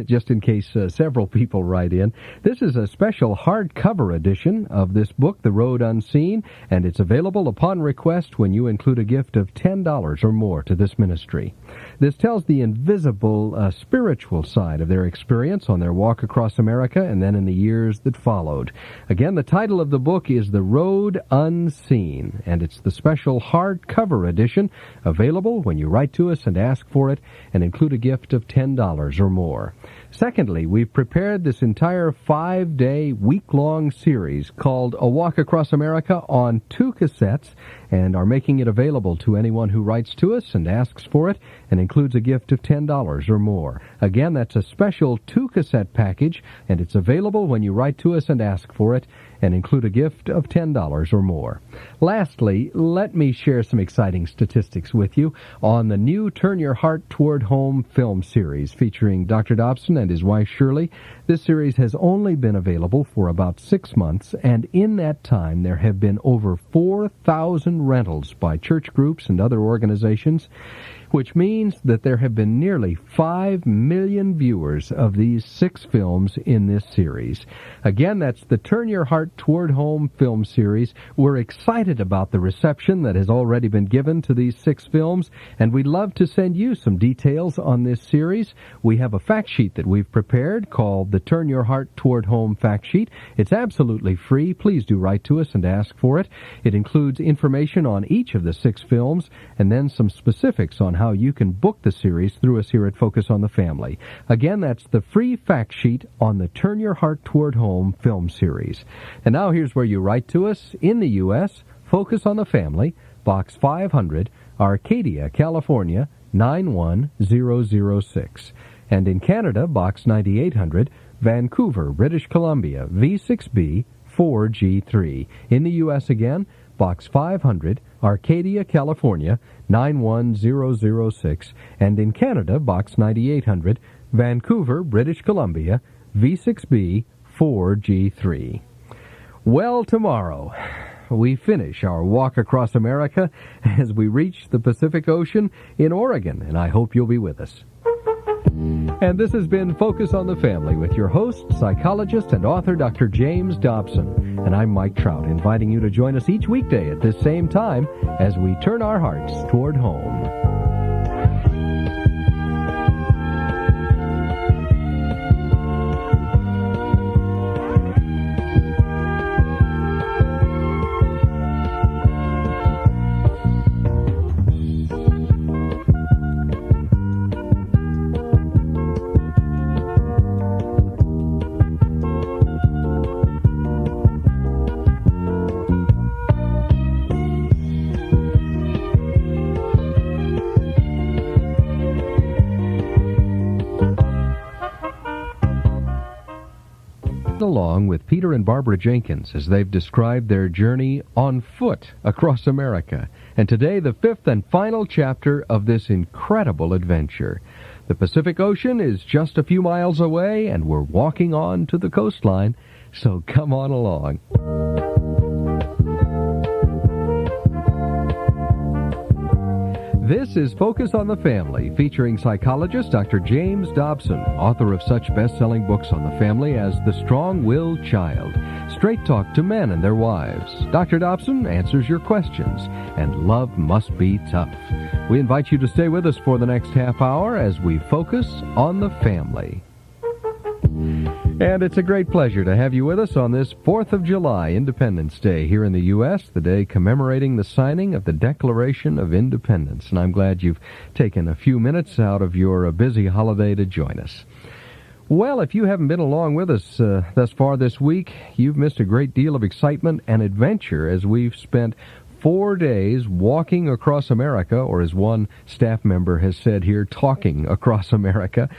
A: just in case several people write in. This is a special hardcover edition of this book, The Road Unseen, and it's available upon request when you include a gift of $10 or more to this ministry. This tells the invisible spiritual side of their experience on their walk across America and then in the years that followed. Again, the title of the book is The Road Unseen, and it's the special hardcover edition available when you write to us and ask for it and include a gift of $10 or more. Secondly, we've prepared this entire 5-day, week-long series called A Walk Across America on 2 cassettes and are making it available to anyone who writes to us and asks for it and includes a gift of $10 or more. Again, that's a special 2-cassette package, and it's available when you write to us and ask for it and include a gift of $10 or more. Lastly, let me share some exciting statistics with you on the new Turn Your Heart Toward Home film series featuring Dr. Dobson and his wife Shirley. This series has only been available for about 6 months, and in that time there have been over 4,000 rentals by church groups and other organizations, which means that there have been nearly 5 million viewers of these 6 films in this series. Again, that's the Turn Your Heart Toward Home film series. We're excited about the reception that has already been given to these 6 films, and we'd love to send you some details on this series. We have a fact sheet that we've prepared called the Turn Your Heart Toward Home fact sheet. It's absolutely free. Please do write to us and ask for it. It includes information on each of the 6 films and then some specifics on how you can book the series through us here at Focus on the Family. Again, that's the free fact sheet on the Turn Your Heart Toward Home film series. And now here's where you write to us. In the U.S., Focus on the Family, Box 500, Arcadia, California, 91006. And in Canada, Box 9800, Vancouver, British Columbia, V6B 4G3. In the U.S. again, Box 500, Arcadia, California, 91006, and in Canada, Box 9800, Vancouver, British Columbia, V6B 4G3. Well, tomorrow we finish our walk across America as we reach the Pacific Ocean in Oregon, and I hope you'll be with us. And this has been Focus on the Family with your host, psychologist, and author, Dr. James Dobson. And I'm Mike Trout, inviting you to join us each weekday at this same time as we turn our hearts toward home. along with Peter and Barbara Jenkins as they've described their journey on foot across America. And today, the fifth and final chapter of this incredible adventure. The Pacific Ocean is just a few miles away, and we're walking on to the coastline, so come on along. This is Focus on the Family, featuring psychologist Dr. James Dobson, author of such best-selling books on the family as The Strong-Willed Child, Straight Talk to Men and Their Wives. Dr. Dobson answers your questions, and Love Must Be Tough. We invite you to stay with us for the next half hour as we focus on the family. And it's a great pleasure to have you with us on this 4th of July, Independence Day here in the U.S., the day commemorating the signing of the Declaration of Independence. And I'm glad you've taken a few minutes out of your busy holiday to join us. Well, if you haven't been along with us thus far this week, you've missed a great deal of excitement and adventure as we've spent 4 days walking across America, or as one staff member has said here, talking across America.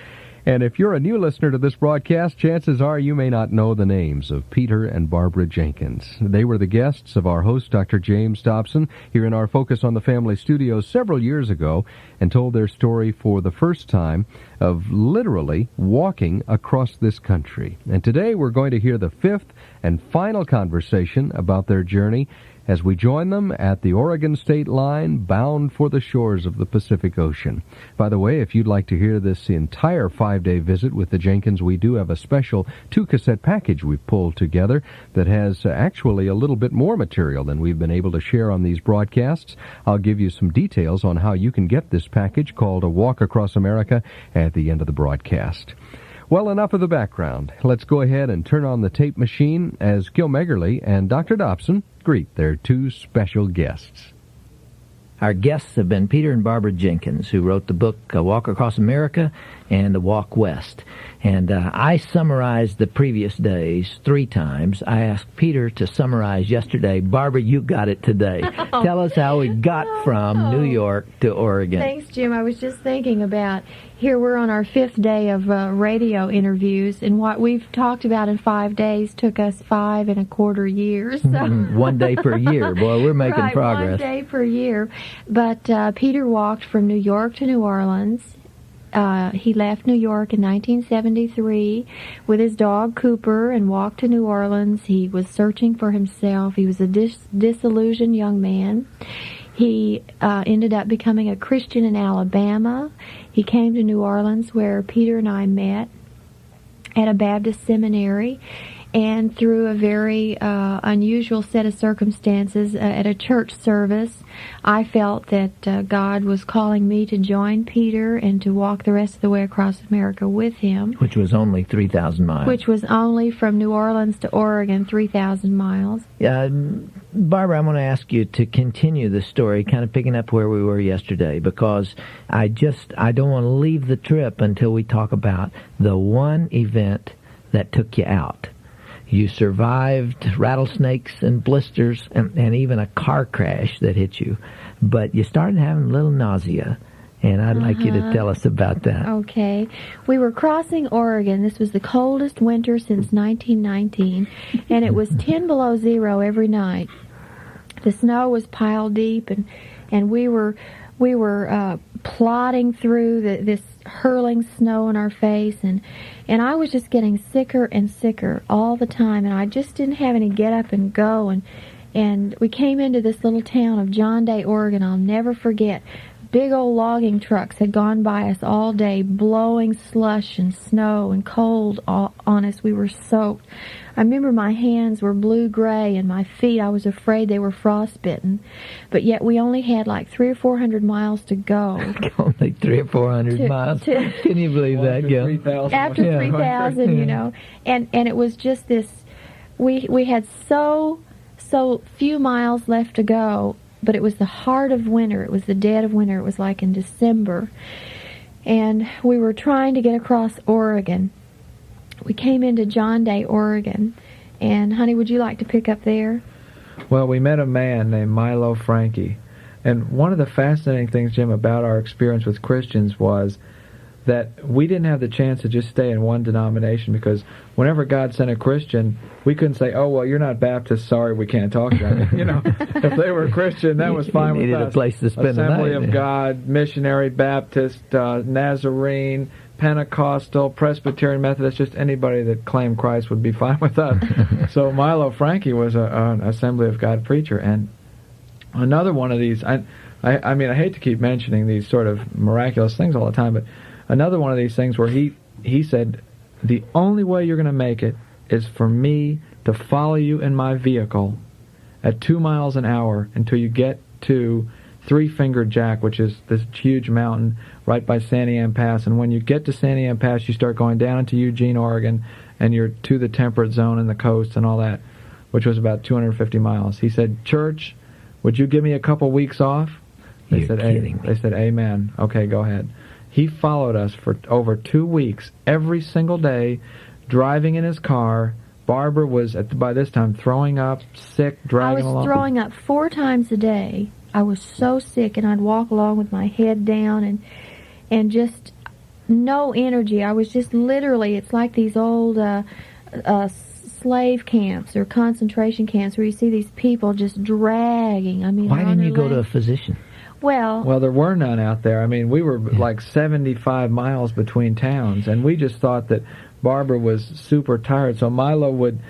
A: And if you're a new listener to this broadcast, chances are you may not know the names of Peter and Barbara Jenkins. They were the guests of our host, Dr. James Dobson, here in our Focus on the Family studios several years ago, and told their story for the first time of literally walking across this country. And today we're going to hear the fifth and final conversation about their journey as we join them at the Oregon state line, bound for the shores of the Pacific Ocean. By the way, if you'd like to hear this entire 5-day visit with the Jenkins, we do have a special 2-cassette package we've pulled together that has actually a little bit more material than we've been able to share on these broadcasts. I'll give you some details on how you can get this package called A Walk Across America at the end of the broadcast. Well, enough of the background. Let's go ahead and turn on the tape machine as Gil Meggerly and Dr. Dobson greet their two special guests.
B: Our guests have been Peter and Barbara Jenkins, who wrote the book A Walk Across America and A Walk West. And I summarized the previous days 3 times. I asked Peter to summarize yesterday. Barbara, you got it today. Tell us how we got from New York to Oregon.
E: Thanks, Jim. I was just thinking about, here we're on our 5th day of radio interviews, and what we've talked about in 5 days took us 5 1/4 years. So.
B: 1 day per year. Boy, we're making progress.
E: 1 day per year. But Peter walked from New York to New Orleans. He left New York in 1973 with his dog Cooper and walked to New Orleans. He was searching for himself. He was a disillusioned young man. He ended up becoming a Christian in Alabama. He came to New Orleans, where Peter and I met at a Baptist seminary. And through a very unusual set of circumstances at a church service, I felt that God was calling me to join Peter and to walk the rest of the way across America with him.
B: Which was only 3,000 miles.
E: Which was only from New Orleans to Oregon, 3,000 miles.
B: Barbara, I'm going to ask you to continue the story, kind of picking up where we were yesterday, because I don't want to leave the trip until we talk about the one event that took you out. You survived rattlesnakes and blisters and even a car crash that hit you. But you started having a little nausea, and I'd like you to tell us about that.
E: Okay. We were crossing Oregon. This was the coldest winter since 1919, and it was 10 below zero every night. The snow was piled deep, and we were plodding through this hurling snow in our face, and I was just getting sicker and sicker all the time, and I just didn't have any get up and go, and we came into this little town of John Day, Oregon. I'll never forget. Big old logging trucks had gone by us all day, blowing slush and snow and cold on us. We were soaked. I remember my hands were blue-gray, and my feet, I was afraid they were frostbitten. But yet we only had like 300 or 400 miles to go.
B: Only 300 or 400 miles? Can you believe that, Gil?
E: After 3,000, you know. And it was just this, we had so few miles left to go, but it was the heart of winter. It was the dead of winter. It was like in December. And we were trying to get across Oregon. We came into John Day, Oregon. And, honey, would you like to pick up there?
C: Well, we met a man named Milo Frankie. And one of the fascinating things, Jim, about our experience with Christians was that we didn't have the chance to just stay in one denomination, because whenever God sent a Christian, we couldn't say, "Oh, well, you're not Baptist, sorry, we can't talk to you." You know, if they were Christian, that was fine with us.
B: You needed a place to spend the night.
C: Assembly of God, Missionary, Baptist, Nazarene, Pentecostal, Presbyterian, Methodist, just anybody that claimed Christ would be fine with us. So Milo Frankie was an Assembly of God preacher. And another one of these, I mean, I hate to keep mentioning these sort of miraculous things all the time, but another one of these things where he said, the only way you're going to make it is for me to follow you in my vehicle at 2 miles an hour until you get to Three Finger Jack, which is this huge mountain right by Sandy Am Pass. And when you get to Sandy Am Pass, you start going down into Eugene, Oregon, and you're to the temperate zone and the coast and all that, which was about 250 miles. He said, "Church, would you give me a couple weeks off?" They said, "Amen." Okay, go ahead. He followed us for over 2 weeks, every single day, driving in his car. Barbara was, by this time, throwing up, sick, dragging along.
E: I was throwing up 4 times a day. I was so sick, and I'd walk along with my head down and just no energy. I was just literally, it's like these old slave camps or concentration camps where you see these people just dragging. I mean,
B: why didn't you go to a physician?
E: Well,
C: there were none out there. I mean, we were like 75 miles between towns, and we just thought that Barbara was super tired. So Milo would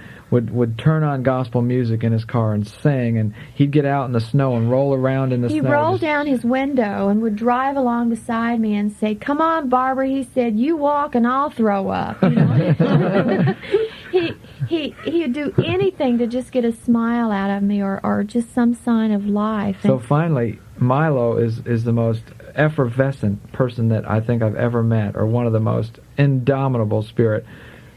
C: turn on gospel music in his car and sing, and he'd get out in the snow and roll around in the snow.
E: He rolled down his window and would drive along beside me and say, "Come on, Barbara," he said, "you walk and I'll throw up." You know? He'd do anything to just get a smile out of me or just some sign of life.
C: So finally, Milo is the most effervescent person that I think I've ever met, or one of the most indomitable spirit.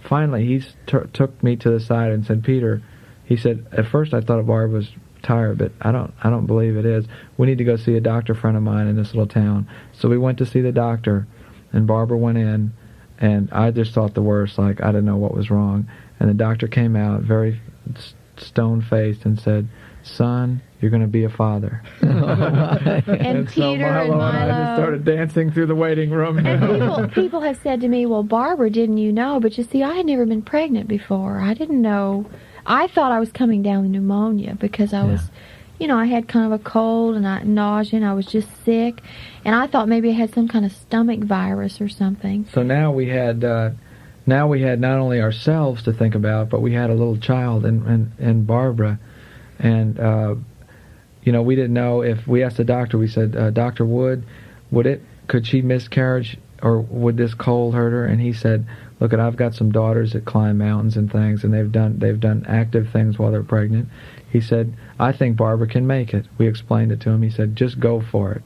C: Finally, he took me to the side and said, "Peter," he said, "at first I thought Barbara was tired, but I don't believe it is. We need to go see a doctor friend of mine in this little town." So we went to see the doctor, and Barbara went in, and I just thought the worst, like I didn't know what was wrong. And the doctor came out very stone-faced and said, "Son, you're going to be a father."
E: And
C: so
E: Peter
C: Milo and I just started dancing through the waiting room.
E: And people have said to me, "Well, Barbara, didn't you know?" But you see, I had never been pregnant before. I didn't know. I thought I was coming down with pneumonia because I was, you know, I had kind of a cold and nausea, and I was just sick. And I thought maybe I had some kind of stomach virus or something.
C: So now we had not only ourselves to think about, but we had a little child in Barbara. And, you know, we didn't know if we asked the doctor, we said, "Dr. Wood, could she miscarriage, or would this cold hurt her?" And he said, "Look, I've got some daughters that climb mountains and things, and they've done active things while they're pregnant." He said, "I think Barbara can make it." We explained it to him. He said, "Just go for it."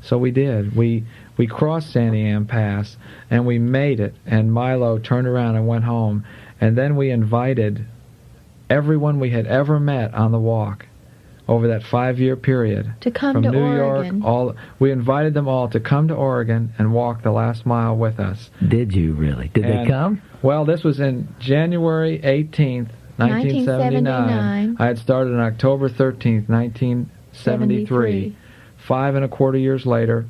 C: So we did. We crossed Sandy Am Pass, and we made it, and Milo turned around and went home. And then we invited everyone we had ever met on the walk over that 5-year period
E: to come
C: from
E: to
C: New
E: Oregon.
C: York. We invited them all to come to Oregon and walk the last mile with us.
B: Did you really? Did they come?
C: Well, this was in January 18th, 1979. I had started on October 13th, 1973. 5.25 years later,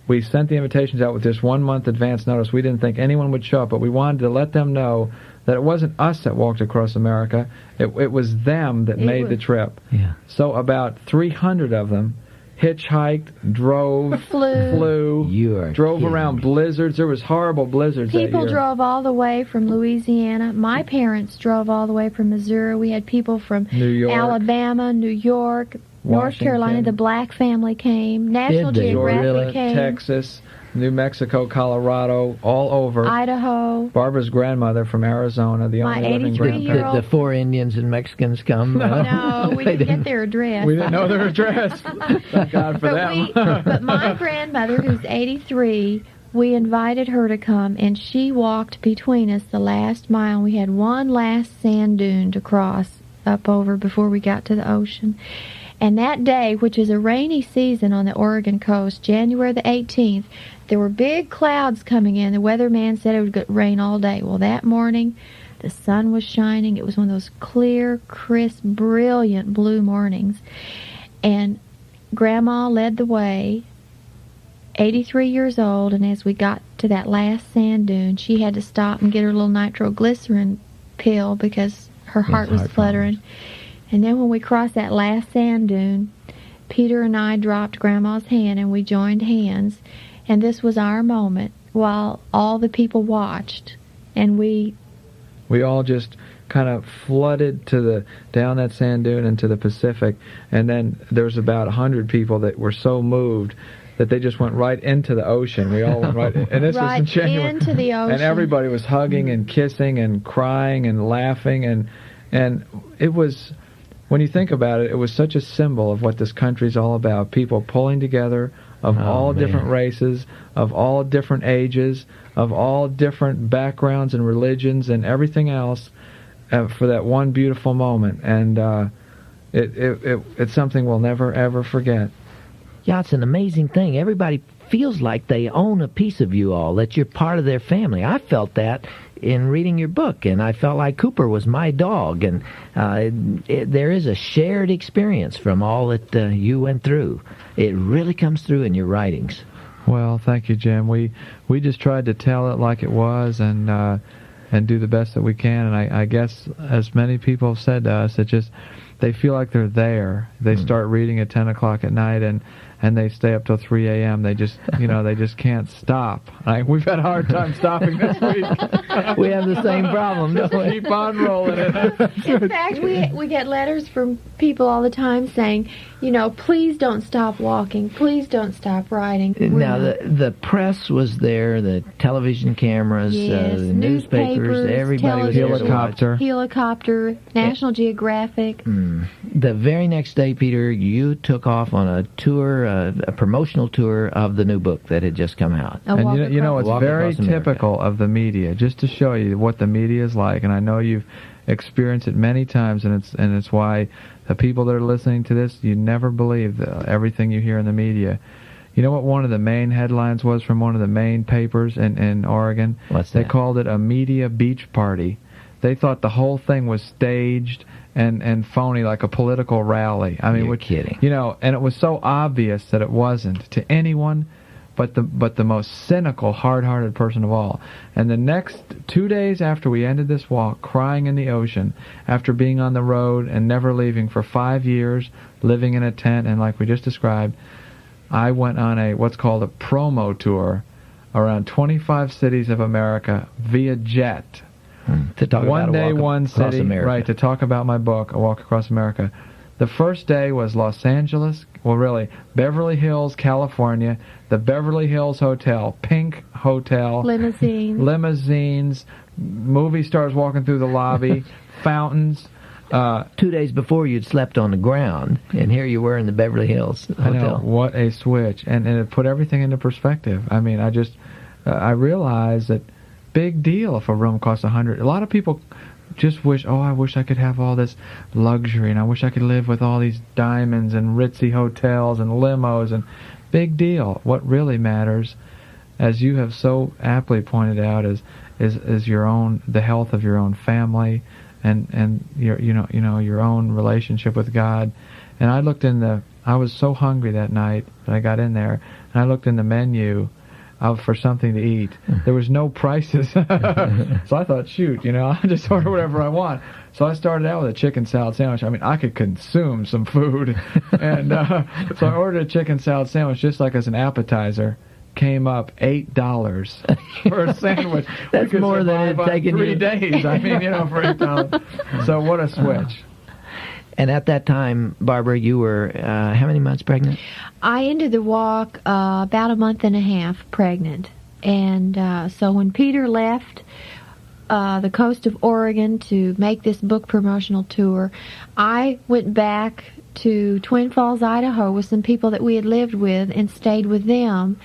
C: we sent the invitations out with just 1 month advance notice. We didn't think anyone would show up, but we wanted to let them know that it wasn't us that walked across America. It was them that made the trip.
B: Yeah.
C: So about 300 of them hitchhiked, drove, flew, drove around blizzards. There was horrible blizzards that year.
E: People drove all the way from Louisiana. My parents drove all the way from Missouri. We had people from
C: New York,
E: Alabama, New York, North Carolina. The Black family came. National Geographic came.
C: Texas, New Mexico, Colorado, all over.
E: Idaho.
C: Barbara's grandmother from Arizona, the only living grandmother.
B: Did the 4 Indians and Mexicans come?
E: No, we didn't get their address.
C: We didn't know their address. Thank God for them.
E: But my grandmother, who's 83, we invited her to come, and she walked between us the last mile. We had one last sand dune to cross up over before we got to the ocean. And that day, which is a rainy season on the Oregon coast, January the 18th, there were big clouds coming in. The weatherman said it would rain all day. Well, that morning, the sun was shining. It was one of those clear, crisp, brilliant blue mornings. And Grandma led the way, 83 years old, and as we got to that last sand dune, she had to stop and get her little nitroglycerin pill because her heart was fluttering. And then when we crossed that last sand dune, Peter and I dropped Grandma's hand and we joined hands. And this was our moment while all the people watched. And we
C: all just kind of flooded down that sand dune into the Pacific. And then there was about 100 people that were so moved that they just went right into the ocean. We all went right, and this
E: right
C: was genuine.
E: Into the ocean.
C: And everybody was hugging and kissing and crying and laughing, and it was, when you think about it, it was such a symbol of what this country's all about. People pulling together of all different races, of all different ages, of all different backgrounds and religions and everything else for that one beautiful moment. And it's something we'll never ever forget.
B: Yeah, it's an amazing thing. Everybody feels like they own a piece of you all, that you're part of their family. I felt that in reading your book, and I felt like Cooper was my dog, and there is a shared experience from all that you went through. It really comes through in your writings.
C: Well, thank you, Jim. We just tried to tell it like it was and do the best that we can, and I guess, as many people have said to us, it just, they feel like they're there. They start reading at 10 o'clock at night, and they stay up till 3 a.m. They just, they just can't stop. We've had a hard time stopping this week.
B: We have the same problem, don't we?
C: Keep on rolling it.
E: In fact, we get letters from people all the time saying, please don't stop walking, please don't stop writing.
B: Now, the press was there, the television cameras,
E: yes,
B: the newspapers, everybody was there.
E: Helicopter, National Geographic.
B: The very next day, Peter, you took off on a tour, a promotional tour of the new book that had just come out.
C: And it's very typical of the media, just to show you what the media is like, and I know you've experienced it many times, and it's why the people that are listening to this, you never believe everything you hear in the media. You know what one of the main headlines was from one of the main papers in Oregon?
B: What's that?
C: They called it a media beach party. They thought the whole thing was staged and phony, like a political rally.
B: You're kidding.
C: And it was so obvious that it wasn't to anyone but the most cynical, hard-hearted person of all. And the next 2 days after we ended this walk, crying in the ocean, after being on the road and never leaving for 5 years, living in a tent, and like we just described, I went on what's called a promo tour around 25 cities of America via jet.
B: To talk
C: one
B: about
C: day, one city,
B: America.
C: right, to talk about my book, A Walk Across America. The first day was Los Angeles, Beverly Hills, California, the Beverly Hills Hotel, Pink Hotel. Limousines, movie stars walking through the lobby, fountains.
B: 2 days before, you'd slept on the ground, and here you were in the Beverly Hills Hotel.
C: I know, what a switch. And it put everything into perspective. I realized that big deal if a room costs $100. A lot of people just wish, I wish I could have all this luxury, and I wish I could live with all these diamonds and ritzy hotels and limos, and big deal. What really matters, as you have so aptly pointed out, is the health of your own family and your own relationship with God. And I was so hungry that night that I got in there, and I looked in the menu for something to eat. There was no prices. So I thought, shoot, I'll just order whatever I want. So I started out with a chicken salad sandwich. I could consume some food. And so I ordered a chicken salad sandwich just like as an appetizer. Came up $8 for a sandwich.
B: That's more than it had taken
C: 3 days. For $8. So what a switch.
B: And at that time, Barbara, you were how many months pregnant?
E: I ended the walk about a month and a half pregnant. And so when Peter left the coast of Oregon to make this book promotional tour, I went back to Twin Falls, Idaho with some people that we had lived with and stayed with them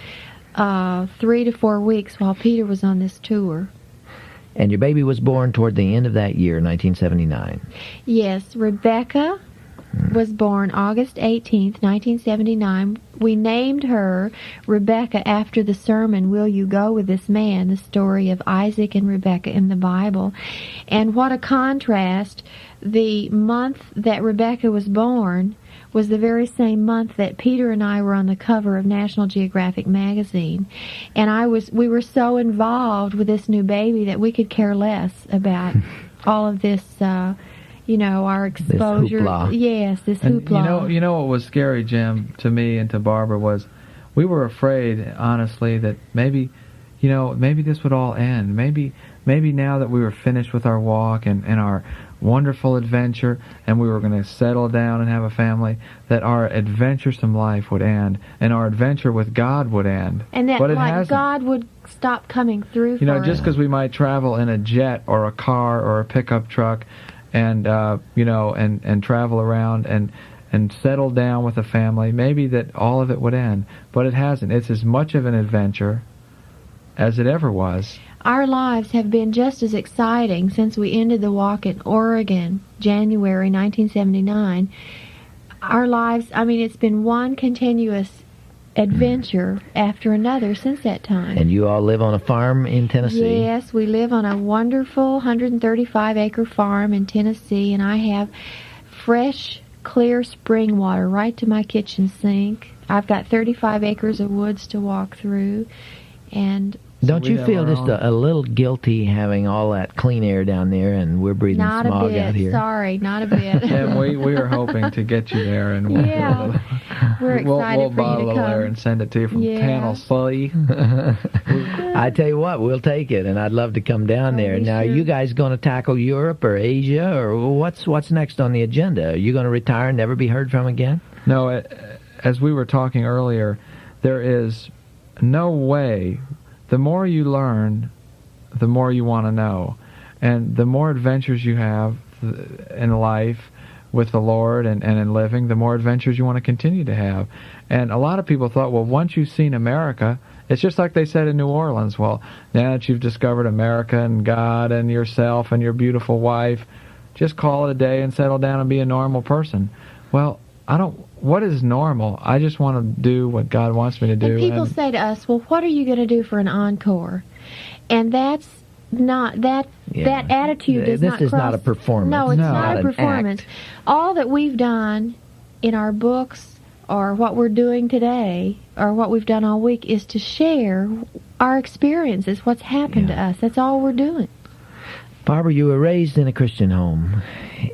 E: 3 to 4 weeks while Peter was on this tour.
B: And your baby was born toward the end of that year, 1979.
E: Yes, Rebecca was born August 18th, 1979. We named her Rebecca after the sermon, Will You Go With This Man?, the story of Isaac and Rebecca in the Bible. And what a contrast. The month that Rebecca was born was the very same month that Peter and I were on the cover of National Geographic magazine. And we were so involved with this new baby that we could care less about all of this, our exposure.
B: This hoopla.
E: Yes, this hoopla.
C: You know what was scary, Jim, to me and to Barbara was we were afraid, honestly, that maybe this would all end. Maybe now that we were finished with our walk and our wonderful adventure, and we were going to settle down and have a family, that our adventuresome life would end, and our adventure with God would end.
E: And that,
C: but
E: God would stop coming through for us.
C: Just because we might travel in a jet or a car or a pickup truck, and and travel around and settle down with a family, maybe that all of it would end. But it hasn't. It's as much of an adventure as it ever was.
E: Our lives have been just as exciting since we ended the walk in Oregon, January 1979. Our lives, it's been one continuous adventure after another since that time.
B: And you all live on a farm in Tennessee?
E: Yes, we live on a wonderful 135-acre farm in Tennessee, and I have fresh, clear spring water right to my kitchen sink. I've got 35 acres of woods to walk through, and
B: don't you feel just a little guilty having all that clean air down there, and we're breathing
E: not
B: smog
E: a bit.
B: out here?
E: Sorry, not a bit.
C: And we are hoping to get you there, and
E: we're excited
C: we'll
E: for you
C: bottle
E: to
C: a
E: come.
C: air and send it to you from Tennessee.
B: I tell you what, we'll take it, and I'd love to come down there. Now,
E: sure.
B: You guys going to tackle Europe or Asia, or what's next on the agenda? Are you going to retire and never be heard from again?
C: No, as we were talking earlier, there is no way. The more you learn, the more you want to know. And the more adventures you have in life with the Lord and in living, the more adventures you want to continue to have. And a lot of people thought, well, once you've seen America, it's just like they said in New Orleans, well, now that you've discovered America and God and yourself and your beautiful wife, just call it a day and settle down and be a normal person. Well, what is normal? I just want to do what God wants me to do.
E: And people say to us, well, what are you going to do for an encore? And that's not, that attitude does not cross.
B: This is not a performance.
E: No, it's not a performance.
B: Act.
E: All that we've done in our books or what we're doing today or what we've done all week is to share our experiences, what's happened to us. That's all we're doing.
B: Barbara, you were raised in a Christian home,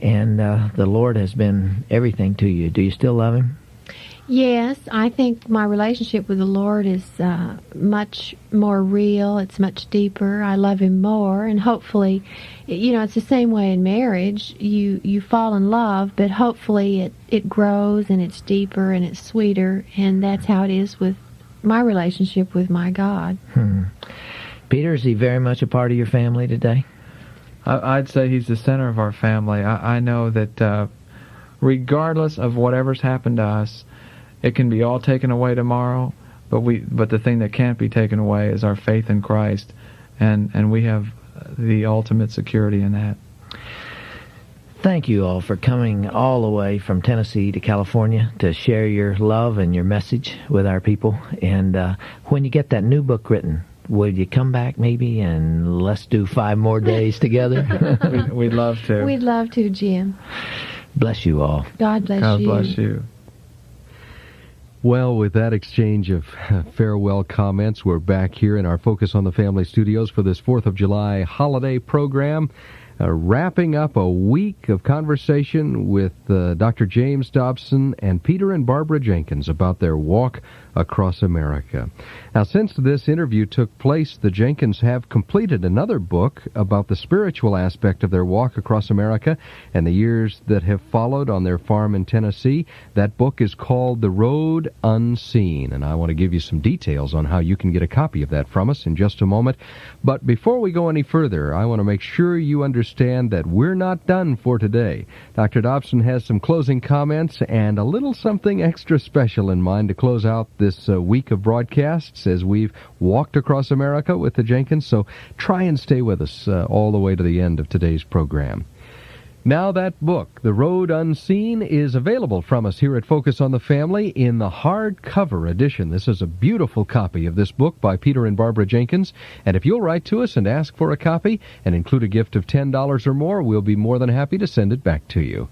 B: and the Lord has been everything to you. Do you still love Him?
E: Yes, I think my relationship with the Lord is much more real. It's much deeper. I love Him more, and hopefully, it's the same way in marriage. You fall in love, but hopefully it grows, and it's deeper, and it's sweeter, and that's how it is with my relationship with my God.
B: Peter, is he very much a part of your family today?
C: I'd say he's the center of our family. I know that regardless of whatever's happened to us, it can be all taken away tomorrow, but the thing that can't be taken away is our faith in Christ, and we have the ultimate security in that.
B: Thank you all for coming all the way from Tennessee to California to share your love and your message with our people. And when you get that new book written, will you come back maybe and let's do 5 more days together?
C: We'd love to.
E: We'd love to, Jim.
B: Bless you all.
E: God bless you.
C: God bless you.
A: Well, with that exchange of farewell comments, we're back here in our Focus on the Family studios for this 4th of July holiday program. Wrapping up a week of conversation with Dr. James Dobson and Peter and Barbara Jenkins about their walk across America. Now, since this interview took place, the Jenkins have completed another book about the spiritual aspect of their walk across America and the years that have followed on their farm in Tennessee. That book is called The Road Unseen, and I want to give you some details on how you can get a copy of that from us in just a moment. But before we go any further, I want to make sure you understand that we're not done for today. Dr. Dobson has some closing comments and a little something extra special in mind to close out this week of broadcasts as we've walked across America with the Jenkins, so try and stay with us all the way to the end of today's program. Now that book, The Road Unseen, is available from us here at Focus on the Family in the hardcover edition. This is a beautiful copy of this book by Peter and Barbara Jenkins, and if you'll write to us and ask for a copy and include a gift of $10 or more, we'll be more than happy to send it back to you.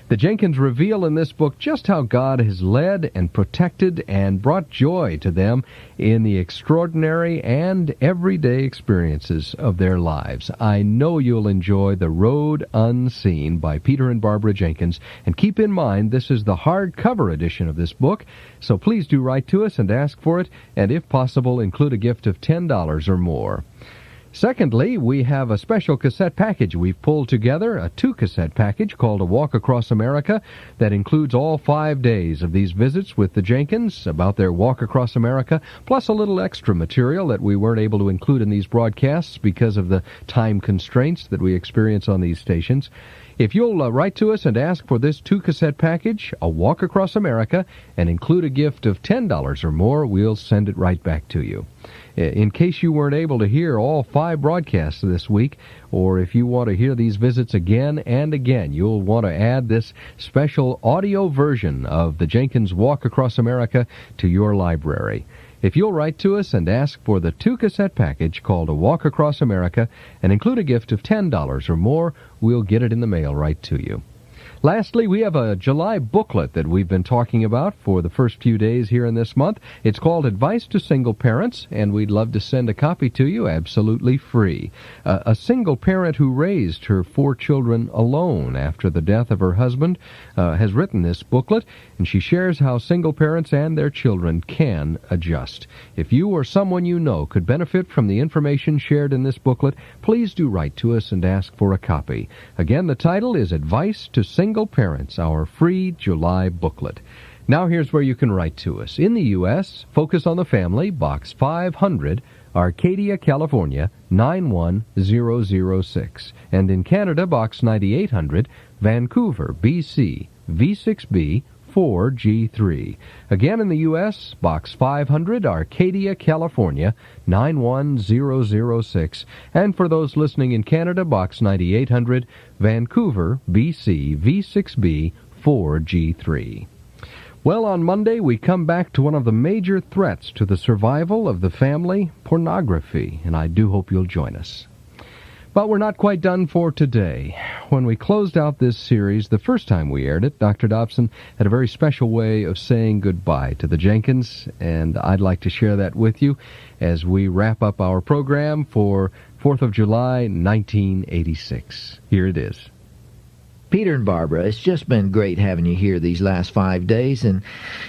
A: The Jenkins reveal in this book just how God has led and protected and brought joy to them in the extraordinary and everyday experiences of their lives. I know you'll enjoy The Road Unseen by Peter and Barbara Jenkins. And keep in mind, this is the hardcover edition of this book, so please do write to us and ask for it, and if possible, include a gift of $10 or more. Secondly, we have a special cassette package we've pulled together, a 2-cassette package called A Walk Across America that includes all 5 days of these visits with the Jenkins about their walk across America, plus a little extra material that we weren't able to include in these broadcasts because of the time constraints that we experience on these stations. If you'll write to us and ask for this 2-cassette package, A Walk Across America, and include a gift of $10 or more, we'll send it right back to you. In case you weren't able to hear all 5 broadcasts this week, or if you want to hear these visits again and again, you'll want to add this special audio version of the Jenkins Walk Across America to your library. If you'll write to us and ask for the 2-cassette package called A Walk Across America and include a gift of $10 or more, we'll get it in the mail right to you. Lastly, we have a July booklet that we've been talking about for the first few days here in this month. It's called Advice to Single Parents, and we'd love to send a copy to you absolutely free. A single parent who raised her 4 children alone after the death of her husband has written this booklet, and she shares how single parents and their children can adjust. If you or someone you know could benefit from the information shared in this booklet, please do write to us and ask for a copy. Again, the title is Advice to Single Parents, our free July booklet. Now here's where you can write to us. In the U.S., Focus on the Family, Box 500, Arcadia, California, 91006. And in Canada, Box 9800, Vancouver, BC, V6B, 4G3. Again in the U.S., Box 500, Arcadia, California, 91006. And for those listening in Canada, Box 9800, Vancouver, BC, V6B, 4G3. Well, on Monday, we come back to one of the major threats to the survival of the family, pornography, and I do hope you'll join us. But we're not quite done for today. When we closed out this series, the first time we aired it, Dr. Dobson had a very special way of saying goodbye to the Jenkins, and I'd like to share that with you as we wrap up our program for 4th of July, 1986. Here it is.
B: Peter and Barbara, it's just been great having you here these last 5 days, and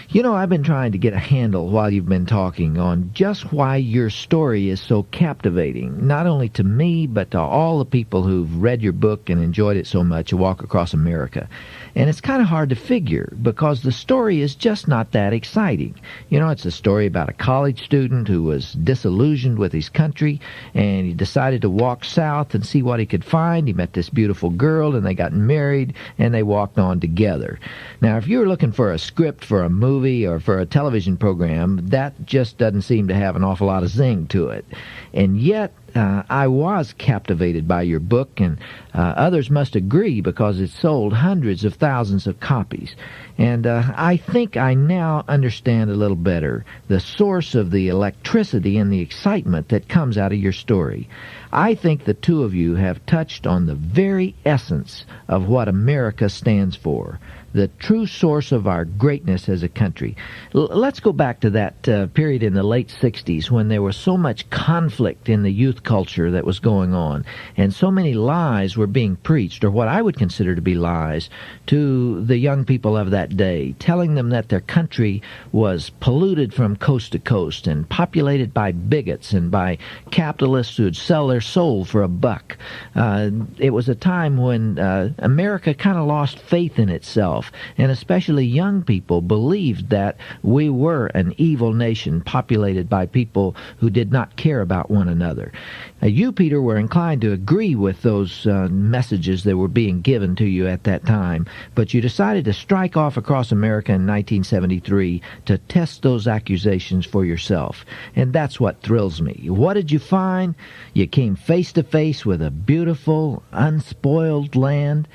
B: you know, I've been trying to get a handle while you've been talking on just why your story is so captivating, not only to me, but to all the people who've read your book and enjoyed it so much, A Walk Across America. And it's kind of hard to figure, because the story is just not that exciting. You know, it's a story about a college student who was disillusioned with his country, and he decided to walk south and see what he could find. He met this beautiful girl, and they got married, and they walked on together. Now, if you're looking for a script for a movie or for a television program, that just doesn't seem to have an awful lot of zing to it. And yet, I was captivated by your book, and others must agree, because it sold hundreds of thousands of copies. And I think I now understand a little better the source of the electricity and the excitement that comes out of your story. I think the two of you have touched on the very essence of what America stands for, the true source of our greatness as a country. Let's go back to that period in the late 60s when there was so much conflict in the youth culture that was going on, and so many lies were being preached, or what I would consider to be lies, to the young people of that day, telling them that their country was polluted from coast to coast and populated by bigots and by capitalists who would sell their soul for a buck. It was a time when America kind of lost faith in itself, and especially young people believed that we were an evil nation populated by people who did not care about one another. You, Peter, were inclined to agree with those messages that were being given to you at that time, but you decided to strike off across America in 1973 to test those accusations for yourself. And that's what thrills me. What did you find? You came face to face with a beautiful, unspoiled land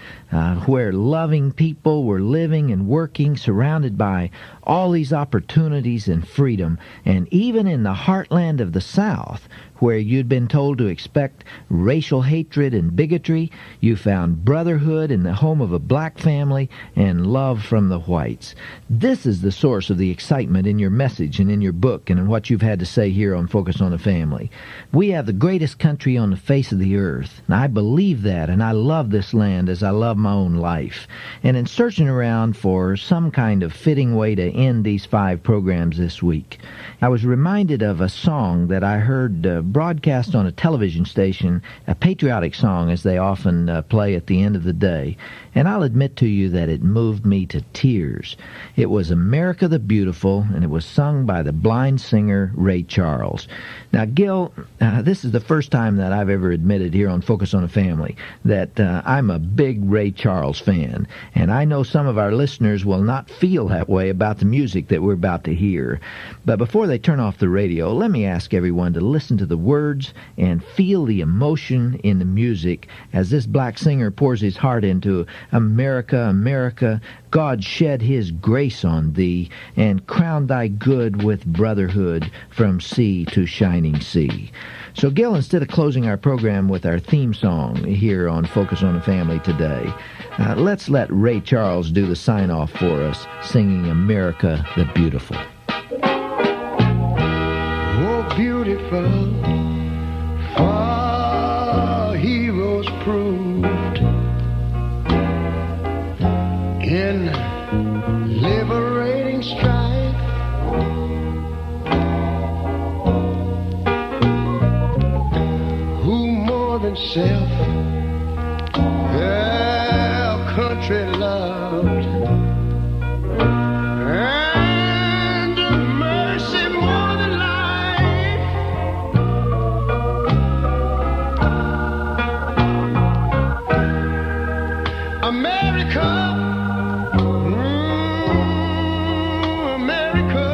B: where loving people were were living and working, surrounded by all these opportunities and freedom, and even in the heartland of the South, where you'd been told to expect racial hatred and bigotry, you found brotherhood in the home of a black family and love from the whites. This is the source of the excitement in your message and in your book and in what you've had to say here on Focus on the Family. We have the greatest country on the face of the earth, and I believe that, and I love this land as I love my own life. And in searching around for some kind of fitting way to end these 5 programs this week, I was reminded of a song that I heard broadcast on a television station, a patriotic song as they often play at the end of the day. And I'll admit to you that it moved me to tears. It was America the Beautiful, and it was sung by the blind singer Ray Charles. Now, Gil, this is the first time that I've ever admitted here on Focus on the Family that I'm a big Ray Charles fan, and I know some of our listeners will not feel that way about the music that we're about to hear. But before they turn off the radio, let me ask everyone to listen to the words and feel the emotion in the music as this black singer pours his heart into America, America, God shed his grace on thee, and crown thy good with brotherhood from sea to shining sea. So, Gil, instead of closing our program with our theme song here on Focus on the Family today, let's let Ray Charles do the sign-off for us, singing America the Beautiful.
F: Oh, beautiful, for heroes proved in liberating strife. Who more than self their country loved, and mercy more than life. America, America,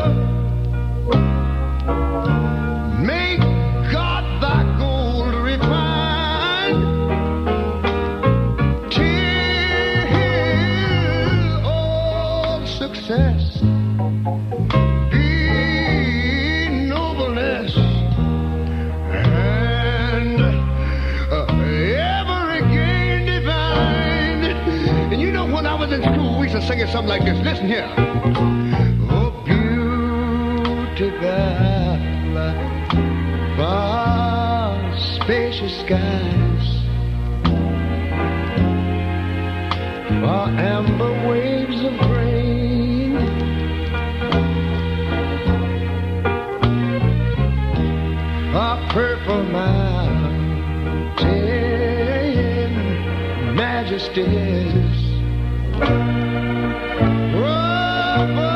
F: make God thy gold refine, till all success be nobleness, and every gain divine. And you know, when I was in school, we used to sing it something like this. Listen here. Oh, beautiful, vast, spacious skies, for amber waves of grain, for purple mountain majesties, over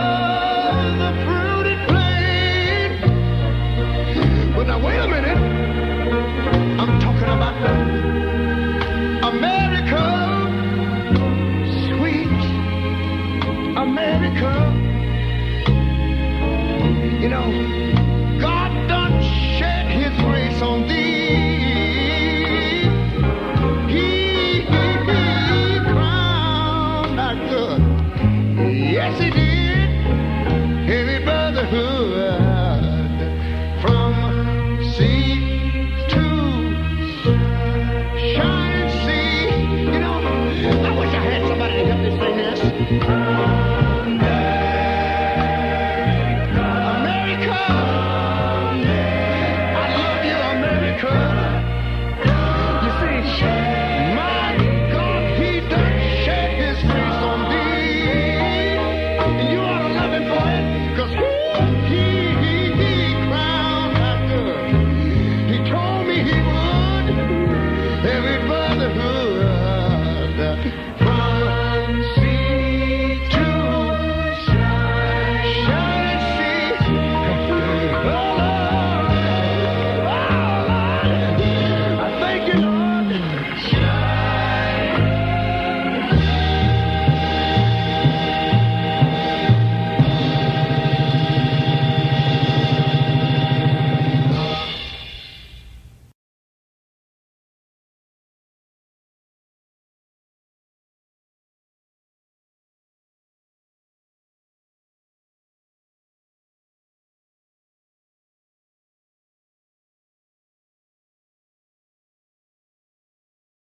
F: the fruited plain. But now wait a minute, I'm talking about America, sweet America. You know, God done shed his grace on thee. He crowned our good. Yes, he did. Heavy brotherhood from sea to shining sea. You know, I wish I had somebody to help me sing this.